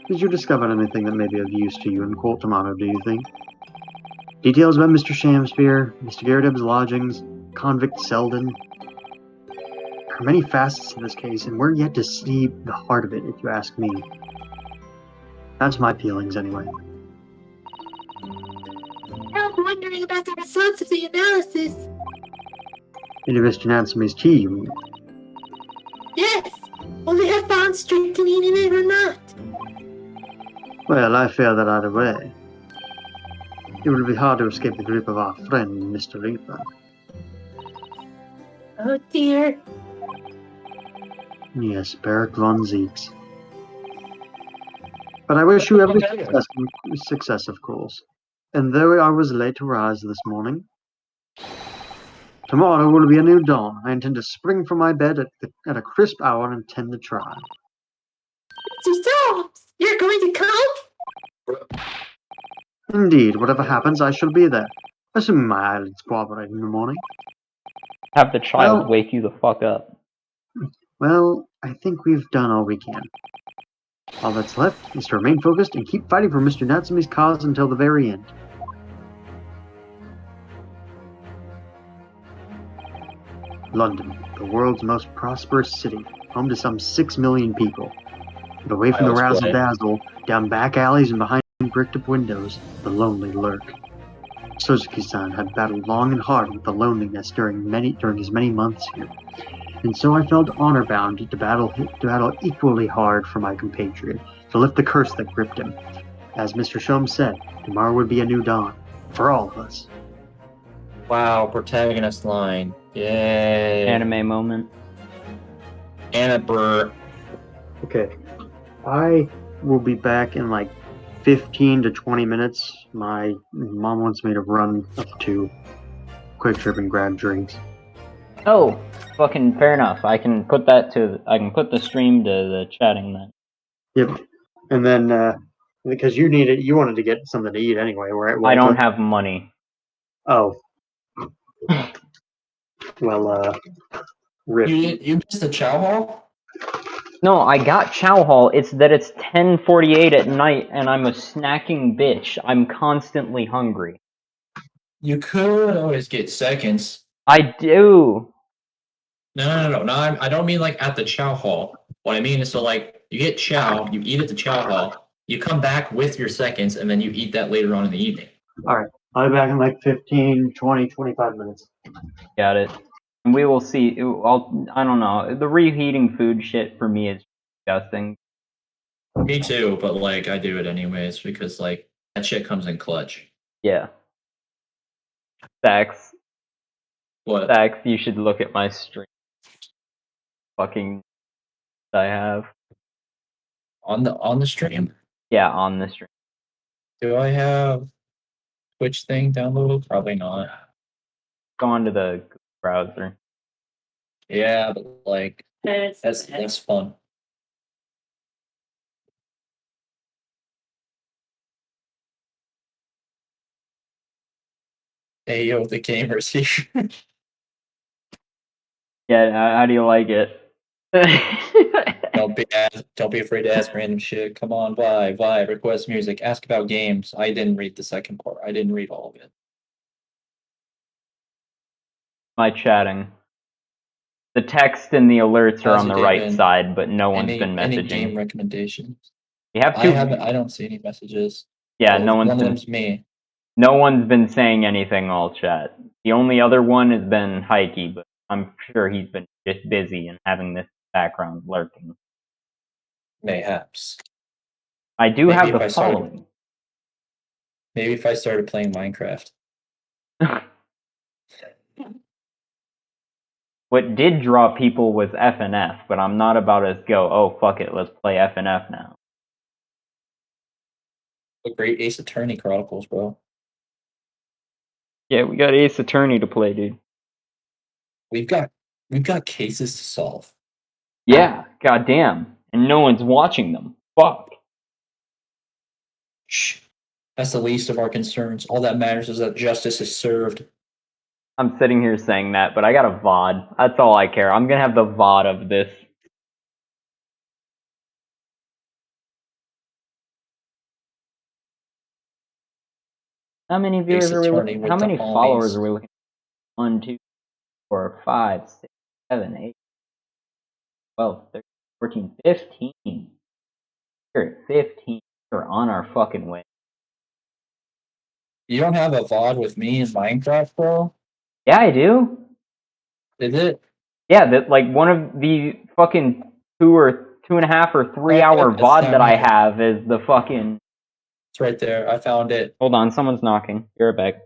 S2: did you discover anything that may be of use to you in court tomorrow, do you think? Details about Mr. Shamspeare, Mr. Gyarados' lodgings, convict Selden. There are many facets to this case, and we're yet to see the heart of it, if you ask me. That's my feelings, anyway.
S3: I'm wondering about the results of the analysis.
S2: Into Mr. Nansemy's tea, you mean?
S3: Yes, will they have found strychnine in it or not?
S2: Well, I fear that either way, it will be hard to escape the grip of our friend, Mr. Reaper.
S3: Oh dear.
S2: Yes, Barrack von Zeeks. But I wish you every success, of course. And though I was late to rise this morning, tomorrow will be a new dawn. I intend to spring from my bed at a crisp hour and attend the trial.
S3: Mr. Storms, you're going to come?
S2: Indeed, whatever happens, I shall be there. assuming my eyelids cooperate in the morning.
S5: Have the child
S2: Well-
S5: wake you the fuck up.
S2: Well, I think we've done all we can. All that's left is to remain focused and keep fighting for Mr. Natsume's cause until the very end. London, the world's most prosperous city, home to some 6 million people. But away from the
S4: Child's play.
S2: razzle-dazzle, down back alleys and behind bricked-up windows, the lonely lurk. Suzuki-san had battled long and hard with the loneliness during his many months here, and so I felt honor-bound to battle equally hard for my compatriot, to lift the curse that gripped him. As Mr. Shom said, tomorrow would be a new dawn, for all of us.
S4: Wow, protagonist line. Yay.
S5: Anime moment.
S4: Anna Burr.
S2: Okay, I will be back in like 15 to 20 minutes. My mom wants me to run up to Quick Trip and grab drinks.
S5: Oh, fucking fair enough. I can put the stream to the chatting then.
S2: Yep. And then, because you wanted to get something to eat anyway, right?
S5: I don't
S2: Walter?
S5: have money.
S2: Oh. Well, rip.
S4: You missed the Chow Hall?
S5: No, I got Chow Hall. It's that it's 10:48 at night and I'm a snacking bitch. I'm constantly hungry.
S4: You could always get seconds.
S5: I do.
S4: No. I don't mean like at the Chow Hall. What I mean is, so like you get Chow, you eat at the Chow Hall, you come back with your seconds, and then you eat that later on in the evening.
S2: All right. I'll be back in like 15, 20, 25 minutes.
S5: Got it. And we will see. I don't know. The reheating food shit for me is disgusting.
S4: Me too, but like I do it anyways because like that shit comes in clutch.
S5: Yeah. Stacks.
S4: What?
S5: Stacks, you should look at my stream. Fucking I have.
S4: On the stream?
S5: Yeah, on the stream.
S4: Do I have Twitch thing downloaded? Probably not.
S5: Go on to the browser.
S4: Yeah, but like that's fun. Hey yo, the gamers here.
S5: Yeah, how do you like it?
S4: Don't be afraid to ask random shit. Come on, vibe, request music, ask about games. I didn't read the second part. I didn't read all of it.
S5: My chatting. The text and the alerts are
S4: How's
S5: on the
S4: your day
S5: right
S4: been?
S5: side, but no one's
S4: Any
S5: been
S4: any game
S5: messaging.
S4: recommendations?
S5: You have
S4: I
S5: to.
S4: haven't. I don't see any messages.
S5: Yeah,
S4: Well,
S5: no
S4: one
S5: one's
S4: of
S5: been.
S4: them's me.
S5: No one's been saying anything all chat. The only other one has been Heike, but I'm sure he's been just busy and having this background lurking.
S4: Mayhaps.
S5: I do
S4: Maybe
S5: have
S4: if
S5: the
S4: I started-
S5: following.
S4: Maybe if I started playing Minecraft.
S5: What did draw people was FNF, but I'm not about to go, oh fuck it, let's play FNF now.
S4: The Great Ace Attorney Chronicles, bro.
S5: Yeah, we got Ace Attorney to play, dude.
S4: We've got cases to solve.
S5: Yeah, goddamn. And no one's watching them. Fuck.
S4: Shh. That's the least of our concerns. All that matters is that justice is served.
S5: I'm sitting here saying that, but I got a VOD. That's all I care. I'm gonna have the VOD of this. How many viewers
S4: Ace
S5: are we
S4: Attorney
S5: looking?
S4: with
S5: How
S4: the
S5: many
S4: homies.
S5: followers are we looking at? 1, 2, 4, 5, 6, 7, 8, 12, 13, 14, 15. We're at 15. We're on our fucking way.
S4: You don't have a VOD with me in Minecraft, bro?
S5: Yeah, I do.
S4: Is it?
S5: Yeah, that like one of the fucking 2.5 or 3 hour
S4: It's
S5: VOD
S4: down
S5: that I
S4: here.
S5: have is the fucking.
S4: It's right there. I found it.
S5: Hold on, someone's knocking. You're back.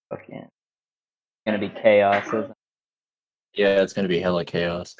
S5: Fucking, it's gonna be chaos, isn't it?
S4: Yeah, it's gonna be hella chaos.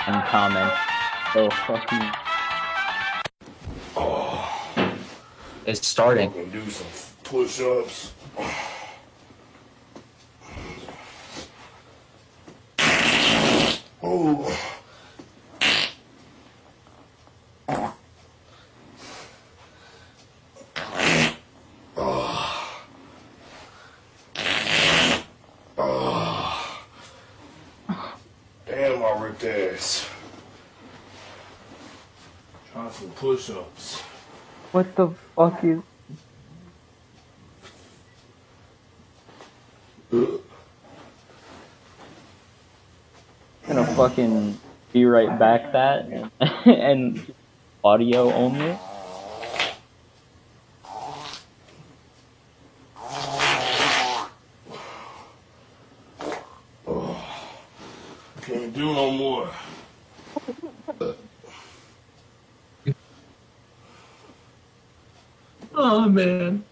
S5: And comment. So fucking.
S4: It's starting.
S7: I'm gonna do some push-ups. Oh. Damn, I ripped ass. Try some push-ups.
S5: What the fuck is? Gonna fucking be right back that and audio only.
S7: Can't do no more.
S4: Oh man.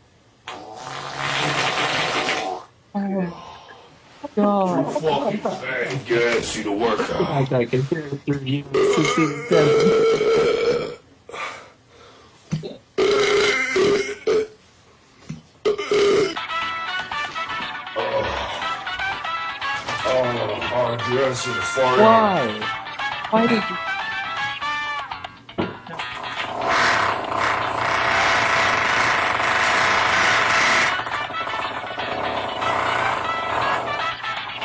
S5: God.
S7: Fucking fat gas you to work out.
S4: I can hear it through you.
S7: Oh, hard dress and fart.
S5: Why? Why did you?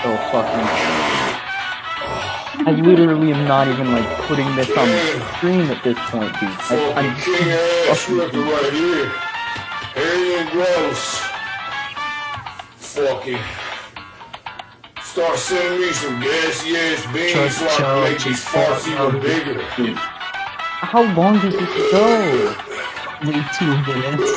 S5: So fucking. I literally am not even like putting this on the screen at this point, dude. I'm
S7: King ass
S5: fucking.
S7: ripper right here. Hairy and gross. Fucking. Start sending me some gassy ass beans so I can make these farts even bigger.
S5: How long does this go?
S4: Only 2 minutes.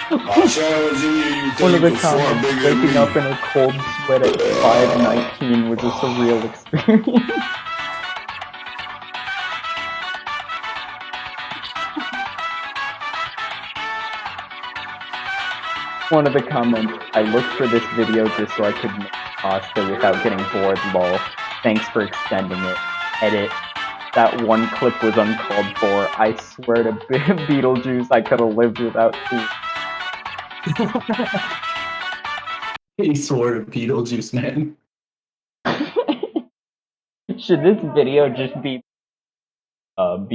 S7: I'm challenging you. You
S5: One of
S7: think
S5: the
S7: you can fart
S5: comments,
S7: bigger than
S5: waking
S7: me?
S5: up in a cold sweat at 5:19 was a surreal experience. One of the comments, I looked for this video just so I could make pasta without getting bored, lol. Thanks for extending it. Edit. That one clip was uncalled for. I swear to Beetlejuice, I could have lived without food.
S4: He swore to Beetlejuice, man.
S5: Should this video just be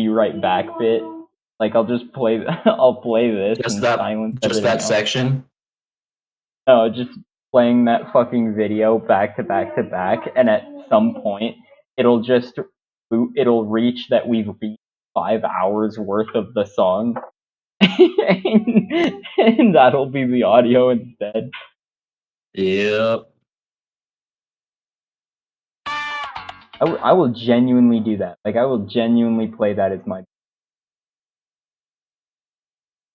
S5: right back bit? Like I'll just play I'll play this
S4: Just
S5: and
S4: that,
S5: silence
S4: just
S5: everything
S4: that
S5: else.
S4: section.
S5: No, just playing that fucking video back to back to back, and at some point it'll reach that we've reached 5 hours worth of the song. And that'll be the audio instead.
S4: Yep.
S5: I will genuinely do that. Like I will genuinely play that as my.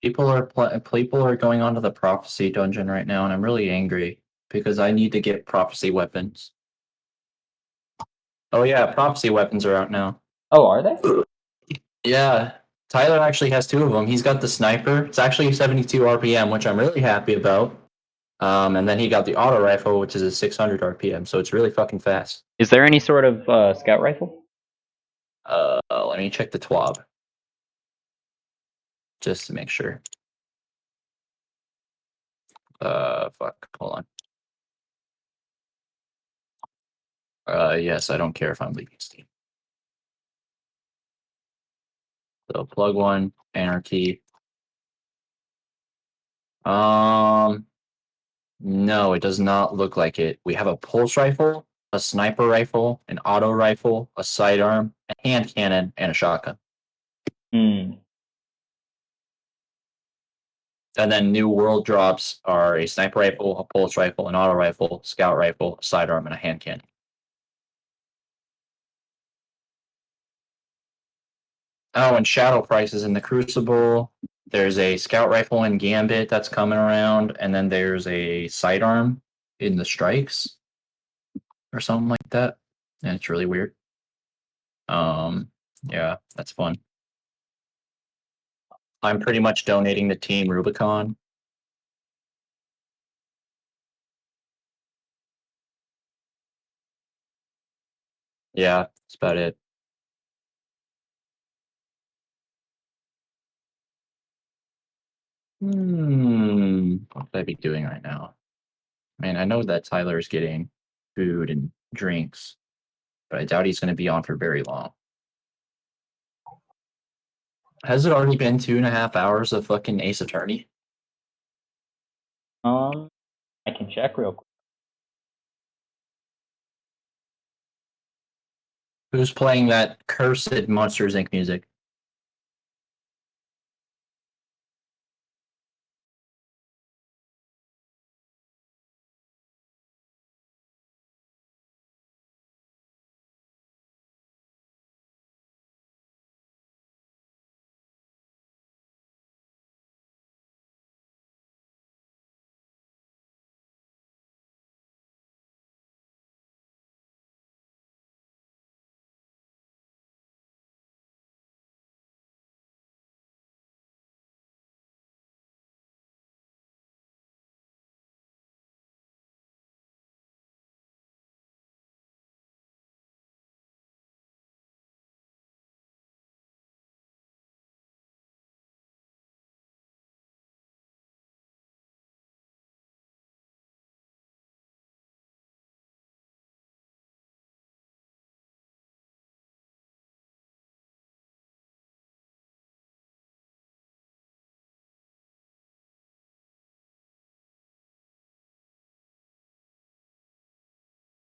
S4: People are going onto the prophecy dungeon right now, and I'm really angry because I need to get prophecy weapons. Oh yeah, prophecy weapons are out now.
S5: Oh, are they?
S4: Yeah, Tyler actually has 2 of them. He's got the sniper. It's actually 72 RPM, which I'm really happy about. And then he got the auto rifle, which is a 600 RPM, so it's really fucking fast.
S5: Is there any sort of scout rifle?
S4: Let me check the TWAB. Just to make sure. Fuck, hold on. Yes, I don't care if I'm leaving Steam. So plug 1, anarchy. No, it does not look like it. We have a pulse rifle, a sniper rifle, an auto rifle, a sidearm, a hand cannon, and a shotgun.
S5: Hmm.
S4: And then new world drops are a sniper rifle, a pulse rifle, an auto rifle, scout rifle, a sidearm, and a hand cannon. Oh, and shadow prices in the Crucible. There's a scout rifle in Gambit that's coming around, and then there's a sidearm in the Strikes or something like that. And it's really weird. Yeah, that's fun. I'm pretty much donating to Team Rubicon. Yeah, that's about it. What could I be doing right now? I mean, I know that Tyler's getting food and drinks, but I doubt he's going to be on for very long. Has it already been 2.5 hours of fucking Ace Attorney?
S5: I can check real quick.
S4: Who's playing that cursed Monsters Inc. music?